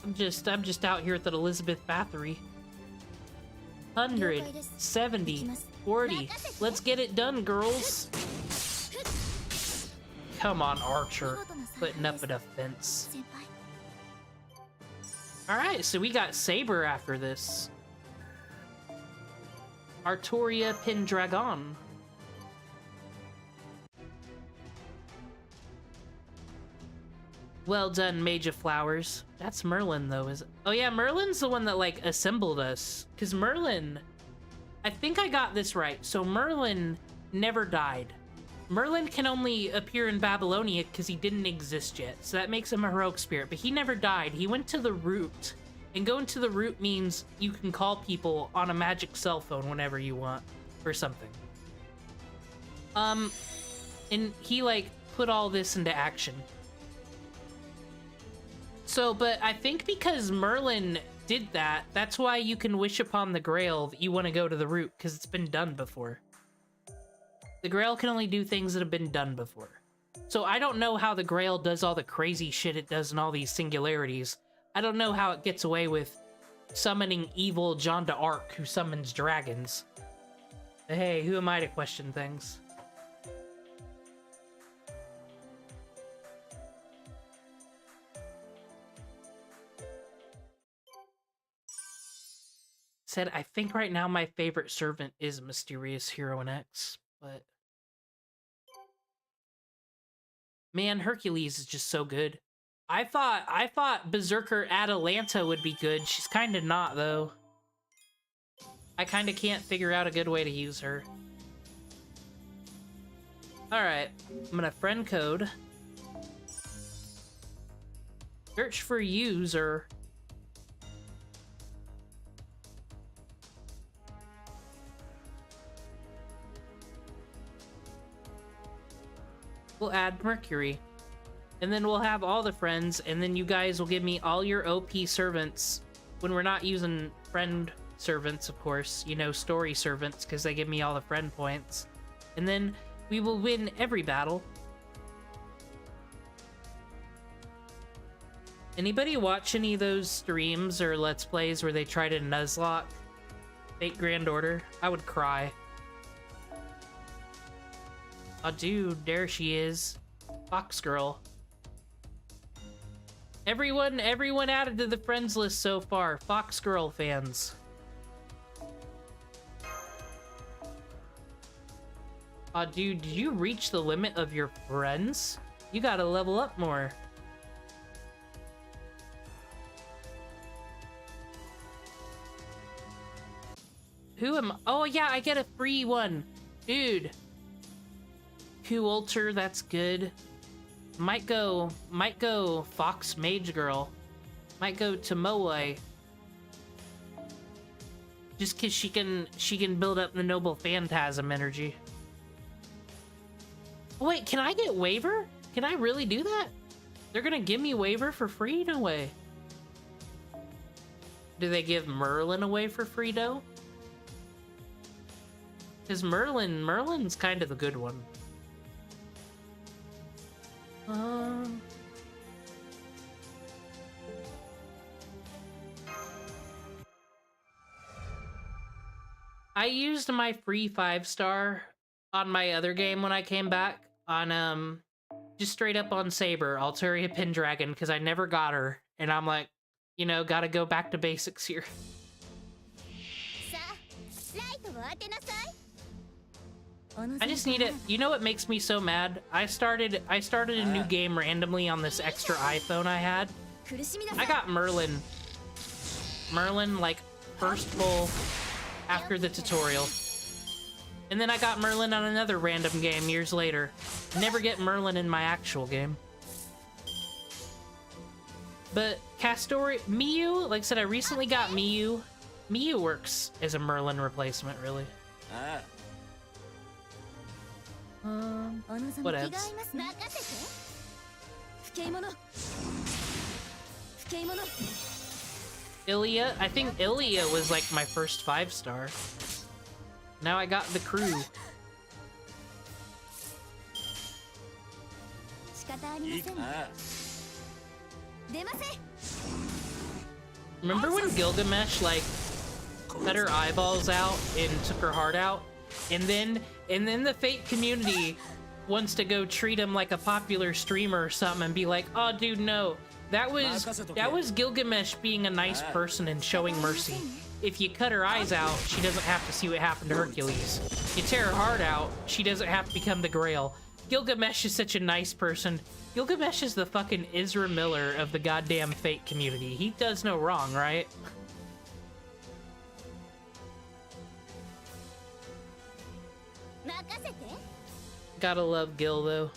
I'm just out here at the Elizabeth Bathory. 100, 70, 40. Let's get it done, girls. Come on, Archer. Putting up a defense. Alright, so we got Saber after this. Artoria Pendragon. Well done, Mage of Flowers. That's Merlin, though, is it? Oh yeah, Merlin's the one that, like, assembled us. Because Merlin... I think I got this right. So Merlin never died. Merlin can only appear in Babylonia because he didn't exist yet. So that makes him a heroic spirit. But he never died. He went to the root. And going to the root means you can call people on a magic cell phone whenever you want. Or something. And he, like, put all this into action. So, but I think because Merlin did that, that's why you can wish upon the Grail that you want to go to the root, because it's been done before. The Grail can only do things that have been done before. So I don't know how the Grail does all the crazy shit it does and all these singularities. I don't know how it gets away with summoning evil John d'Arc who summons dragons. But hey, who am I to question things? Said, I think right now my favorite servant is Mysterious Hero in X, but... Man, Hercules is just so good. I thought Berserker Atalanta would be good. She's kinda not, though. I kinda can't figure out a good way to use her. Alright, I'm gonna friend code. Search for user. We'll add Mercury. And then we'll have all the friends, and then you guys will give me all your OP servants when we're not using friend servants, of course. You know, story servants, because they give me all the friend points. And then we will win every battle Anybody watch any of those streams or Let's Plays where they try to Nuzlocke Fate Grand Order? I would cry. Oh, dude, there she is. Fox Girl. Everyone added to the friends list so far. Fox Girl fans. Oh, dude, did you reach the limit of your friends? You gotta level up more. Who am... Oh, yeah, I get a free one. Dude. Q-Ulter, that's good. Might go Fox Mage Girl. Might go Tomoe. Just cause she can build up the Noble Phantasm energy. Oh, wait, can I get waiver? Can I really do that? They're gonna give me waiver for free? No way. Do they give Merlin away for free though? Cause Merlin's kind of the good one. I used my free 5-star on my other game when I came back on just straight up on Saber, Altaria Pendragon, because I never got her, and I'm like, you know, gotta go back to basics here. I just need it. You know what makes me so mad? I started a new game randomly on this extra iPhone I had. I got Merlin like first full after the tutorial. And then I got Merlin on another random game years later. Never get Merlin in my actual game. But Castori, Miyu, like I said, I recently got Miyu. Miyu works as a Merlin replacement, really. Whatevs. Ilya, I think Ilya was like my first 5-star. Now I got the crew. Remember when Gilgamesh like cut her eyeballs out and took her heart out? And then the Fate community wants to go treat him like a popular streamer or something and be like, oh dude, no. That was Gilgamesh being a nice person and showing mercy. If you cut her eyes out, she doesn't have to see what happened to Hercules. You tear her heart out, she doesn't have to become the Grail. Gilgamesh is such a nice person. Gilgamesh is the fucking Ezra Miller of the goddamn Fate community. He does no wrong, right? Gotta love Gil, though.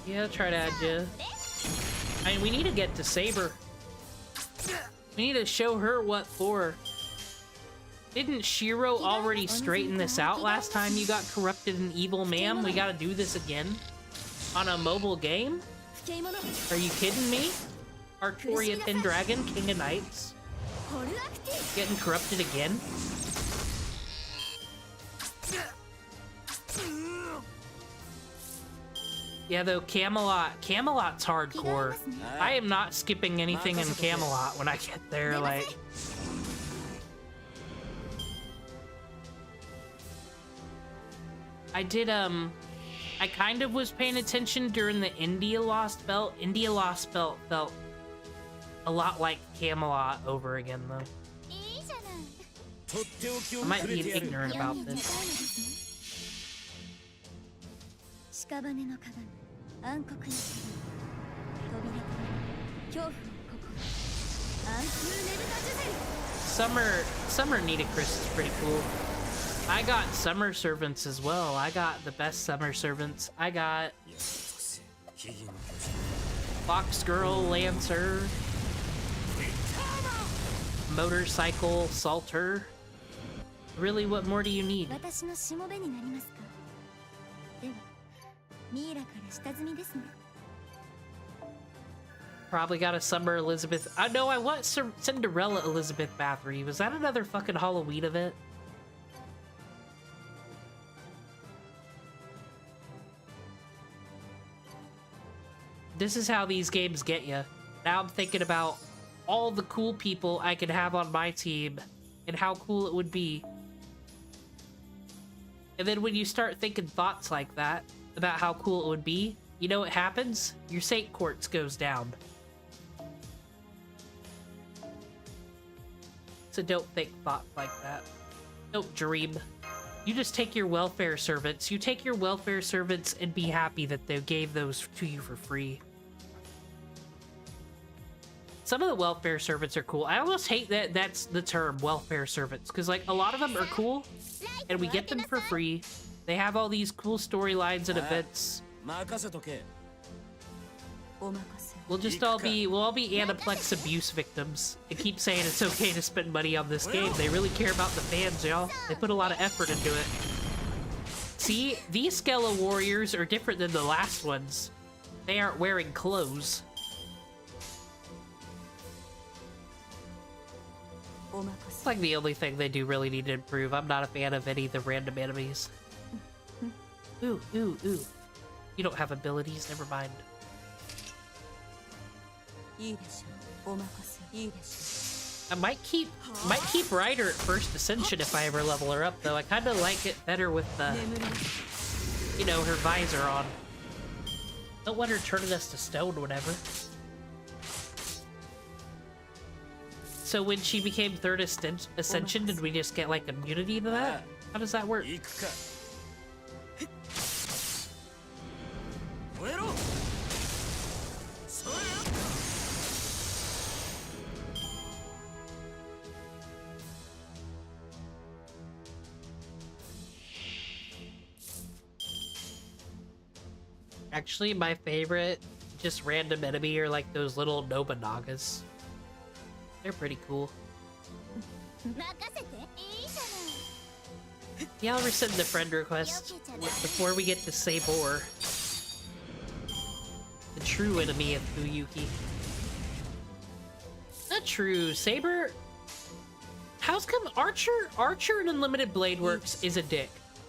Yeah, I'll try to add you. I mean, we need to get to Saber. We need to show her what for. Didn't Shiro already straighten this out last time you got corrupted and evil, ma'am? We gotta do this again? On a mobile game? Are you kidding me? Artoria Pendragon, King of Knights? Getting corrupted again? Yeah, though, Camelot's hardcore. I am not skipping anything in Camelot when I get there, like... I did, I kind of was paying attention during the India Lost Belt. India Lost Belt felt a lot like Camelot over again, though. I might be ignorant about this. Summer Nitocris is pretty cool. I got summer servants as well. I got the best summer servants. I got Fox Girl Lancer, Motorcycle Salter. Really, what more do you need? Probably got a Summer Elizabeth. I know I want Cinderella Elizabeth Bathory. Was that another fucking Halloween event? this is how these games get you. Now I'm thinking about all the cool people I could have on my team and how cool it would be. And then when you start thinking thoughts like that about how cool it would be, you know what happens? Your Saint Quartz goes down. So don't think thoughts like that. Don't dream. You just take your welfare servants. You take your welfare servants and be happy that they gave those to you for free. Some of the welfare servants are cool. I almost hate that that's the term, welfare servants, because like a lot of them are cool and we get them for free. They have all these cool storylines and events. We'll all be Aniplex abuse victims and keep saying it's okay to spend money on this game. They really care about the fans, y'all. They put a lot of effort into it. See, these Skella warriors are different than the last ones. They aren't wearing clothes. It's like the only thing they do really need to improve. I'm not a fan of any of the random enemies. Ooh, ooh, ooh. You don't have abilities, never mind. I might keep Ryder at first ascension if I ever level her up, though. I kind of like it better with the, you know, her visor on. Don't want her turning us to stone, whatever. So when she became third ascension, did we just get like immunity to that? How does that work? Actually, my favorite just random enemy are like those little Nobanagas. They're pretty cool. Yeah, I'll resend the friend request before we get to Sabor, the true enemy of Fuyuki. Not true. Saber. How's come Archer in Unlimited Blade Works is a dick.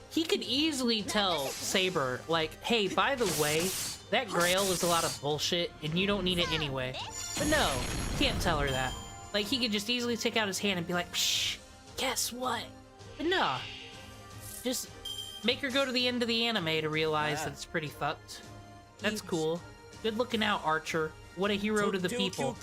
He could easily tell Saber, like, hey, by the way, that Grail is a lot of bullshit and you don't need it anyway. But no, can't tell her that. Like, he could just easily take out his hand and be like, psh, guess what? But nah. Just make her go to the end of the anime to realize that it's pretty fucked. That's cool. Good looking out, Archer. What a hero to the people.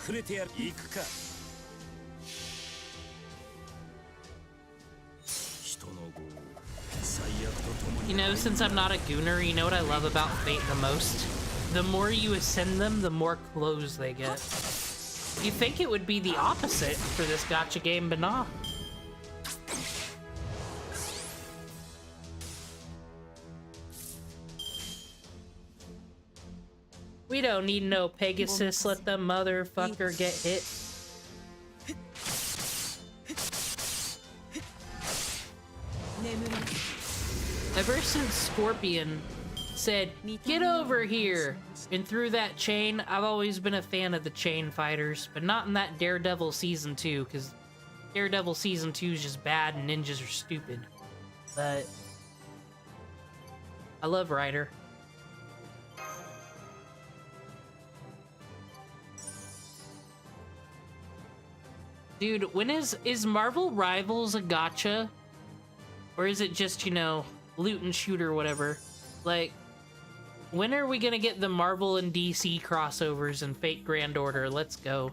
You know, since I'm not a gooner, you know what I love about Fate the most? The more you ascend them, the more clothes they get. You think it would be the opposite for this gacha game, but nah. We don't need no Pegasus, let the motherfucker get hit. Ever since Scorpion said, get over here, and threw that chain, I've always been a fan of the chain fighters, but not in that Daredevil Season 2, because Daredevil Season 2 is just bad and ninjas are stupid. But I love Ryder. Dude, when is Marvel Rivals a gacha? Or is it just, you know, loot and shoot or whatever? Like, when are we gonna get the Marvel and DC crossovers and Fate Grand Order? Let's go.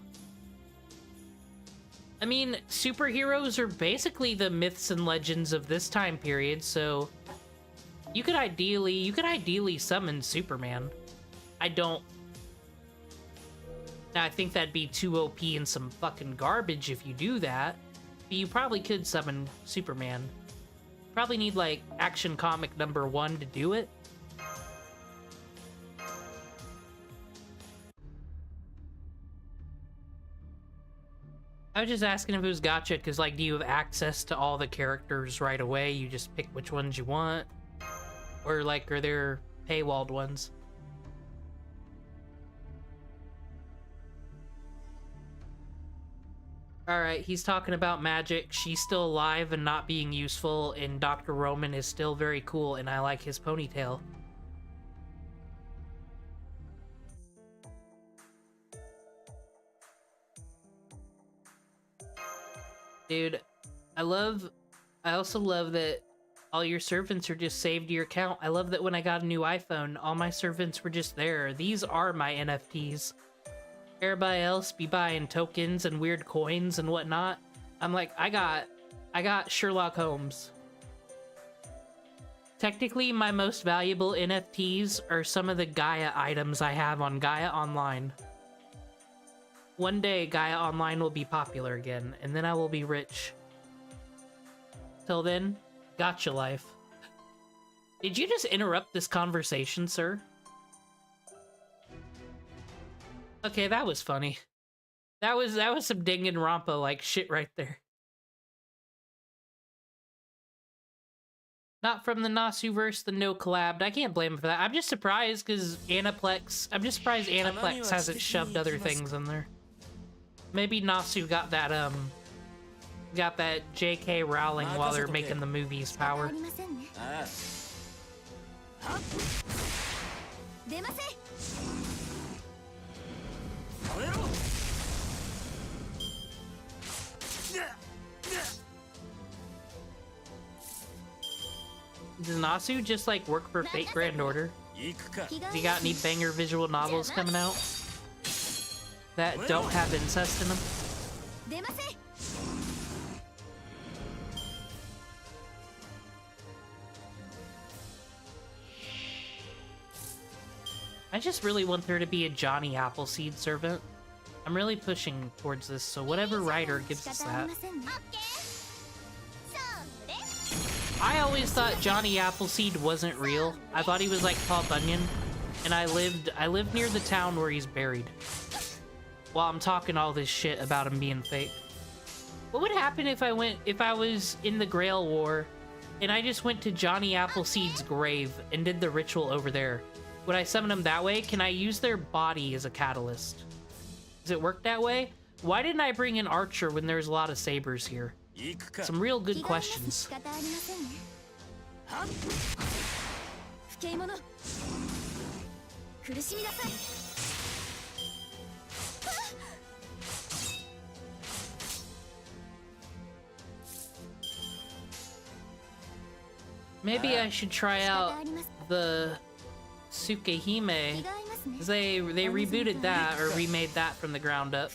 I mean, superheroes are basically the myths and legends of this time period, so you could ideally summon Superman. Now, I think that'd be too OP and some fucking garbage if you do that, but you probably could summon Superman. Probably need, like, Action Comic #1 to do it. I was just asking if it was gacha, because, like, do you have access to all the characters right away? You just pick which ones you want? Or, like, are there paywalled ones? Alright, he's talking about magic. She's still alive and not being useful, and Dr. Roman is still very cool, and I like his ponytail. Dude, I also love that all your servants are just saved to your account. I love that when I got a new iPhone, all my servants were just there. These are my NFTs. Everybody else be buying tokens and weird coins and whatnot. I'm like, I got Sherlock Holmes. Technically, my most valuable NFTs are some of the Gaia items I have on Gaia Online. One day, Gaia Online will be popular again, and then I will be rich. Till then, gotcha life. Did you just interrupt this conversation, sir? Okay, that was funny. That was some Danganronpa like shit right there. Not from the Nasuverse, the no collabed. I can't blame him for that. I'm just surprised because Aniplex. I'm just surprised Aniplex hasn't shoved other things in there. Maybe Nasu got that J.K. Rowling while they're making the movies power. Does Nasu just like work for Fate Grand Order? Has he got any banger visual novels coming out that don't have incest in them? I just really want there to be a Johnny Appleseed servant. I'm really pushing towards this, so whatever writer gives us that. I always thought Johnny Appleseed wasn't real. I thought he was like Paul Bunyan, and I lived near the town where he's buried. While I'm talking all this shit about him being fake. What would happen if I was in the Grail War, and I just went to Johnny Appleseed's grave and did the ritual over there? Would I summon him that way? Can I use their body as a catalyst? Does it work that way? Why didn't I bring an archer when there's a lot of sabers here? Some real good questions. Maybe I should try out the Tsukehime, because they rebooted that, or remade that from the ground up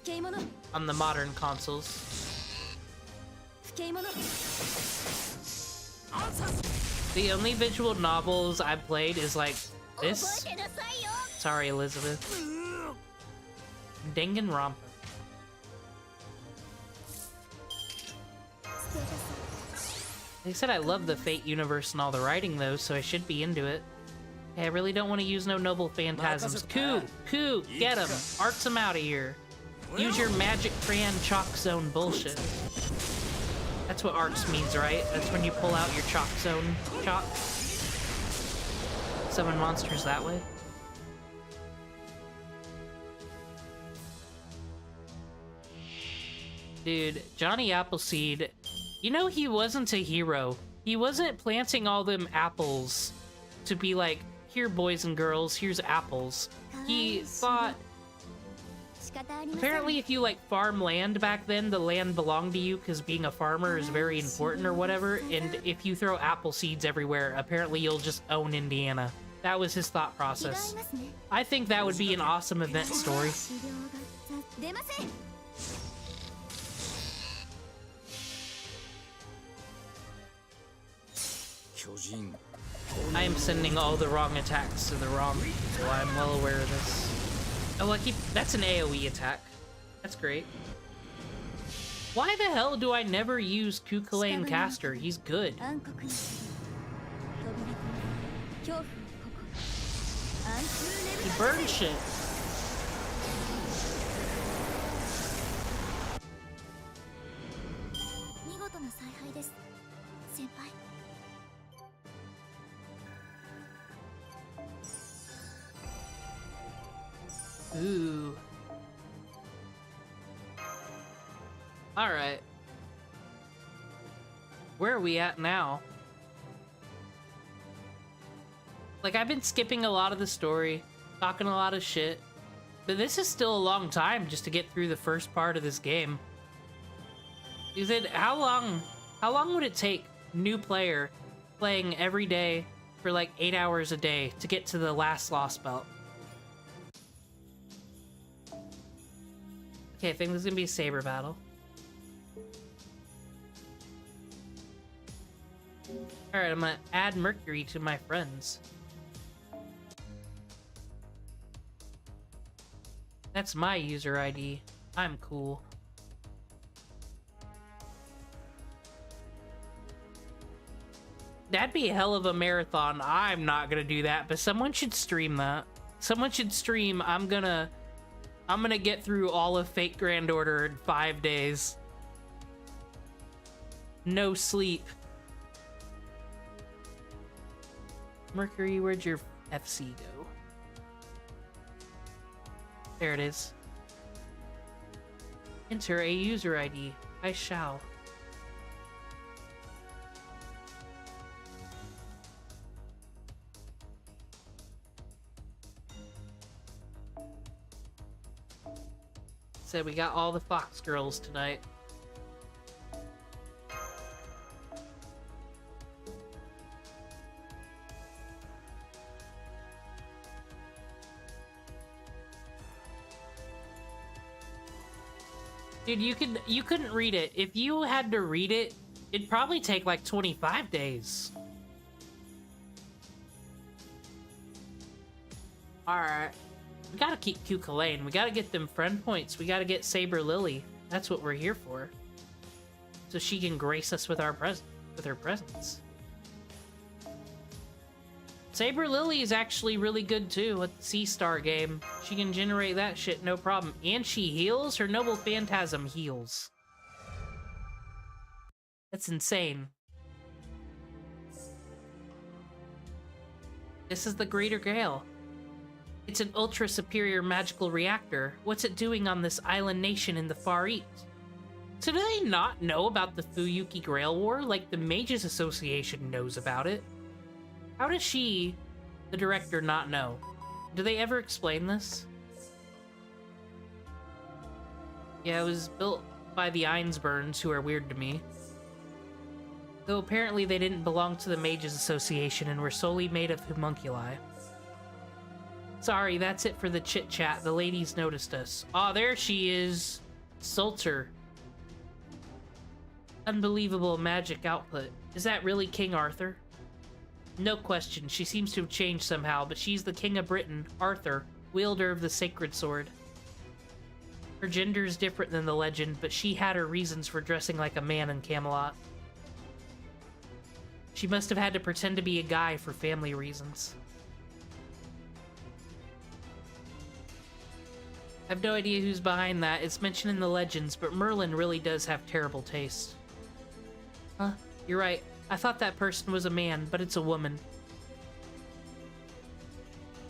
on the modern consoles. The only visual novels I've played is like this. Sorry, Elizabeth. Danganronpa. They said I love the Fate universe and all the writing though, so I should be into it. Hey, I really don't want to use no noble phantasms. Coup, get him. Arts him out of here. Use your magic crayon chalk zone bullshit. That's what arts means, right? That's when you pull out your chalk zone chalk. Summon monsters that way. Dude, Johnny Appleseed, you know he wasn't a hero. He wasn't planting all them apples to be like, here boys and girls, here's apples. He thought, apparently if you like farm land back then, the land belonged to you because being a farmer is very important or whatever, and if you throw apple seeds everywhere, apparently you'll just own Indiana. That was his thought process. I think that would be an awesome event story. I am sending all the wrong attacks to the wrong people. I'm well aware of this. Oh, that's an AoE attack. That's great. Why the hell do I never use Kukulane Caster? He's good. He burns shit. Ooh. Alright. Where are we at now? Like, I've been skipping a lot of the story, talking a lot of shit, but this is still a long time just to get through the first part of this game. Is it how long would it take new player playing every day for like 8 hours a day to get to the last lost belt? Okay, I think this is gonna be a saber battle. Alright, I'm gonna add Mercury to my friends. That's my user ID. I'm cool. That'd be a hell of a marathon. I'm not gonna do that, but someone should stream that. Someone should stream, I'm gonna get through all of Fate Grand Order in 5 days. No sleep. Mercury, where'd your FC go? There it is. Enter a user ID. I shall. Said we got all the Fox girls tonight. Dude, you couldn't read it. If you had to read it, it'd probably take like 25 days. Alright. We gotta keep Cuculain. We gotta get them friend points. We gotta get Saber Lily. That's what we're here for. So she can grace us with her presence. Saber Lily is actually really good too with the C.star game. She can generate that shit no problem. And she heals? Her Noble Phantasm heals. That's insane. This is the Greater Gale. It's an ultra-superior magical reactor. What's it doing on this island nation in the Far East? So do they not know about the Fuyuki Grail War? Like, the Mages Association knows about it. How does she, the director, not know? Do they ever explain this? Yeah, it was built by the Einsburns, who are weird to me. Though apparently they didn't belong to the Mages Association and were solely made of homunculi. Sorry, that's it for the chit-chat. The ladies noticed us. Oh, there she is! Sulter. Unbelievable magic output. Is that really King Arthur? No question, she seems to have changed somehow, but she's the King of Britain, Arthur, wielder of the sacred sword. Her gender is different than the legend, but she had her reasons for dressing like a man in Camelot. She must have had to pretend to be a guy for family reasons. I have no idea who's behind that. It's mentioned in the legends, but Merlin really does have terrible taste. Huh? You're right. I thought that person was a man, but it's a woman.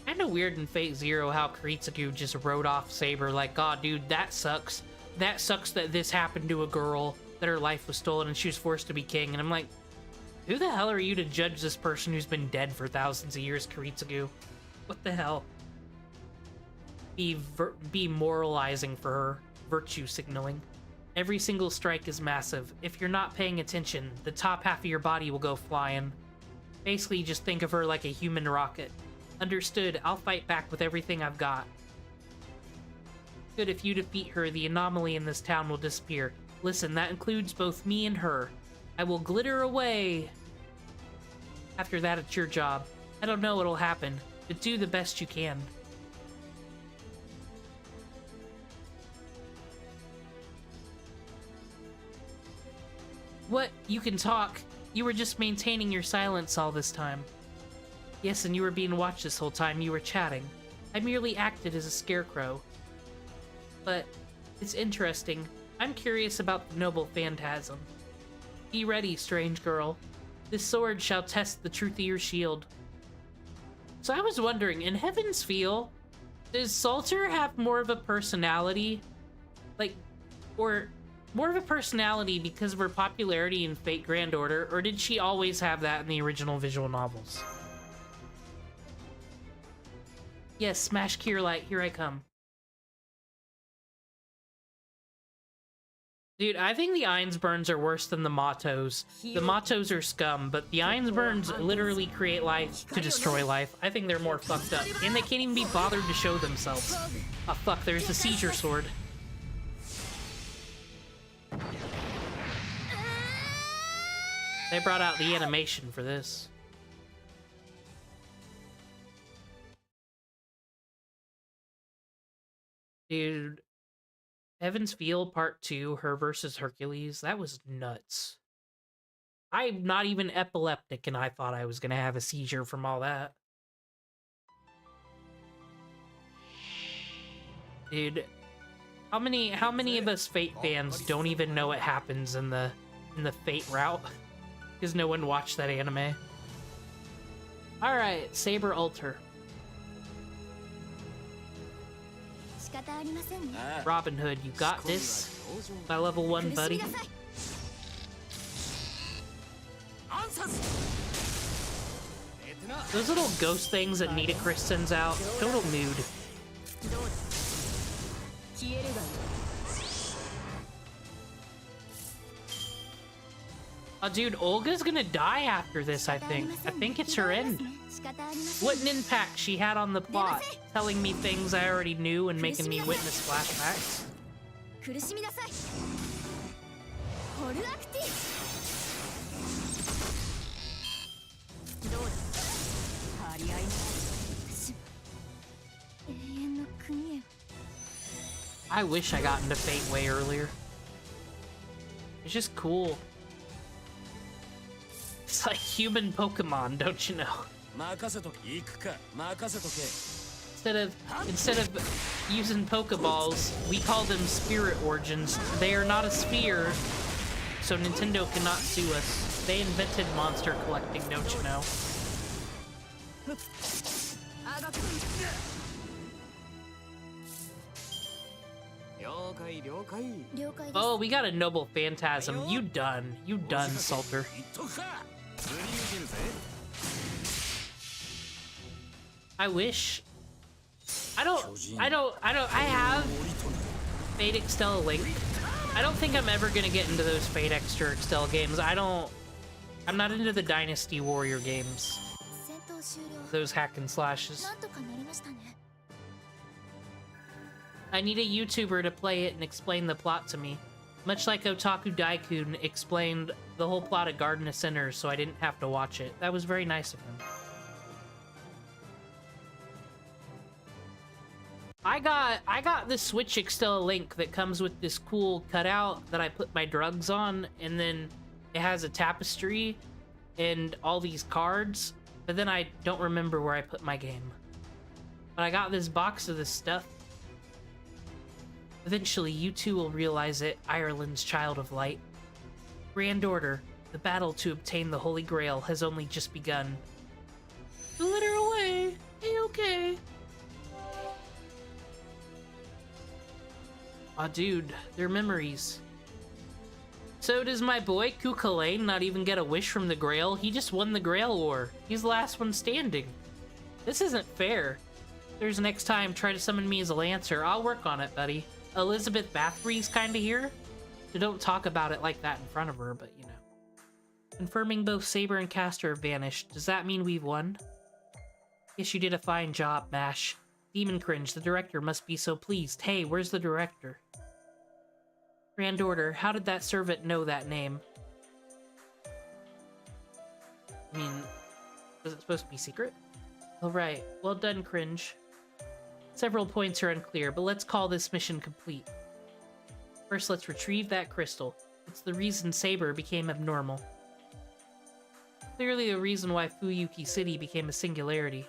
Kinda weird in Fate Zero how Kiritsugu just wrote off Saber like, God, dude, that sucks. That sucks that this happened to a girl, that her life was stolen and she was forced to be king. And I'm like, who the hell are you to judge this person who's been dead for thousands of years, Kiritsugu? What the hell? Be moralizing for her, virtue signaling. Every single strike is massive. If you're not paying attention, the top half of your body will go flying. Basically, just think of her like a human rocket. Understood, I'll fight back with everything I've got. Good, if you defeat her, the anomaly in this town will disappear. Listen, that includes both me and her. I will glitter away. After that, it's your job. I don't know what'll happen, but do the best you can. What? You can talk. You were just maintaining your silence all this time. Yes, and you were being watched this whole time. You were chatting. I merely acted as a scarecrow. But it's interesting. I'm curious about the Noble Phantasm. Be ready, strange girl. This sword shall test the truth of your shield. So I was wondering, in Heaven's Feel, does Salter have more of a personality? Like, or more of a personality because of her popularity in Fate Grand Order, or did she always have that in the original visual novels? Yes, smash Kierlight, here I come. Dude, I think the Einsburns are worse than the Matos. The Matos are scum, but the Einsburns literally create life to destroy life. I think they're more fucked up. And they can't even be bothered to show themselves. Oh fuck, there's the seizure sword. They brought out the animation for this. Dude, Heaven's Feel Part 2, her versus Hercules, that was nuts. I'm not even epileptic and I thought I was gonna have a seizure from all that. Dude, how many of us Fate fans don't even know what happens in the Fate route? Because no one watched that anime. Alright, Saber Alter. Robin Hood, you got this. My level 1 buddy. Those little ghost things that Nitocris sends out, total mood. Oh, dude, Olga's gonna die after this, I think. I think it's her end. What an impact she had on the plot, telling me things I already knew and making me witness flashbacks. I wish I got into Fate way earlier. It's just cool. It's like human Pokemon, don't you know? Instead of using Pokeballs, we call them Spirit Origins. They are not a sphere, so Nintendo cannot sue us. They invented monster collecting, don't you know? Oh, we got a Noble Phantasm. You done, Salter. I wish. I have Fate Extella Link. I don't think I'm ever gonna get into those Fate Extra Extella games. I'm not into the Dynasty Warrior games. Those hack and slashes. I need a YouTuber to play it and explain the plot to me. Much like Otaku Daikun explained the whole plot of Garden of Sinners, so I didn't have to watch it. That was very nice of him. I got this Switch Extella Link that comes with this cool cutout that I put my drugs on, and then it has a tapestry and all these cards, but then I don't remember where I put my game. But I got this box of this stuff. Eventually, you too will realize it, Ireland's Child of Light. Grand Order, the battle to obtain the Holy Grail has only just begun. Let her away. A-okay. Aw, dude, they're memories. So does my boy, Kukulane, not even get a wish from the Grail? He just won the Grail War. He's the last one standing. This isn't fair. If there's next time, try to summon me as a Lancer. I'll work on it, buddy. Elizabeth Bathory's kinda here, so don't talk about it like that in front of her, but you know. Confirming both Saber and Castor have vanished. Does that mean we've won? Guess you did a fine job, Mash. Demon Cringe, the director must be so pleased. Hey, where's the director? Grand Order, how did that servant know that name? I mean, was it supposed to be secret? Alright, well done, Cringe. Several points are unclear, but let's call this mission complete. First, let's retrieve that crystal. It's the reason Saber became abnormal. Clearly the reason why Fuyuki City became a singularity.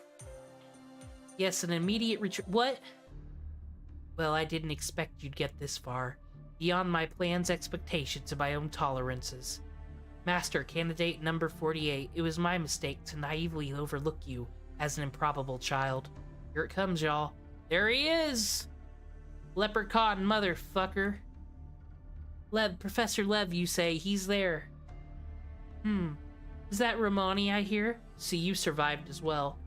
Yes, an immediate What? Well, I didn't expect you'd get this far. Beyond my plan's expectations and my own tolerances. Master, candidate number 48, it was my mistake to naively overlook you as an improbable child. Here it comes, y'all. There he is! Leprechaun motherfucker. Professor Lev, you say, he's there. Is that Romani I hear? See, you survived as well.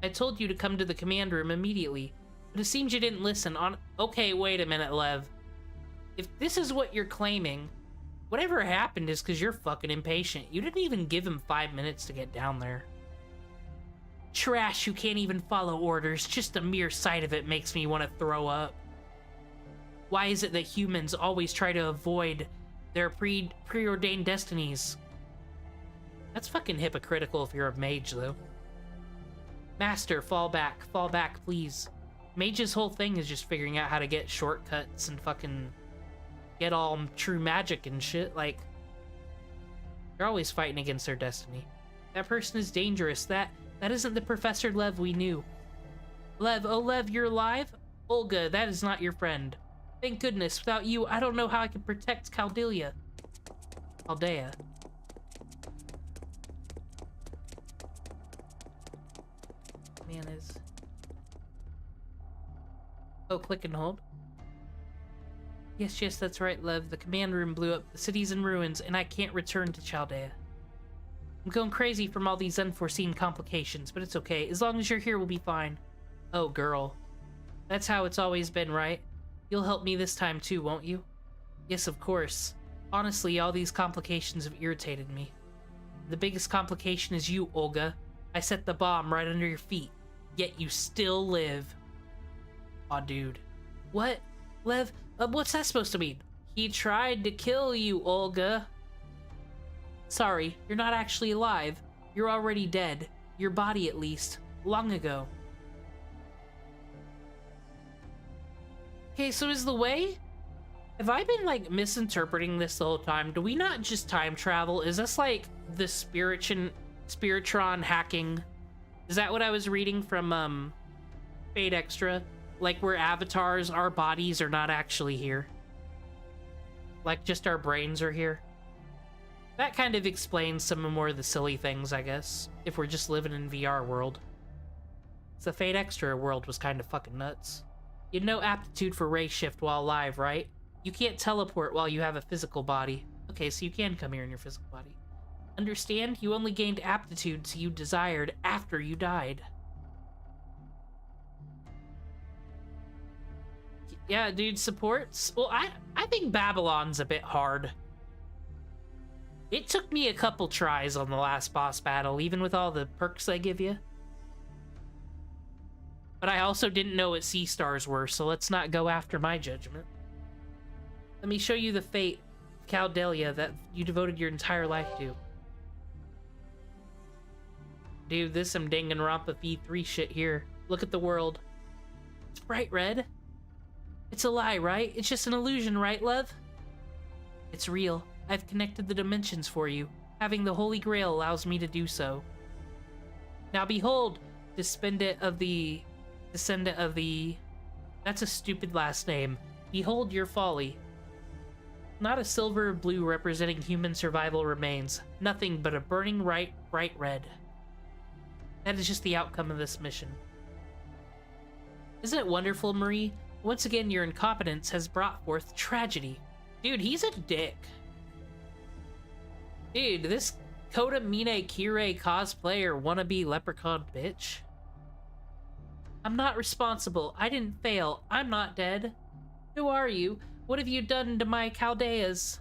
I told you to come to the command room immediately, but it seems you didn't listen on- Okay, wait a minute, Lev. if this is what you're claiming, whatever happened is because you're fucking impatient. You didn't even give him 5 minutes to get down there. Trash who can't even follow orders. Just the mere sight of it makes me want to throw up. Why is it that humans always try to avoid their preordained destinies? That's fucking hypocritical if you're a mage, though. Master, fall back, please. Mage's whole thing is just figuring out how to get shortcuts and fucking get all true magic and shit. Like, they're always fighting against their destiny. That person is dangerous. That isn't the Professor Lev we knew. Lev, oh Lev, you're alive? Olga, that is not your friend. Thank goodness, without you, I don't know how I can protect Chaldea. Man is... Oh, click and hold. Yes, that's right, Lev. The command room blew up. The city's in ruins, and I can't return to Chaldea. I'm going crazy from all these unforeseen complications, but it's okay. As long as you're here, we'll be fine. Oh, girl. That's how it's always been, right? You'll help me this time too, won't you? Yes, of course. Honestly, all these complications have irritated me. The biggest complication is you, Olga. I set the bomb right under your feet, yet you still live. Aw, dude. What? Lev, what's that supposed to mean? He tried to kill you, Olga. Sorry, you're not actually alive. You're already dead. Your body, at least. Long ago. Okay, so is the way... Have I been, like, misinterpreting this the whole time? Do we not just time travel? Is this, like, the Spiritron hacking? Is that what I was reading from, Fate Extra? Like, where avatars, our bodies are not actually here? Like, just our brains are here? That kind of explains some more of the silly things, I guess, if we're just living in VR world. The Fate Extra world was kind of fucking nuts. You had no aptitude for ray shift while alive, right? You can't teleport while you have a physical body. Okay, so you can come here in your physical body. Understand? You only gained aptitudes you desired after you died. Yeah, dude, supports? Well, I think Babylon's a bit hard. It took me a couple tries on the last boss battle, even with all the perks they give you. But I also didn't know what c.stars were, so let's not go after my judgment. Let me show you the fate of Chaldea that you devoted your entire life to. Dude, this is some Danganronpa V3 shit here. Look at the world. It's bright red. It's a lie, right? It's just an illusion, right, love? It's real. I've connected the dimensions for you. Having the Holy Grail allows me to do so. Now behold, descendant of the... That's a stupid last name. Behold your folly. Not a silver or blue representing human survival remains. Nothing but a burning bright red. That is just the outcome of this mission. Isn't it wonderful, Marie? Once again, your incompetence has brought forth tragedy. Dude, he's a dick. Dude, this Koda Mine Kirei cosplayer wannabe leprechaun bitch. I'm not responsible. I didn't fail. I'm not dead. Who are you? What have you done to my Chaldeas?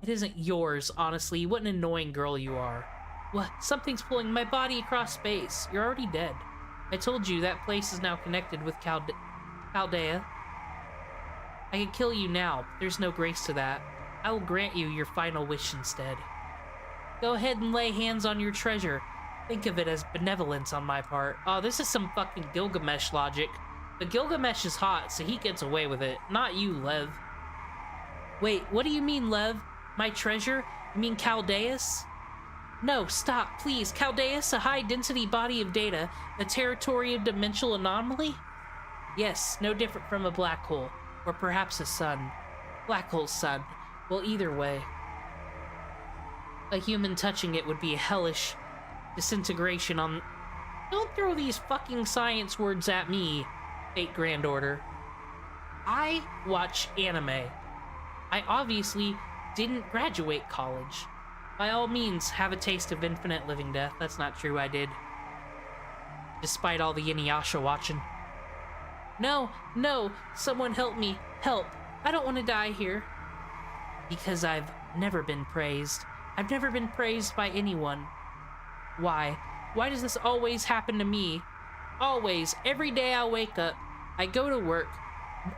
It isn't yours, honestly. What an annoying girl you are. What? Something's pulling my body across space. You're already dead. I told you that place is now connected with Chaldea. I can kill you now, but there's no grace to that. I will grant you your final wish instead. Go ahead and lay hands on your treasure. Think of it as benevolence on my part. Oh, this is some fucking Gilgamesh logic. But Gilgamesh is hot, so he gets away with it. Not you, Lev. Wait, what do you mean, Lev? My treasure? You mean Chaldeas? No, stop, please. Chaldeas, a high-density body of data, a territory of dimensional anomaly? Yes, no different from a black hole. Or perhaps a sun. Black hole's sun. Well, either way. A human touching it would be a hellish disintegration on... Don't throw these fucking science words at me, Fate Grand Order. I watch anime. I obviously didn't graduate college. By all means, have a taste of infinite living death. That's not true, I did. Despite all the Inuyasha watching. No, someone help me. Help. I don't want to die here. Because I've never been praised. I've never been praised by anyone. Why? Why does this always happen to me? Always. Every day I wake up, I go to work,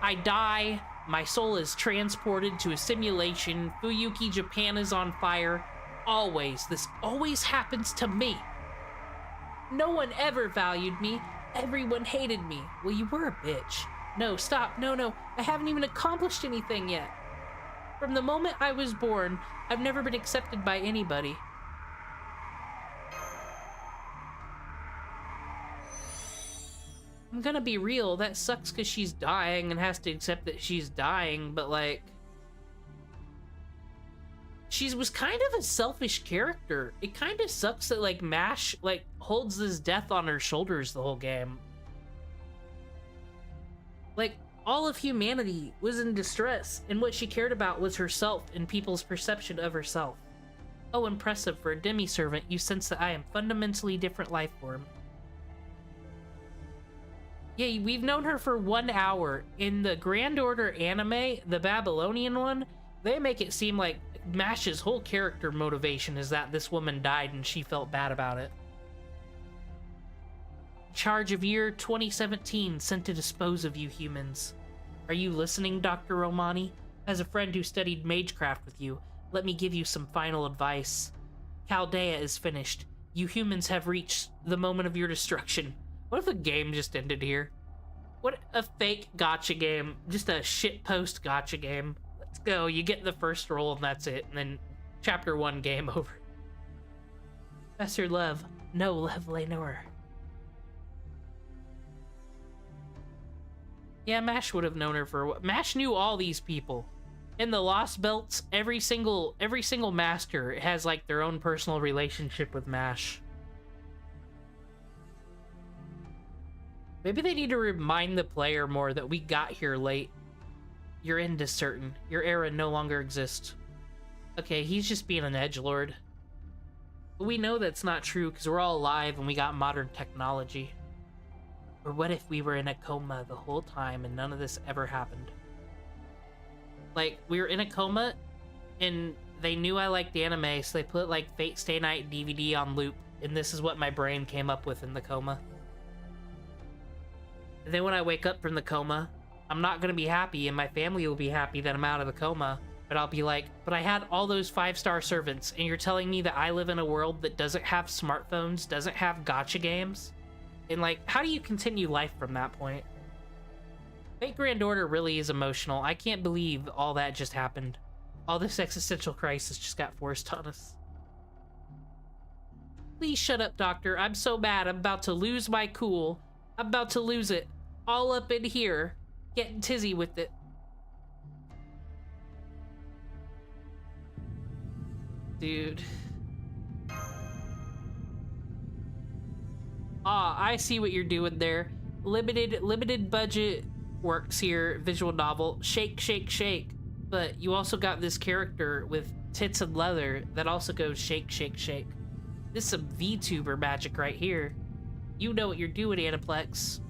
I die, my soul is transported to a simulation, Fuyuki, Japan is on fire. Always. This always happens to me. No one ever valued me. Everyone hated me. Well, you were a bitch. No, stop. No. I haven't even accomplished anything yet. From the moment I was born, I've never been accepted by anybody. I'm gonna be real, that sucks because she's dying and has to accept that she's dying, but like... She was kind of a selfish character. It kind of sucks that like MASH like holds this death on her shoulders the whole game. Like, all of humanity was in distress, and what she cared about was herself and people's perception of herself. Oh, impressive. For a demi-servant, you sense that I am fundamentally different life form. Yeah, we've known her for 1 hour. In the Grand Order anime, the Babylonian one, they make it seem like MASH's whole character motivation is that this woman died and she felt bad about it. Charge of year 2017, sent to dispose of you humans. Are you listening, Dr. Romani? As a friend who studied magecraft with you, let me give you some final advice. Chaldea is finished. You humans have reached the moment of your destruction. What if the game just ended here? What a fake gotcha game. Just a shitpost gotcha game. Let's go. You get the first roll and that's it. And then chapter 1 game over. Professor Love. No, Lev Lenore. Yeah, MASH would have known her for what? MASH knew all these people. In the Lost Belts, every single master has like their own personal relationship with MASH. Maybe they need to remind the player more that we got here late. Your end is certain. Your era no longer exists. Okay, he's just being an edgelord. But we know that's not true because we're all alive and we got modern technology. Or what if we were in a coma the whole time and none of this ever happened? Like, we were in a coma and they knew I liked anime, so they put like Fate Stay Night DVD on loop, and this is what my brain came up with in the coma. And then when I wake up from the coma, I'm not gonna be happy, and my family will be happy that I'm out of the coma, but I'll be like, but I had all those 5-star servants, and you're telling me that I live in a world that doesn't have smartphones, doesn't have gacha games? And like, how do you continue life from that point? Fate Grand Order really is emotional. I can't believe all that just happened. All this existential crisis just got forced on us. Please shut up, Doctor. I'm so mad. I'm about to lose my cool. I'm about to lose it. All up in here. Getting tizzy with it. Dude. Ah, I see what you're doing there. Limited budget works here, visual novel. Shake, shake, shake. But you also got this character with tits and leather that also goes shake, shake, shake. This is some VTuber magic right here. You know what you're doing, Aniplex.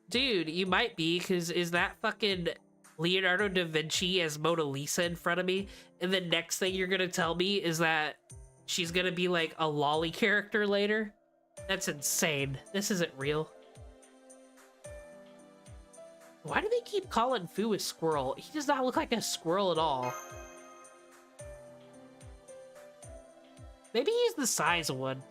Dude, you might be, because is that fucking Leonardo da Vinci as Mona Lisa in front of me? And the next thing you're gonna tell me is that she's gonna be like a lolly character later? That's insane. This isn't real. Why do they keep calling Fu a squirrel? He does not look like a squirrel at all. Maybe he's the size of one.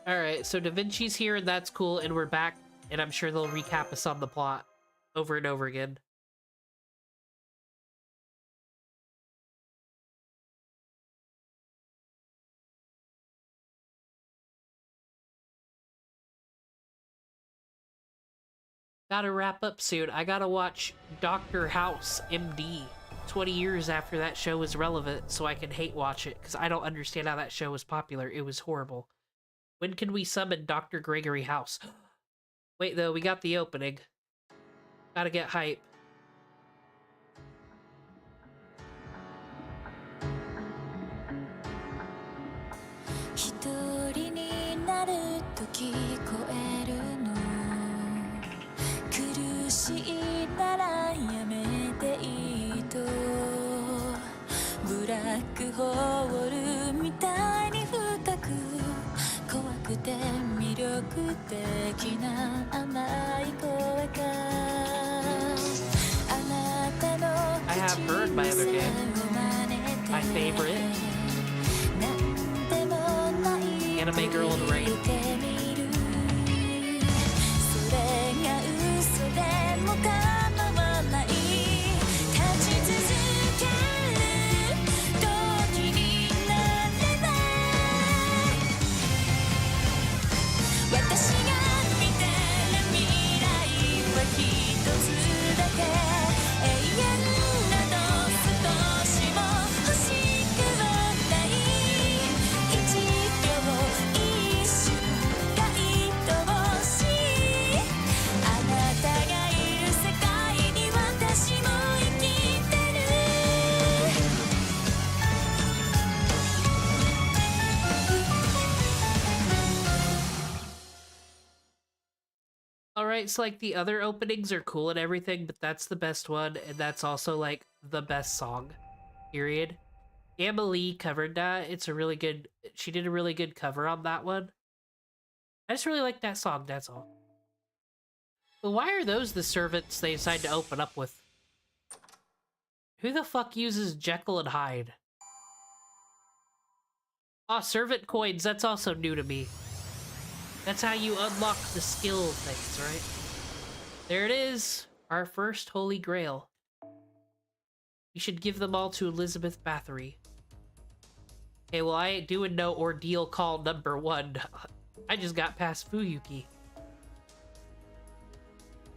Alright, so Da Vinci's here and that's cool, and we're back, and I'm sure they'll recap us on the plot over and over again. Gotta wrap up soon. I gotta watch Dr. House, MD, 20 years after that show was relevant, so I can hate watch it, because I don't understand how that show was popular. It was horrible. When can we summon Dr. Gregory House? Wait, though, we got the opening. Gotta get hype. と聞こえるの苦しいならやめていいとブラックホールみたいに深く怖くて魅力的な甘い声があなたの I have heard my other game. My favorite. Anime Girl in the Rain. それが嘘でも構わない立ち続ける時になれない私が見てる未来は一つだけ永遠など少しも欲しくはない一秒一瞬が愛おしいあなたがいる世界に私も生きてる Alright, so like the other openings are cool and everything, but that's the best one, and that's also like the best song. Period. Gamma Lee covered that. It's a really good, she did a really good cover on that one. I just really like that song, that's all. But why are those the servants they decide to open up with? Who the fuck uses Jekyll and Hyde? Ah, servant coins, that's also new to me. That's how you unlock the skill things, right? There it is, our first Holy Grail. We should give them all to Elizabeth Bathory. Okay, well, I ain't doing no ordeal call number 1. I just got past Fuyuki.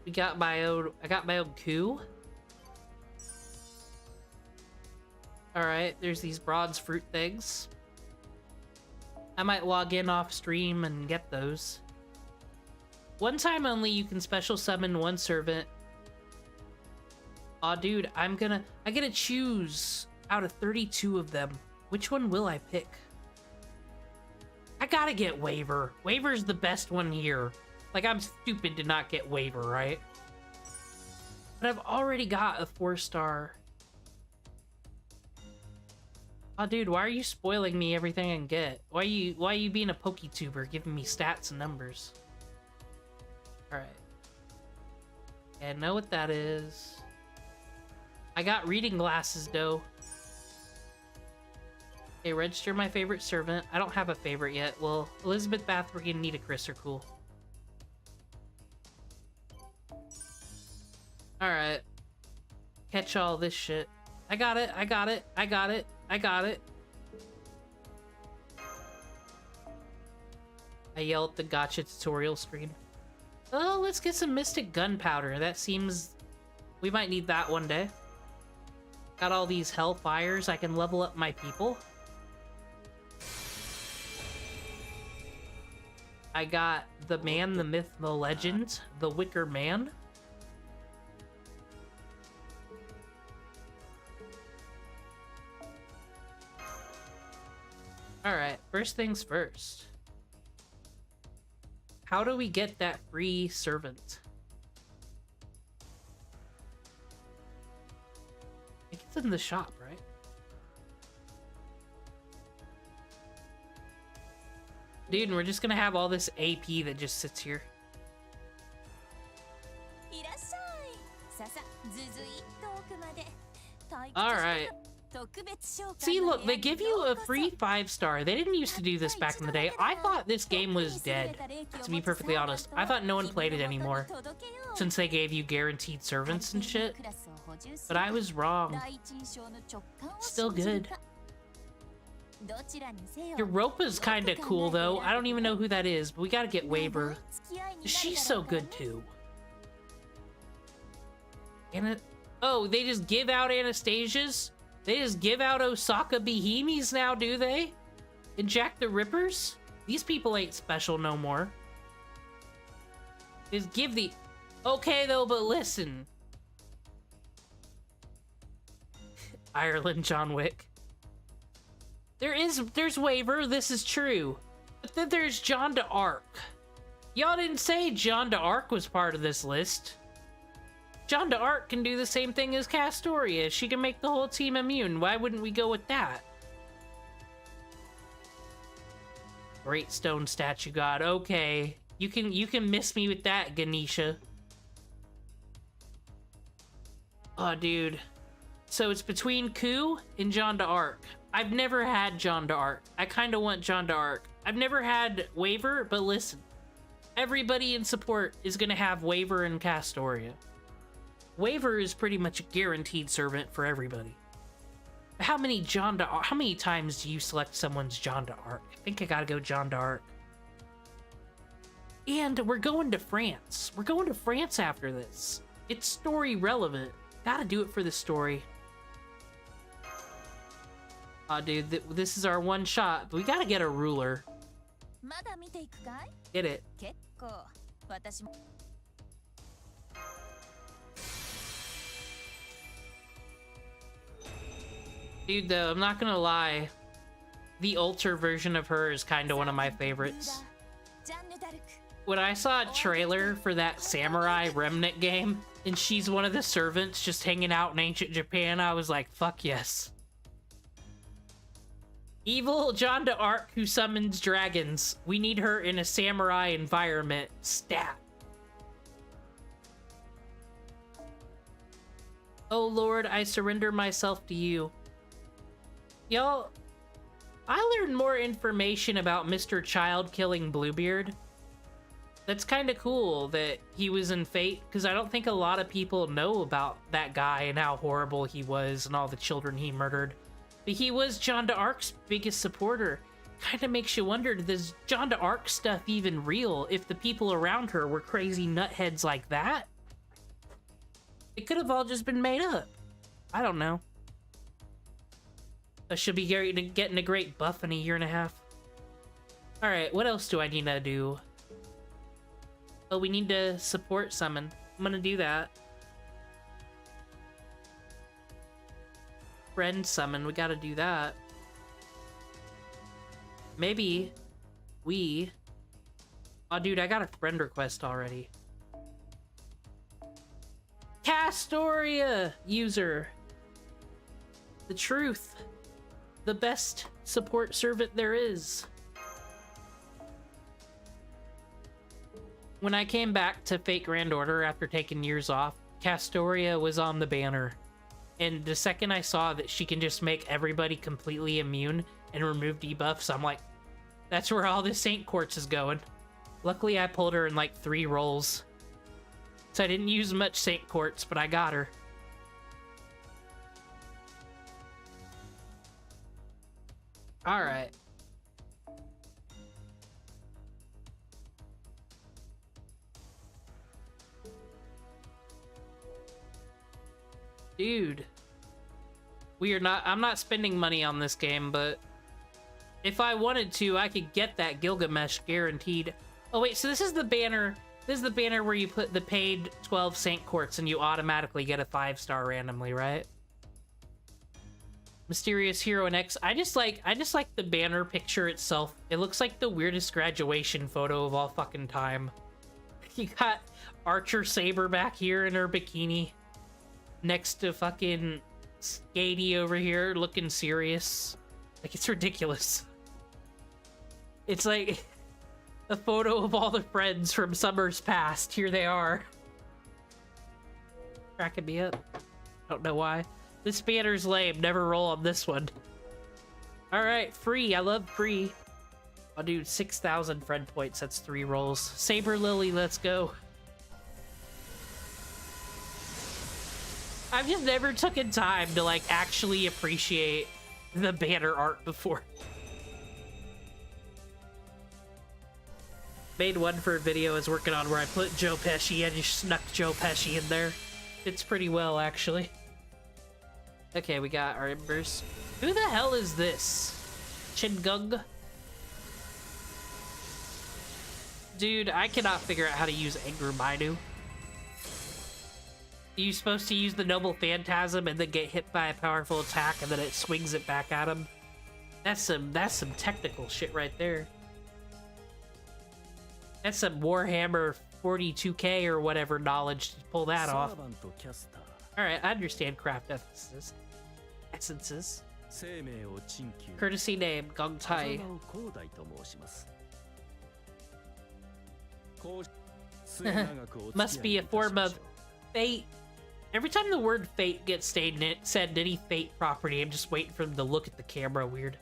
I got my own coup. Alright, there's these bronze fruit things. I might log in off stream and get those. One time only, you can special summon one servant. Aw, dude, I gotta choose out of 32 of them. Which one will I pick? I gotta get Waver. Waver's the best one here. Like, I'm stupid to not get Waver, right? But I've already got a 4-star. Oh, dude, why are you spoiling me everything I can get? Why are you being a PokeTuber, giving me stats and numbers? Alright. Yeah, I know what that is. I got reading glasses, though. Okay, register my favorite servant. I don't have a favorite yet. Well, Elizabeth Bathory and Nita Chris are cool. Alright. Catch all this shit. I got it, I got it, I got it. I got it. I yell at the gotcha tutorial screen. Oh, let's get some Mystic Gunpowder. That seems... we might need that one day. Got all these Hellfires. I can level up my people. I got the man, the myth, the legend, the Wicker Man. Alright, first things first. How do we get that free servant? I think it's in the shop, right? Dude, and we're just gonna have all this AP that just sits here. Alright. See, look, they give you a free 5-star. They didn't used to do this back in the day. I thought this game was dead, to be perfectly honest. I thought no one played it anymore, since they gave you guaranteed servants and shit. But I was wrong. Still good. Europa's kinda cool, though. I don't even know who that is, but we gotta get Waver. She's so good, too. Oh, they just give out Anastasias? They just give out Osaka Behemies now, do they? And Jack the Rippers? These people ain't special no more. Just give the... Okay, though, but listen. Ireland John Wick. There's Waver, this is true. But then there's John d'Arc. Y'all didn't say Jeanne d'Arc was part of this list. Jeanne d'Arc can do the same thing as Castoria. She can make the whole team immune. Why wouldn't we go with that? Great stone statue god. Okay. You can miss me with that, Ganesha. Oh, dude. So it's between Ku and Jeanne d'Arc. I've never had Jeanne d'Arc. I kind of want Jeanne d'Arc. I've never had Waver, but listen. Everybody in support is going to have Waver and Castoria. Waver is pretty much a guaranteed servant for everybody. How many times do you select someone's Jeanne d'Arc? I think I gotta go Jeanne d'Arc. And we're going to France. We're going to France after this. It's story relevant. Gotta do it for the story. Aw, dude, this is our one shot. But we gotta get a ruler. まだ見ていくかい? Get it. 結構私も Dude, though, I'm not gonna lie. The Ultra version of her is kind of one of my favorites. When I saw a trailer for that Samurai Remnant game, and she's one of the servants just hanging out in ancient Japan, I was like, fuck yes. Evil Jeanne d'Arc who summons dragons. We need her in a samurai environment. Stat. Oh Lord, I surrender myself to you. Y'all, I learned more information about Mr. Child killing Bluebeard. That's kind of cool that he was in Fate, because I don't think a lot of people know about that guy and how horrible he was and all the children he murdered. But he was Jeanne d'Arc's biggest supporter. Kind of makes you wonder, is Jeanne d'Arc stuff even real if the people around her were crazy nutheads like that? It could have all just been made up. I don't know. I should be getting a great buff in a year and a half. Alright, what else do I need to do? Oh, we need to support summon. I'm gonna do that. Friend summon, we gotta do that. Maybe we... Oh, dude, I got a friend request already. Castoria user. The truth. The best support servant there is. When I came back to Fate Grand Order after taking years off, Castoria was on the banner. And the second I saw that she can just make everybody completely immune and remove debuffs, I'm like, that's where all this Saint Quartz is going. Luckily, I pulled her in like 3 rolls. So I didn't use much Saint Quartz, but I got her. Alright. Dude. I'm not spending money on this game, but if I wanted to, I could get that Gilgamesh guaranteed. Oh wait, so this is the banner. This is the banner where you put the paid 12 Saint Quartz and you automatically get a 5-star randomly, right? Mysterious Hero and X. I just like the banner picture itself. It looks like the weirdest graduation photo of all fucking time. You got Archer Saber back here in her bikini. Next to fucking Skady over here looking serious. Like, it's ridiculous. It's like a photo of all the friends from summers past. Here they are. Cracking me up. Don't know why. This banner's lame. Never roll on this one. Alright, free. I love free. Oh, dude, 6,000 friend points. That's 3 rolls. Saber Lily, let's go. I've just never taken time to, like, actually appreciate the banner art before. Made one for a video I was working on where I put Joe Pesci. I just snuck Joe Pesci in there. Fits pretty well, actually. Okay, we got our embers. Who the hell is this? Chingung? Dude, I cannot figure out how to use Anger Baidu. Are you supposed to use the Noble Phantasm and then get hit by a powerful attack and then it swings it back at him? That's some technical shit right there. That's some Warhammer 42K or whatever knowledge to pull that off. サーバントキャスター Alright, I understand craft essences. Essences. 生命を鎮急 Courtesy name, Gong 風 Tai. 間を広大と申しますこう末永くお付き合い Must be a いたし form ま of しょう fate. Every time the word fate gets said in any fate property, I'm just waiting for them to look at the camera weird.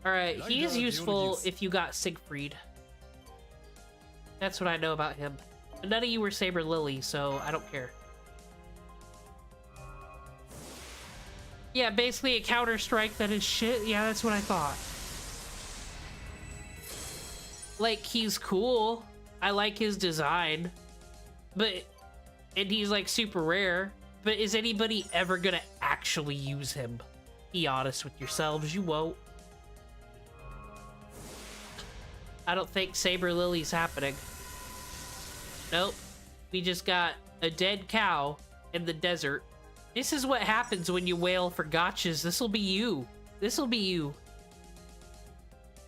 Alright, he is useful if you got Siegfried. That's what I know about him. But none of you were Saber Lily, so I don't care. Yeah, basically a counter-strike that is shit. Yeah, that's what I thought. Like, he's cool. I like his design. But... And he's, like, super rare. But is anybody ever gonna actually use him? Be honest with yourselves, you won't. I don't think Saber Lily's happening. Nope. We just got a dead cow in the desert. This is what happens when you wail for gotchas. This'll be you. This'll be you.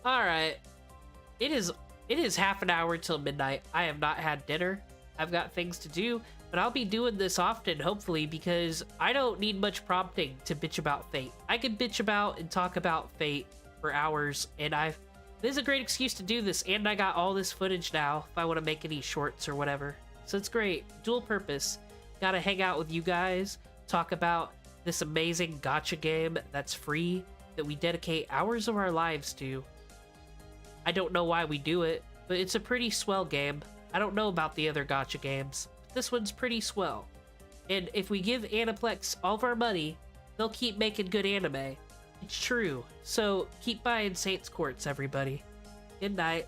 Alright. It is half an hour till midnight. I have not had dinner. I've got things to do. But I'll be doing this often, hopefully, because I don't need much prompting to bitch about Fate. I can bitch about and talk about Fate for hours, and this is a great excuse to do this, and I got all this footage now if I want to make any shorts or whatever. So it's great. Dual purpose. Gotta hang out with you guys, talk about this amazing gacha game that's free, that we dedicate hours of our lives to. I don't know why we do it, but it's a pretty swell game. I don't know about the other gacha games. This one's pretty swell. And if we give Aniplex all of our money, they'll keep making good anime. It's true. So keep buying Saints Courts, everybody. Good night.